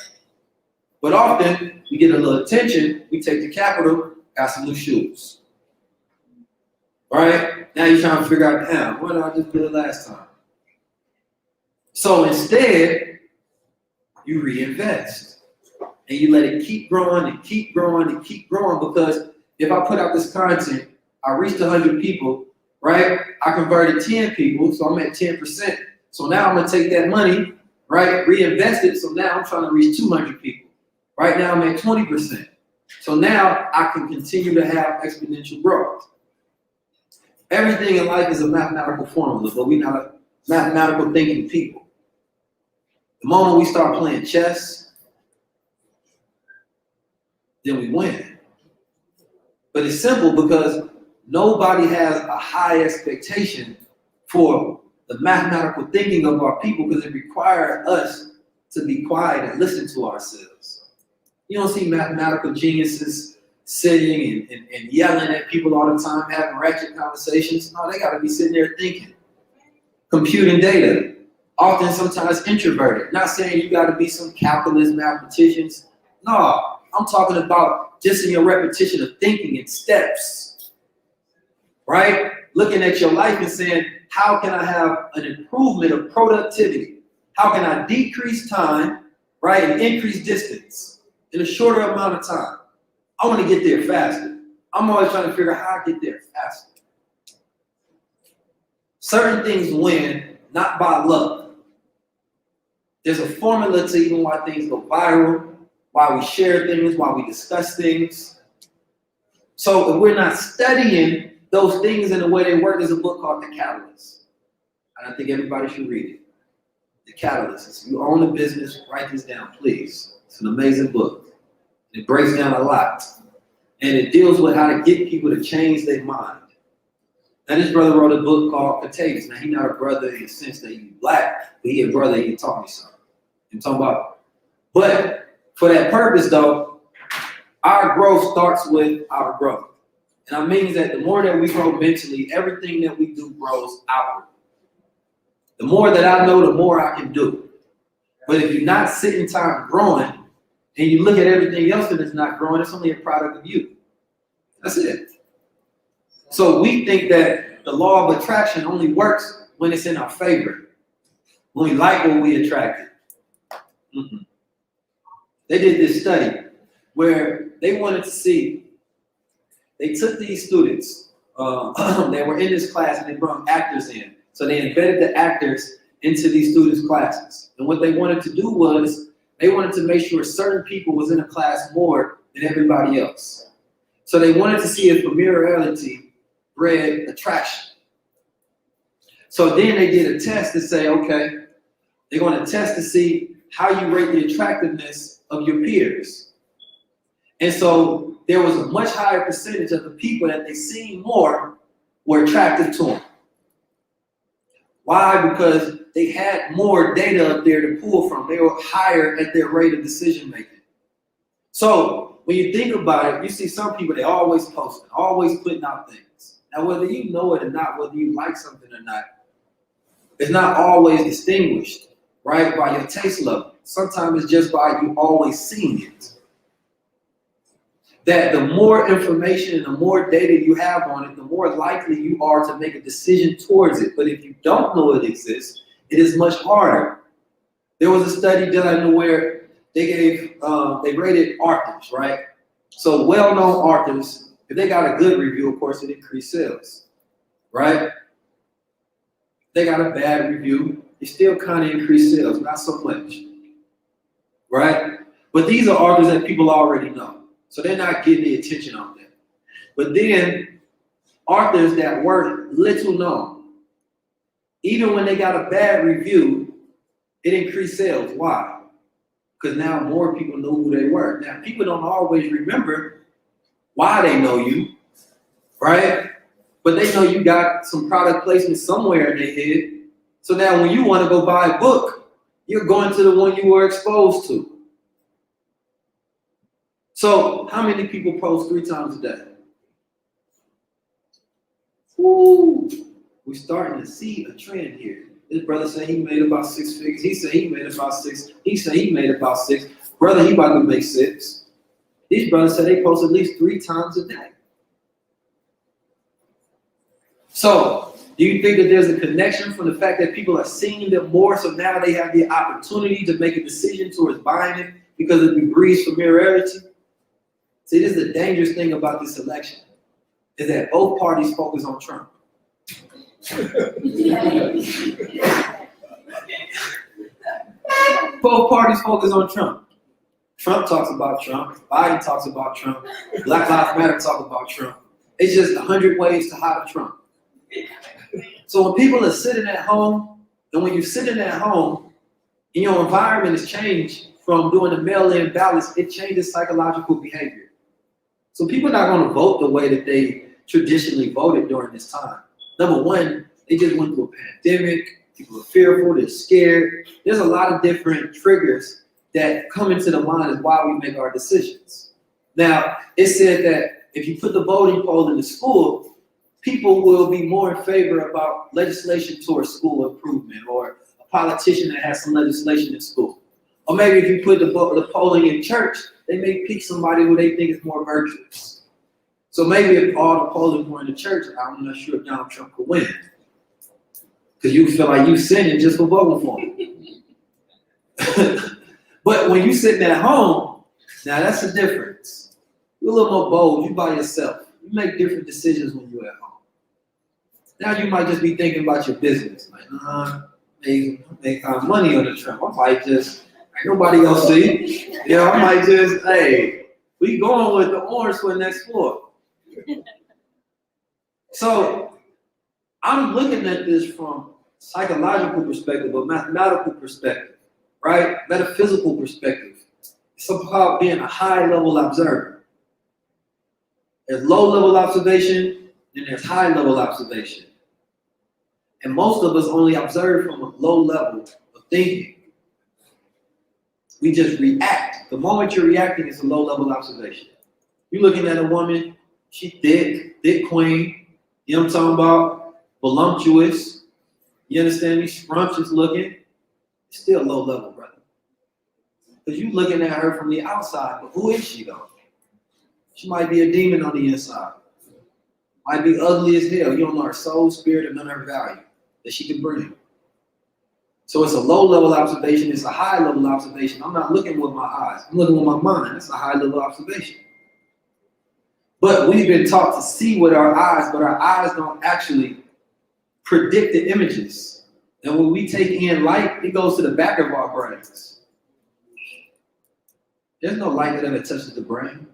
But often we get a little attention, we take the capital, got some new shoes, right? Now you're trying to figure out, damn, what did I just do last time? So instead, you reinvest. And you let it keep growing and keep growing and keep growing because if I put out this content, I reached 100 people, right? I converted 10 people, so I'm at 10%. So now I'm gonna take that money, right? Reinvest it, so now I'm trying to reach 200 people. Right now I'm at 20%. So now I can continue to have exponential growth. Everything in life is a mathematical formula, but we're not a mathematical thinking people. The moment we start playing chess, then we win. But it's simple because nobody has a high expectation for the mathematical thinking of our people because it requires us to be quiet and listen to ourselves. You don't see mathematical geniuses sitting and yelling at people all the time, having ratchet conversations. No, they gotta be sitting there thinking, computing data, often sometimes introverted. Not saying you gotta be some calculus mathematicians. No, I'm talking about just in your repetition of thinking in steps, right? Looking at your life and saying, how can I have an improvement of productivity? How can I decrease time, right, and increase distance in a shorter amount of time? I want to get there faster. I'm always trying to figure out how to get there faster. Certain things win, not by luck. There's a formula to even why things go viral, why we share things, why we discuss things. So if we're not studying those things in the way they work, there's a book called The Catalyst. And I think everybody should read it. The Catalyst. If you own a business, write this down, please. It's an amazing book. It breaks down a lot. And it deals with how to get people to change their mind. And this brother wrote a book called Contagious. Now, he's not a brother in the sense that he's black, but he's a brother, he taught me something. I'm talking about. But for that purpose, though, our growth starts with our growth. And that means that the more that we grow mentally, everything that we do grows outward. The more that I know, the more I can do. But if you're not sitting time growing, and you look at everything else that is not growing, it's only a product of you. That's it. So we think that the law of attraction only works when it's in our favor, when we like what we attracted. They did this study where they wanted to see, they took these students, they were in this class and they brought actors in. So they embedded the actors into these students' classes. And what they wanted to do was, they wanted to make sure certain people was in a class more than everybody else. So they wanted to see if familiarity bred attraction. So then they did a test to say, okay, they're going to test to see how you rate the attractiveness of your peers. And so there was a much higher percentage of the people that they seen more were attractive to them. Why? Because they had more data up there to pull from. They were higher at their rate of decision making. So when you think about it, you see some people, they always posting, always putting out things. Now, whether you know it or not, whether you like something or not, it's not always distinguished, right, by your taste level. Sometimes it's just by you always seeing it. That the more information and the more data you have on it, the more likely you are to make a decision towards it. But if you don't know it exists, it is much harder. There was a study done where they gave, they rated authors, right? So well-known authors, if they got a good review, of course, it increased sales, right? They got a bad review, it still kind of increased sales, not so much, right? But these are authors that people already know. So they're not getting the attention on them. But then authors that were little known, even when they got a bad review, it increased sales. Why? Because now more people know who they were. Now people don't always remember why they know you, right? But they know you got some product placement somewhere in their head. So now when you want to go buy a book, you're going to the one you were exposed to. So how many people post 3 times a day? Woo! We're starting to see a trend here. This brother said he made about 6 figures. He said he made about 6. He said he made about 6. Brother, he about to make 6. These brothers said they post at least 3 times a day. So do you think that there's a connection from the fact that people are seeing them more, so now they have the opportunity to make a decision towards buying it because of the breeze familiarity? See, this is the dangerous thing about this election, is that both parties focus on Trump. Both parties focus on Trump. Trump talks about Trump, Biden talks about Trump, Black Lives Matter talk about Trump. It's just 100 ways to hide Trump. So when people are sitting at home, and when you're sitting at home, and your environment is changed from doing the mail-in ballots, it changes psychological behavior. So people are not going to vote the way that they traditionally voted during this time. Number one, they just went through a pandemic. People are fearful, they're scared. There's a lot of different triggers that come into the mind is why we make our decisions. Now, it said that if you put the voting poll in the school, people will be more in favor about legislation towards school improvement, or a politician that has some legislation in school. Or maybe if you put the polling in church, they may pick somebody who they think is more virtuous. So maybe if all the polling were in the church, I'm not sure if Donald Trump could win. Because you feel like you sinning just for voting for him. But when you sitting at home, now that's the difference. You're a little more bold, you by yourself. You make different decisions when you're at home. Now you might just be thinking about your business. Like, make money on the Trump. I might just, nobody else see. You know, I might just, hey, we going with the orange for next floor. So I'm looking at this from psychological perspective, a mathematical perspective, right? Metaphysical perspective. It's about being a high-level observer. There's low-level observation, and there's high-level observation. And most of us only observe from a low level of thinking. We just react. The moment you're reacting, it's a low-level observation. You're looking at a woman, she thick queen, you know what I'm talking about? Voluptuous, you understand me? Scrumptious looking. It's still low level, brother. Because you looking at her from the outside, but who is she though? She might be a demon on the inside. Might be ugly as hell. You don't know her soul, spirit, and none of her value that she can bring. So it's a low-level observation. It's a high-level observation. I'm not looking with my eyes. I'm looking with my mind. That's a high-level observation. But we've been taught to see with our eyes, but our eyes don't actually predict the images. And when we take in light, it goes to the back of our brains. There's no light that ever touches the brain.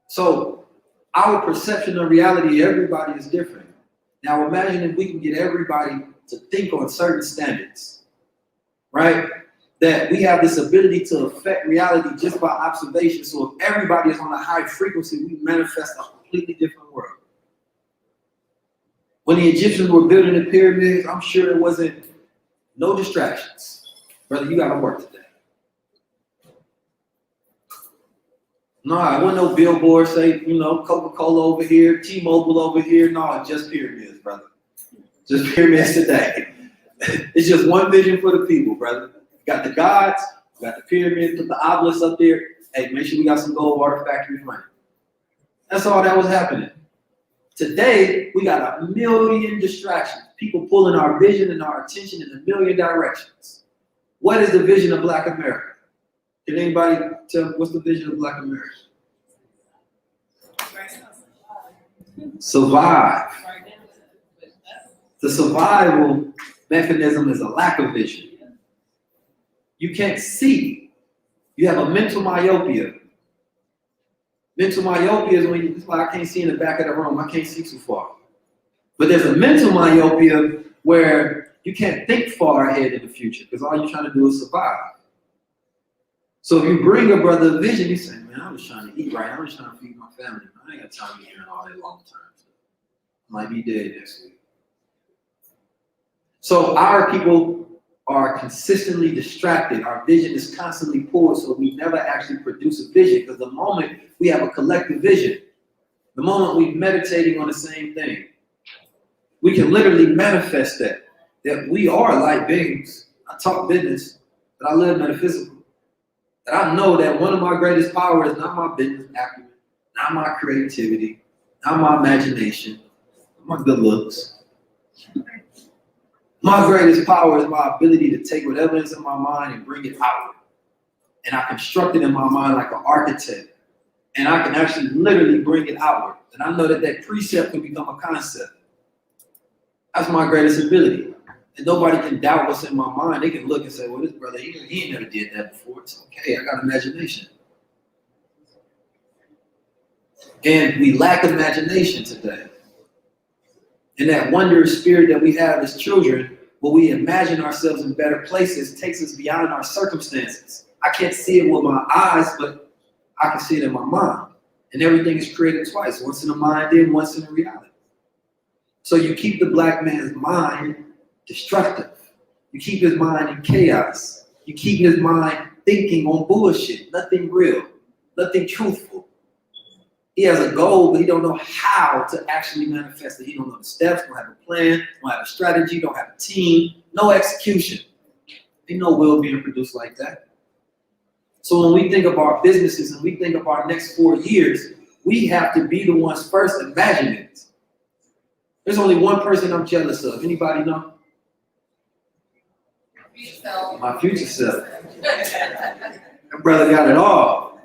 So our perception of reality, everybody is different. Now imagine if we can get everybody to think on certain standards, right? That we have this ability to affect reality just by observation. So if everybody is on a high frequency, we manifest a completely different world. When the Egyptians were building the pyramids, I'm sure it wasn't no distractions. Brother, you gotta work today. No, it wasn't no billboard say, Coca-Cola over here, T-Mobile over here. No, just pyramids, brother. Just pyramids today. It's just one vision for the people, brother. You got the gods, you got the pyramid, put the obelisk up there. Hey, make sure we got some gold water factories running. That's all that was happening. Today, we got a million distractions. People pulling our vision and our attention in a million directions. What is the vision of Black America? Can anybody tell what's the vision of Black America? Survive. The survival mechanism is a lack of vision. You can't see. You have a mental myopia. Mental myopia is when that's why I can't see in the back of the room. I can't see too far. But there's a mental myopia where you can't think far ahead in the future because all you're trying to do is survive. So if you bring a brother a vision, you say, man, I'm just trying to eat right. I'm just trying to feed my family. I ain't got time to be hearing all that long term stuff. I might be dead next week. So our people are consistently distracted. Our vision is constantly poor, so we never actually produce a vision because the moment we have a collective vision, the moment we're meditating on the same thing, we can literally manifest that we are light beings. I talk business, but I live metaphysical. And I know that one of my greatest powers is not my business acumen, not my creativity, not my imagination, not my good looks. My greatest power is my ability to take whatever is in my mind and bring it out. And I construct it in my mind like an architect. And I can actually literally bring it outward. And I know that precept can become a concept. That's my greatest ability. And nobody can doubt what's in my mind. They can look and say, well, this brother, he ain't never did that before. It's okay, I got imagination. And we lack imagination today. And that wondrous spirit that we have as children, where we imagine ourselves in better places, takes us beyond our circumstances. I can't see it with my eyes, but I can see it in my mind. And everything is created twice, once in the mind and once in the reality. So you keep the Black man's mind destructive. You keep his mind in chaos. You keep his mind thinking on bullshit, nothing real, nothing truthful. He has a goal, but he don't know how to actually manifest it. He don't know the steps, don't have a plan, don't have a strategy, don't have a team, no execution. Ain't no will being produced like that. So when we think of our businesses and we think of our next 4 years, we have to be the ones first imagining it. There's only one person I'm jealous of. Anybody know? My future self. That brother got it all.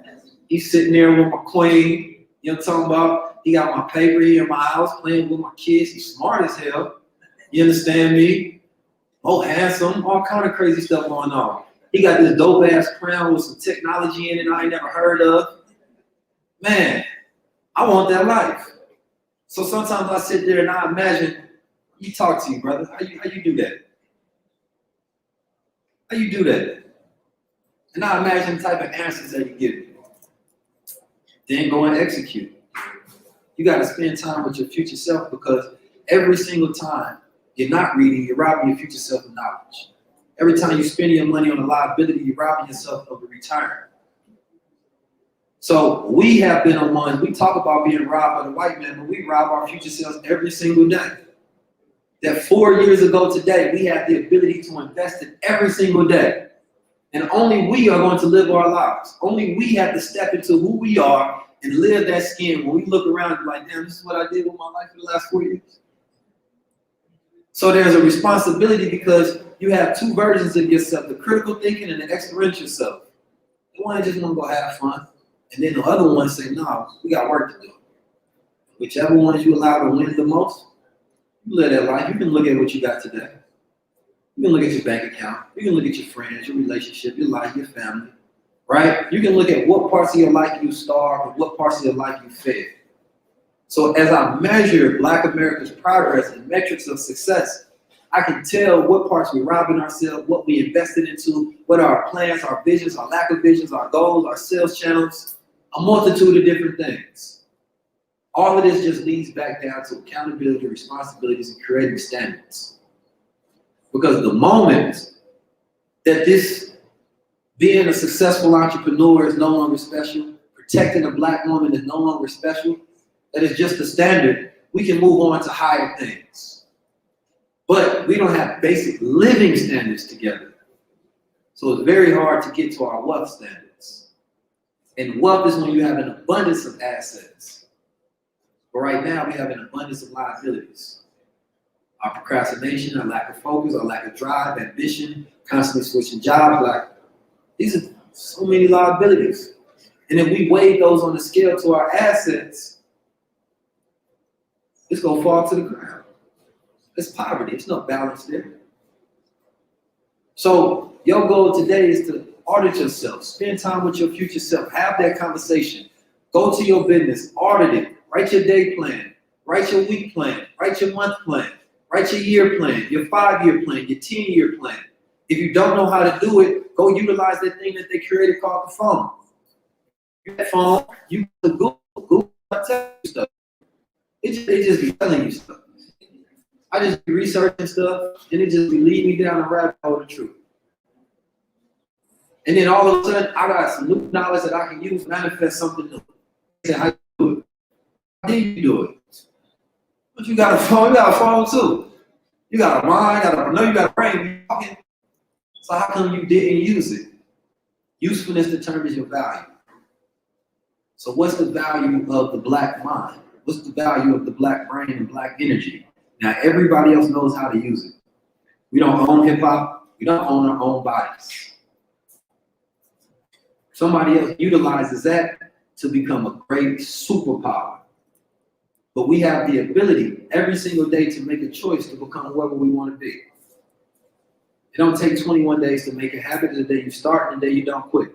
He's sitting there with my queen. You know what I'm talking about? He got my paper here in my house, playing with my kids. He's smart as hell. You understand me? Oh, handsome, all kind of crazy stuff going on. He got this dope ass crown with some technology in it I ain't never heard of. Man, I want that life. So sometimes I sit there and I imagine, you talk to you, brother. How you do that? How you do that? And I imagine the type of answers that you give. Then go and execute. You got to spend time with your future self because every single time you're not reading, you're robbing your future self of knowledge. Every time you spend your money on a liability, you're robbing yourself of a return. So we have been on ones, we talk about being robbed by the white man, but we rob our future selves every single day. That 4 years ago today, we have the ability to invest it every single day. And only we are going to live our lives. Only we have to step into who we are and live that skin. When we look around and like, damn, this is what I did with my life for the last 4 years. So there's a responsibility because you have two versions of yourself, the critical thinking and the experiential self. The one that just want to go have fun. And then the other one say, no, we got work to do. Whichever one you allow to win the most, you live that life. You can look at what you got today. You can look at your bank account. You can look at your friends, your relationship, your life, your family, right? You can look at what parts of your life you starved and what parts of your life you fed. So as I measure Black America's progress and metrics of success, I can tell what parts we're robbing ourselves, what we invested into, what are our plans, our visions, our lack of visions, our goals, our sales channels, a multitude of different things. All of this just leads back down to accountability, responsibilities, and creating standards. Because the moment that this being a successful entrepreneur is no longer special, protecting a Black woman is no longer special, that is just the standard, we can move on to higher things. But we don't have basic living standards together. So it's very hard to get to our wealth standards. And wealth is when you have an abundance of assets. But right now we have an abundance of liabilities. Our procrastination, our lack of focus, our lack of drive, ambition, constantly switching jobs, these are so many liabilities. And if we weigh those on the scale to our assets, it's gonna fall to the ground. It's poverty, there's no balance there. So your goal today is to audit yourself, spend time with your future self, have that conversation, go to your business, audit it, write your day plan, write your week plan, write your month plan, write your year plan, your 5-year plan, your 10-year plan. If you don't know how to do it, go utilize that thing that they created called the phone. That phone, you can Google tell you stuff. They just be telling you stuff. I just be researching stuff, and it just be leading me down the rabbit hole of truth. And then all of a sudden, I got some new knowledge that I can use to manifest something new. How you do it? How do you do it? But you got a phone too. You got a mind, you got a brain. So how come you didn't use it? Usefulness determines your value. So what's the value of the Black mind? What's the value of the Black brain and Black energy? Now everybody else knows how to use it. We don't own hip hop. We don't own our own bodies. Somebody else utilizes that to become a great superpower. But we have the ability every single day to make a choice to become whoever we want to be. It don't take 21 days to make a habit. The day you start and the day you don't quit.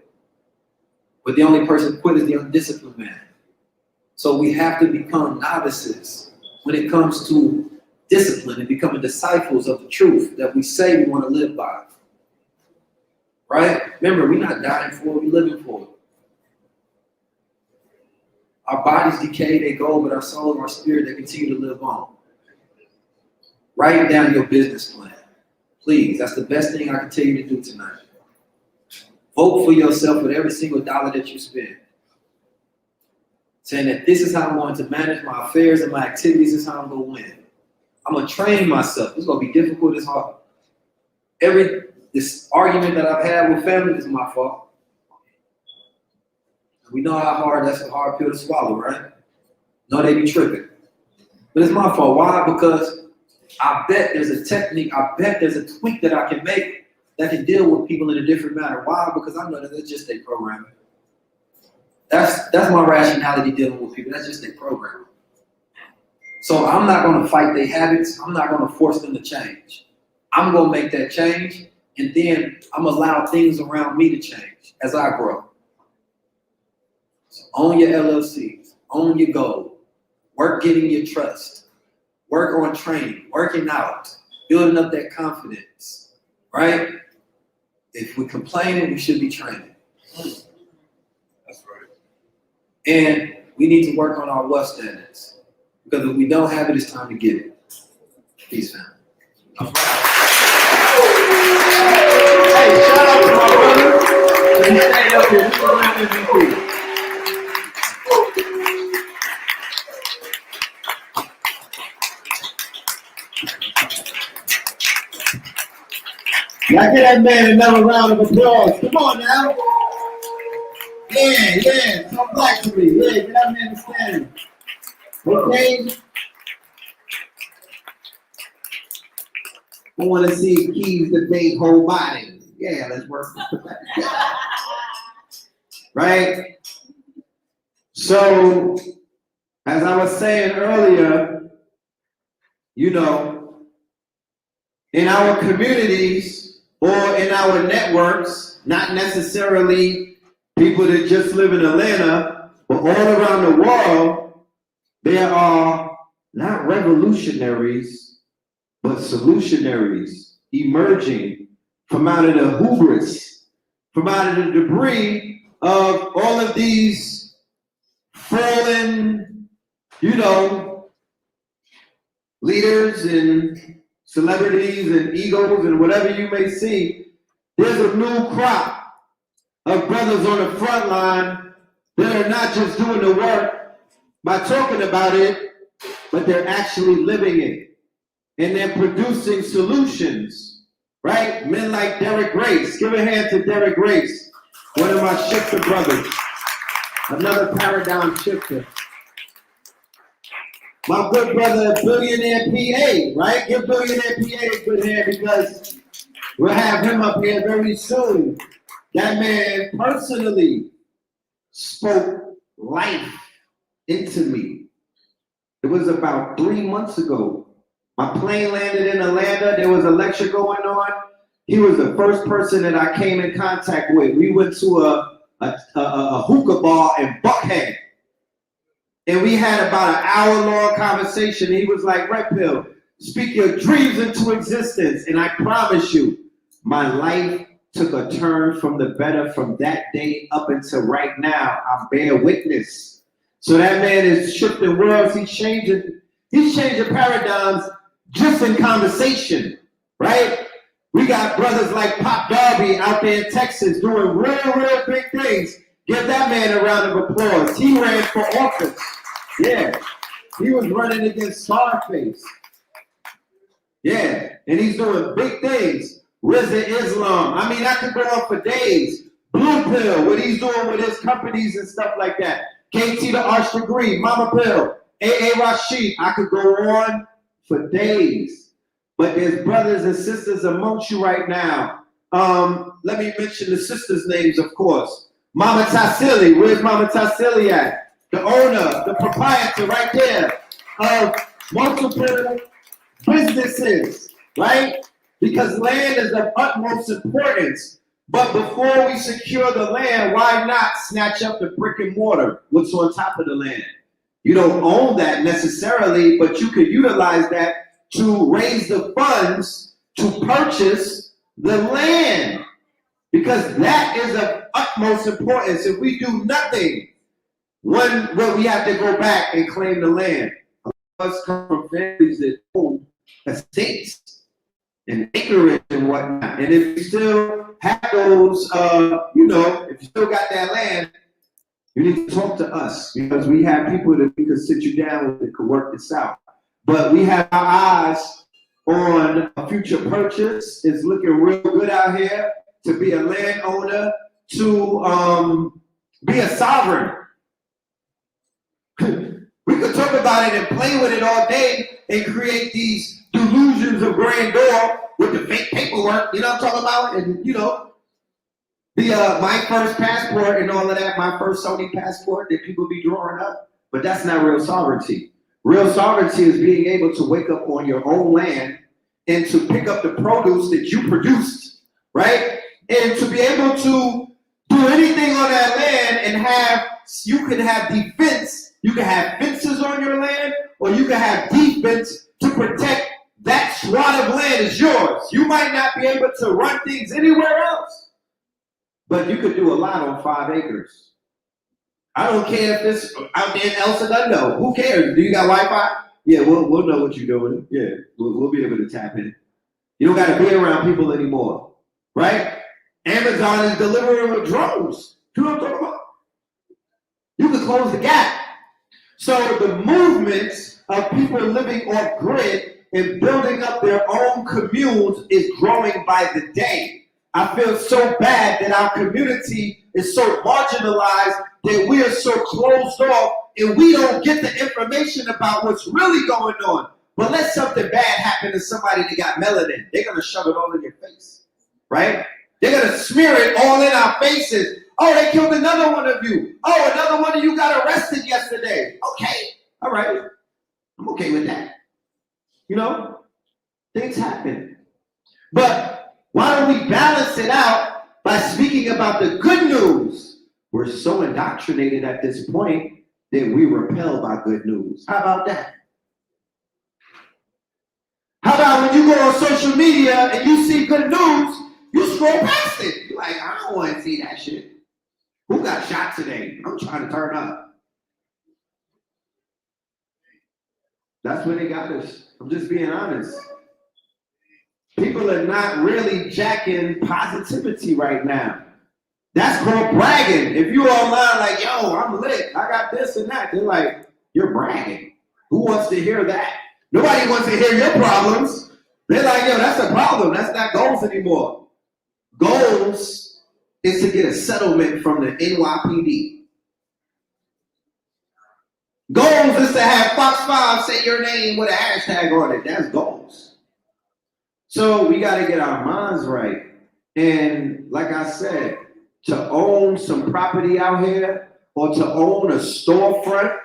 But the only person who quit is the undisciplined man. So we have to become novices when it comes to discipline and becoming disciples of the truth that we say we want to live by. Right? Remember, we're not dying for it, we're living for it. Our bodies decay, they go, but our soul and our spirit, they continue to live on. Write down your business plan. Please, that's the best thing I can tell you to do tonight. Vote for yourself with every single dollar that you spend. Saying that this is how I'm going to manage my affairs and my activities, this is how I'm going to win. I'm going to train myself. It's going to be difficult, it's hard. This argument that I've had with family is my fault. We know how hard that's a hard pill to swallow, right? No, they be tripping. But it's my fault. Why? Because I bet there's a technique, I bet there's a tweak that I can make that can deal with people in a different manner. Why? Because I know that that's just their programming. That's my rationality dealing with people. That's just their programming. So I'm not going to fight their habits. I'm not going to force them to change. I'm going to make that change, and then I'm going to allow things around me to change as I grow. So own your LLCs, own your goal, work getting your trust, work on training, working out, building up that confidence, right? If we're complaining, we should be training. That's right. And we need to work on our wealth standards, because if we don't have it, it's time to get it. Peace, family. Hey, shout out to my brother. He stayed up here. This is my MVP. Now give that man another round of applause. Come on now. Yeah. Come back to me. Yeah, get that man to stand. Okay? I want to see Keys debate whole body. Yeah, let's work. Right? So, as I was saying earlier, you know, in our communities or in our networks, not necessarily people that just live in Atlanta, but all around the world, there are not revolutionaries, but solutionaries emerging from out of the hubris, from out of the debris of all of these fallen, you know, leaders and celebrities and egos and whatever you may see. There's a new crop of brothers on the front line that are not just doing the work by talking about it, but they're actually living it. And they're producing solutions, right? Men like Derek Grace. Give a hand to Derek Grace, one of my shifter brothers. Another paradigm shifter. My good brother, Billionaire PA, right? Give Billionaire PA a good hand because we'll have him up here very soon. That man personally spoke life into me. It was about 3 months ago. My plane landed in Atlanta. There was a lecture going on. He was the first person that I came in contact with. We went to a hookah bar in Buckhead. And we had about an hour-long conversation. He was like, Red Pill, speak your dreams into existence. And I promise you, my life took a turn from the better from that day up until right now. I bear witness. So that man is shifting worlds. He's changing paradigms just in conversation, right? We got brothers like Pop Darby out there in Texas doing real big things. Give that man a round of applause. He ran for office. Yeah, he was running against Scarface. Yeah, and he's doing big things. Rizza Islam. I mean, I could go on for days. Blue Pill, what he's doing with his companies and stuff like that. KT the Arch Degree, Mama Pill, AA Rashid. I could go on for days. But there's brothers and sisters amongst you right now. Let me mention the sisters' names, of course. Mama Tassili, where's Mama Tassili at? The owner, the proprietor right there of multiple businesses, right? Because land is of utmost importance. But before we secure the land, why not snatch up the brick and mortar, what's on top of the land? You don't own that necessarily, but you could utilize that to raise the funds to purchase the land. Because that is of utmost importance. If we do nothing, when we have to go back and claim the land. A lot of us come from families that own estates and acreage and whatnot. And if you still have those, if you still got that land, you need to talk to us because we have people that we could sit you down with that could work this out. But we have our eyes on a future purchase. It's looking real good out here to be a landowner, to be a sovereign. We could talk about it and play with it all day and create these delusions of grandeur with the fake paperwork, you know what I'm talking about? And, my first passport and all of that, my first Sony passport that people be drawing up. But that's not real sovereignty. Real sovereignty is being able to wake up on your own land and to pick up the produce that you produced, right? And to be able to do anything on that land and you can have defense. You can have fences on your land, or you can have defense to protect that swat of land is yours. You might not be able to run things anywhere else, but you could do a lot on 5 acres. I don't care if this out there in El Segundo. Who cares? Do you got Wi-Fi? Yeah, we'll know what you're doing. Yeah, we'll be able to tap in. You don't got to be around people anymore, right? Amazon is delivering with drones. You know what I'm talking about? You can close the gap. So the movement of people living off grid and building up their own communes is growing by the day. I feel so bad that our community is so marginalized, that we are so closed off, and we don't get the information about what's really going on. But let something bad happen to somebody that got melanin, they're gonna shove it all in your face, right? They're gonna smear it all in our faces. Oh, they killed another one of you. Oh, another one of you got arrested yesterday. Okay, all right, I'm okay with that. You know, things happen. But why don't we balance it out by speaking about the good news? We're so indoctrinated at this point that we repel by good news. How about that? How about when you go on social media and you see good news, you scroll past it. You're like, I don't want to see that shit. Who got shot today? I'm trying to turn up. That's where they got us. I'm just being honest. People are not really jacking positivity right now. That's called bragging. If you're online like, yo, I'm lit, I got this and that, they're like, you're bragging. Who wants to hear that? Nobody wants to hear your problems. They're like, yo, that's a problem. That's not goals anymore. Goals is to get a settlement from the NYPD. Goals is to have Fox 5 say your name with a hashtag on it. That's goals. So we got to get our minds right. And like I said, to own some property out here or to own a storefront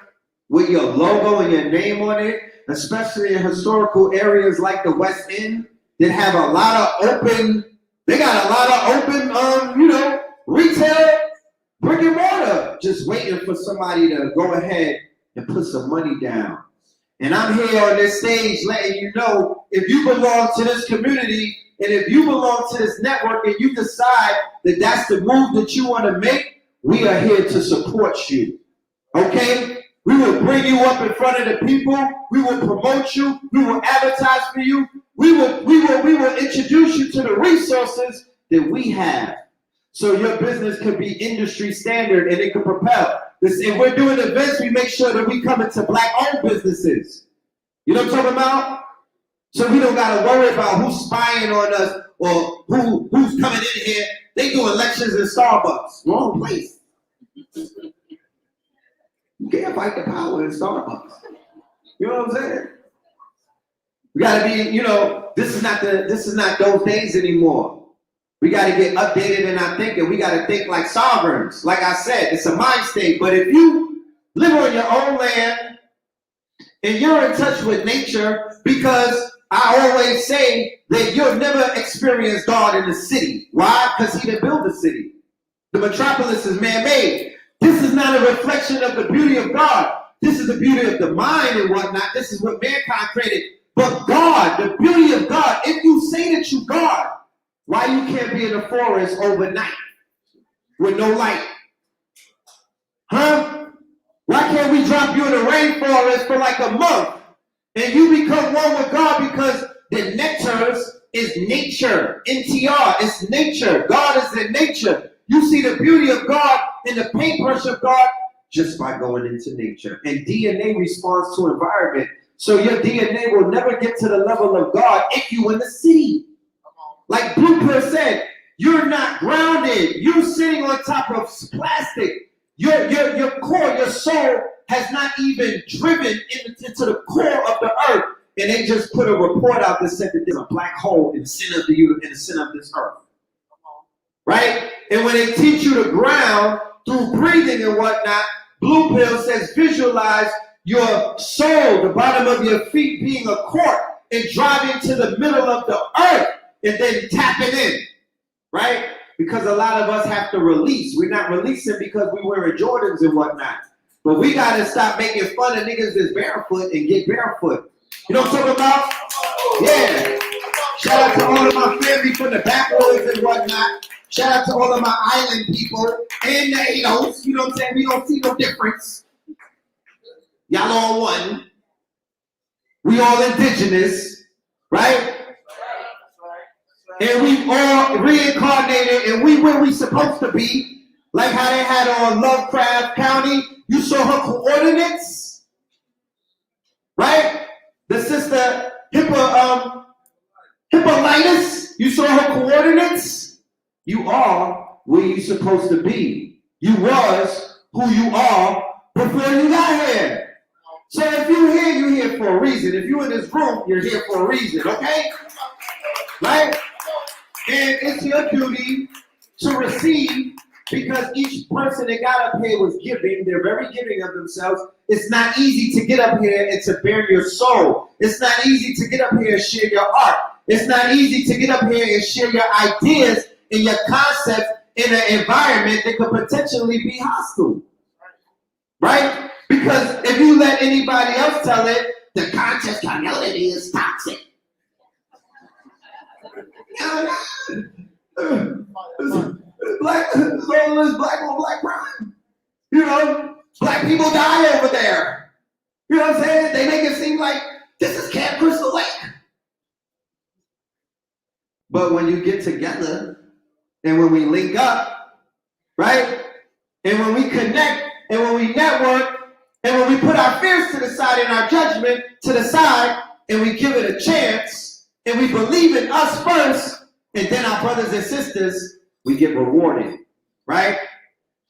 with your logo and your name on it, especially in historical areas like the West End that have a lot of open, they got a lot of open, retail, brick and mortar, just waiting for somebody to go ahead and put some money down. And I'm here on this stage letting you know, if you belong to this community and if you belong to this network and you decide that that's the move that you want to make, we are here to support you. Okay? We will bring you up in front of the people. We will promote you. We will advertise for you. We will introduce you to the resources that we have. So your business could be industry standard and it could propel. If we're doing events, we make sure that we come into Black-owned businesses. You know what I'm talking about? So we don't got to worry about who's spying on us or who's coming in here. They doing lectures in Starbucks. Wrong place. You can't fight the power in Starbucks. You know what I'm saying? We got to be, this is not those days anymore. We got to get updated in our thinking. We got to think like sovereigns. Like I said, it's a mind state. But if you live on your own land and you're in touch with nature, because I always say that you'll never experience God in the city. Why? Because he didn't build the city. The metropolis is man-made. This is not a reflection of the beauty of God. This is the beauty of the mind and whatnot. This is what mankind created. But God, the beauty of God, if you say that you God, why you can't be in the forest overnight with no light? Huh? Why can't we drop you in the rainforest for like a month and you become one with God? Because the nectars is nature. NTR is nature. God is in nature. You see the beauty of God and the paintbrush of God just by going into nature. And DNA responds to environment. So your DNA will never get to the level of God if you in the city. Like Blue Pill said, you're not grounded. You're sitting on top of plastic. Your core, your soul has not even driven into the core of the earth. And they just put a report out that said that there's a black hole in the center of this earth. Right? And when they teach you to ground through breathing and whatnot, Blue Pill says visualize your soul, the bottom of your feet being a court and driving to the middle of the earth. And then tapping in, right? Because a lot of us have to release. We're not releasing because we wearing Jordans and whatnot. But we got to stop making fun of niggas that's barefoot and get barefoot. You know what I'm talking about? Yeah. Shout out to all of my family from the backwoods and whatnot. Shout out to all of my island people and the ADOS. You know what I'm saying? We don't see no difference. Y'all all one. We all indigenous, right? And we all reincarnated and we where we supposed to be. Like how they had on Lovecraft County. You saw her coordinates? Right? The sister Hippa Carolinas? You saw her coordinates? You are where you're supposed to be. You was who you are before you got here. So if you're here for a reason. If you're in this room, you're here for a reason, okay? Right? And it's your duty to receive, because each person that got up here was giving. They're very giving of themselves. It's not easy to get up here and to bare your soul. It's not easy to get up here and share your art. It's not easy to get up here and share your ideas and your concepts in an environment that could potentially be hostile. Right? Because if you let anybody else tell it, the conscious community is toxic. Black, it's all this black on black crime. You know, black people die over there. You know what I'm saying? They make it seem like this is Camp Crystal Lake. But when you get together and when we link up, right? And when we connect and when we network and when we put our fears to the side and our judgment to the side and we give it a chance and we believe in us first, and then our brothers and sisters, we get rewarded, right?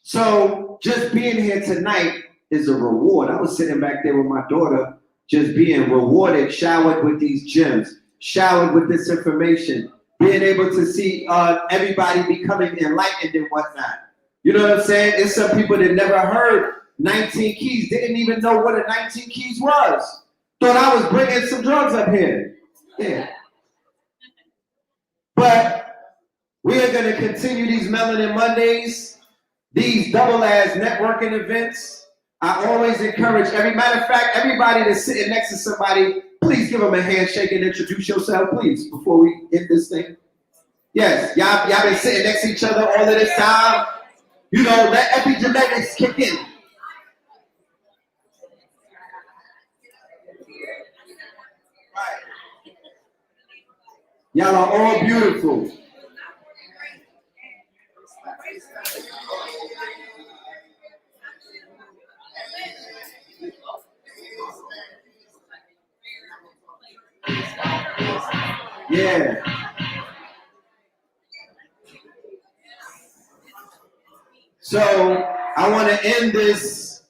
So just being here tonight is a reward. I was sitting back there with my daughter, just being rewarded, showered with these gems, showered with this information, being able to see everybody becoming enlightened and whatnot. You know what I'm saying? It's some people that never heard 19 keys, didn't even know what a 19 keys was. Thought I was bringing some drugs up here. Yeah. But we are going to continue these Melanin Mondays, these double-ass networking events. I always encourage matter of fact, everybody that's sitting next to somebody, please give them a handshake and introduce yourself, please, before we end this thing. Yes, y'all been sitting next to each other all of this time. You know, let epigenetics kick in. Right. Y'all are all beautiful. Yeah. So I want to end this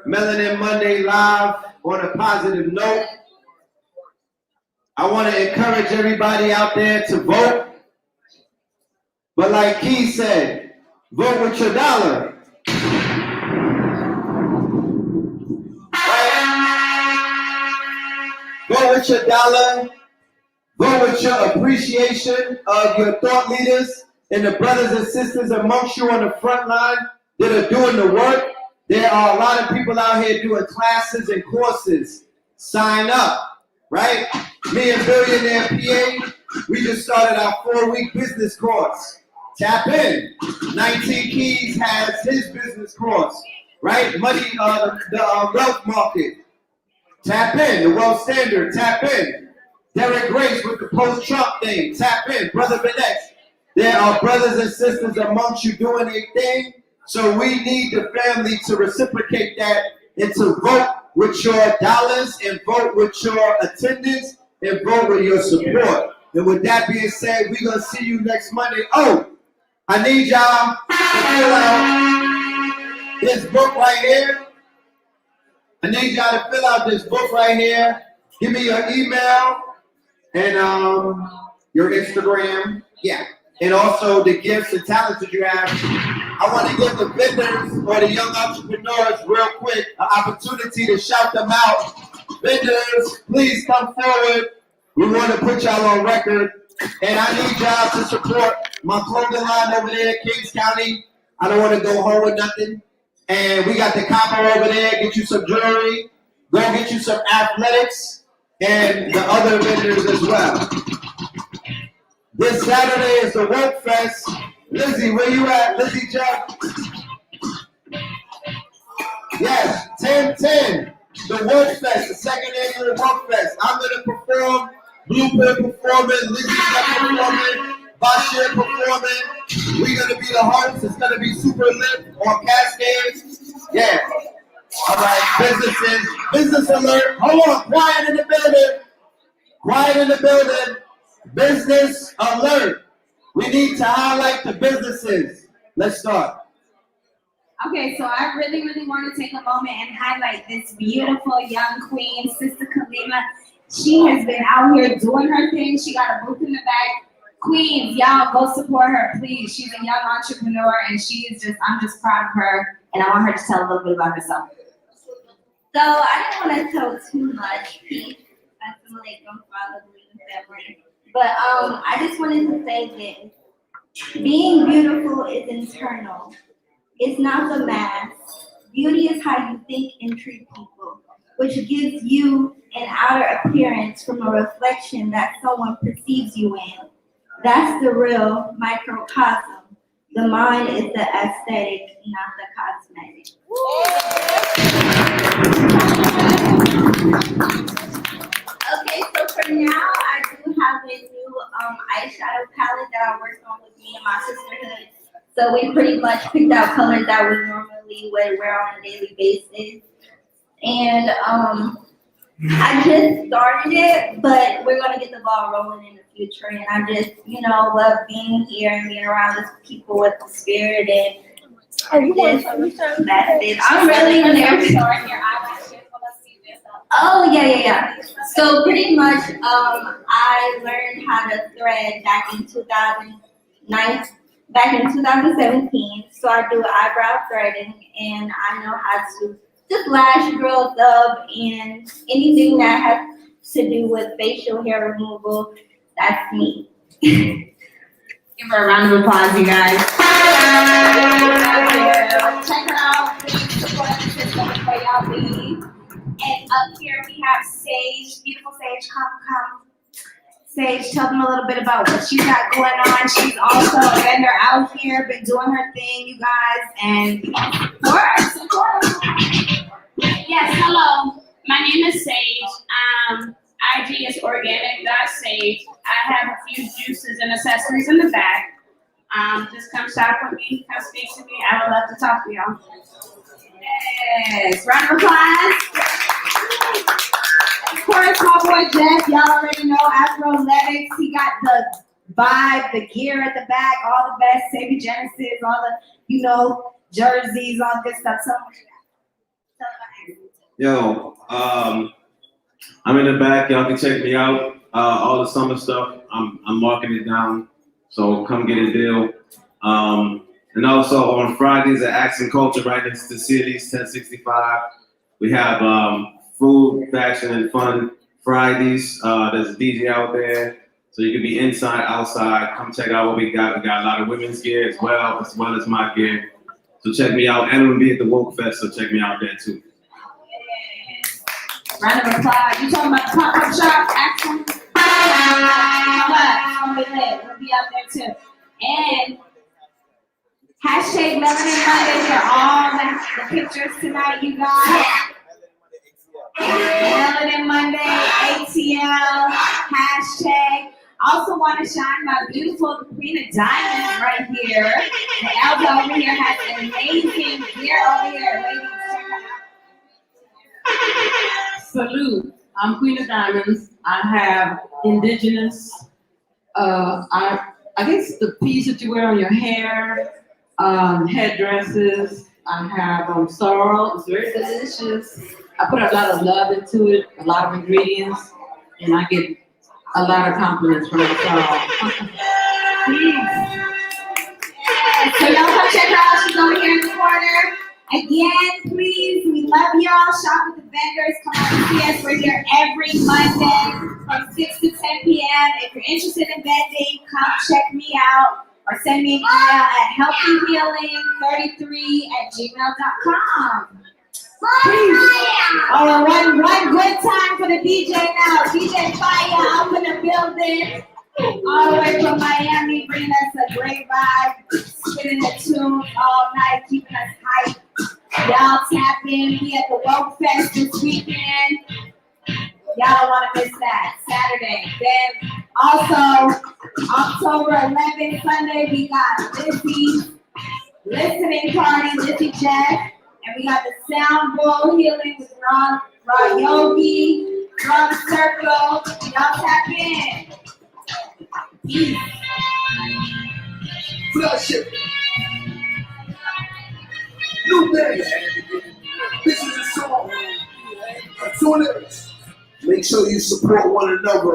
Melanin Monday live on a positive note. I want to encourage everybody out there to vote. But like Key said, vote with your dollar. Right? Vote with your dollar. Vote with your appreciation of your thought leaders and the brothers and sisters amongst you on the front line that are doing the work. There are a lot of people out here doing classes and courses. Sign up, right? Me and Billionaire PA, we just started our 4-week business course. Tap in. 19 Keys has his business course, right? Money, the wealth market. Tap in. The wealth standard. Tap in. Derek Grace with the post-Trump thing. Tap in. Brother Benex. There are brothers and sisters amongst you doing a thing. So we need the family to reciprocate that and to vote with your dollars and vote with your attendance and vote with your support. And with that being said, we're going to see you next Monday. Oh, I need y'all to fill out this book right here. I need y'all to fill out this book right here. Give me your email and your Instagram. Yeah. And also the gifts and talents that you have. I want to give the vendors or the young entrepreneurs real quick an opportunity to shout them out. Vendors, please come forward. We want to put y'all on record. And I need y'all to support my clothing line over there in Kings County. I don't want to go home with nothing. And we got the copper over there. Get you some jewelry. Go get you some athletics. And the other vendors as well. This Saturday is the Work Fest. Lizzie, where you at? Lizzie Jeff? Yes, 10-10. The Work Fest, the second annual Work Fest. I'm going to perform. Blueprint performing. Lizzie Jeff performing. Bashir performing. We're going to be the hosts. It's going to be super lit on Cascades. Yeah. All right, business alert. Hold on, quiet in the building. Quiet in the building. Business alert. We need to highlight the businesses. Let's start. Okay, so I really, really want to take a moment and highlight this beautiful young queen, Sister Kalima. She has been out here doing her thing. She got a booth in the back. Queens, y'all go support her, please. She's a young entrepreneur, and I'm just proud of her, and I want her to tell a little bit about herself. So I don't want to tell too much. I feel like I'm probably that way. But I just wanted to say this. Being beautiful is internal. It's not the mask. Beauty is how you think and treat people, which gives you an outer appearance from a reflection that someone perceives you in. That's the real microcosm. The mind is the aesthetic, not the cosmetic. Okay, so for now, I do have a new eyeshadow palette that I worked on with me and my sisterhood. So we pretty much picked out colors that we normally would wear on a daily basis. And I just started it, but we're gonna get the ball rolling in the future. And I just, love being here and being around these people with the spirit and that's it. I'm really Oh yeah. So pretty much, I learned how to thread back in 2017. So I do eyebrow threading, and I know how to just lash growth up and anything that has to do with facial hair removal. That's me. Give her a round of applause, you guys. Check her out. Please support the system before y'all leave. And up here we have Sage, beautiful Sage. Come. Sage, tell them a little bit about what she's got going on. She's also a vendor out here, been doing her thing, you guys, and support. Yes, hello. My name is Sage. IG is organic.sage. I have a few juices and accessories in the back. Just come shop with me, come speak to me. I would love to talk to y'all. Yes, round of applause. Of course, my boy Jeff, y'all already know Afroletics. He got the vibe, the gear at the back, all the best, Savvy Genesis, all the, jerseys, all good stuff. So, Yo, I'm in the back. Y'all can check me out. All the summer stuff, I'm marking it down. So come get a deal. And also on Fridays at Action Culture, right next to Cities 1065, we have food, fashion, and fun Fridays. There's a DJ out there, so you can be inside, outside. Come check out what we got. We got a lot of women's gear as well as my gear. So check me out. And we'll be at the Woke Fest, so check me out there too. round of applause. You talking about the pop-up shop, Action? We'll be out there too. And hashtag Melanin Monday for all the pictures tonight, you guys. Melanin Monday, ATL, hashtag. Also want to shine my beautiful Queen of Diamonds right here. The Elba over here has an amazing gear over here. Ladies, check it out. Salute. I'm Queen of Diamonds. I have indigenous, I guess the piece that you wear on your hair, headdresses. I have sorrel. It's very delicious. I put a lot of love into it, a lot of ingredients, and I get a lot of compliments from the sorrel. So y'all come check her out. She's over here in the corner. Again, please, we love y'all. Shop with the vendors. Come on and see us. We're here every Monday from 6 to 10 p.m. If you're interested in vending, come check me out or send me an email at healthyhealing33@gmail.com. All right, one good time for the DJ now. DJ Fire up in the building. All the way from Miami, bringing us a great vibe, spinning the tune all night, keeping us hype. Y'all tap in. We at the Woke Fest this weekend. Y'all don't want to miss that. Saturday. Then also, October 11th, Sunday, we got Lizzie listening party, Lizzie Jeff. And we got the Sound Bowl Healing with Raw Yogi, Drum Circle. Y'all tap in. Flush it. New day. This is a song. Make sure you support one another.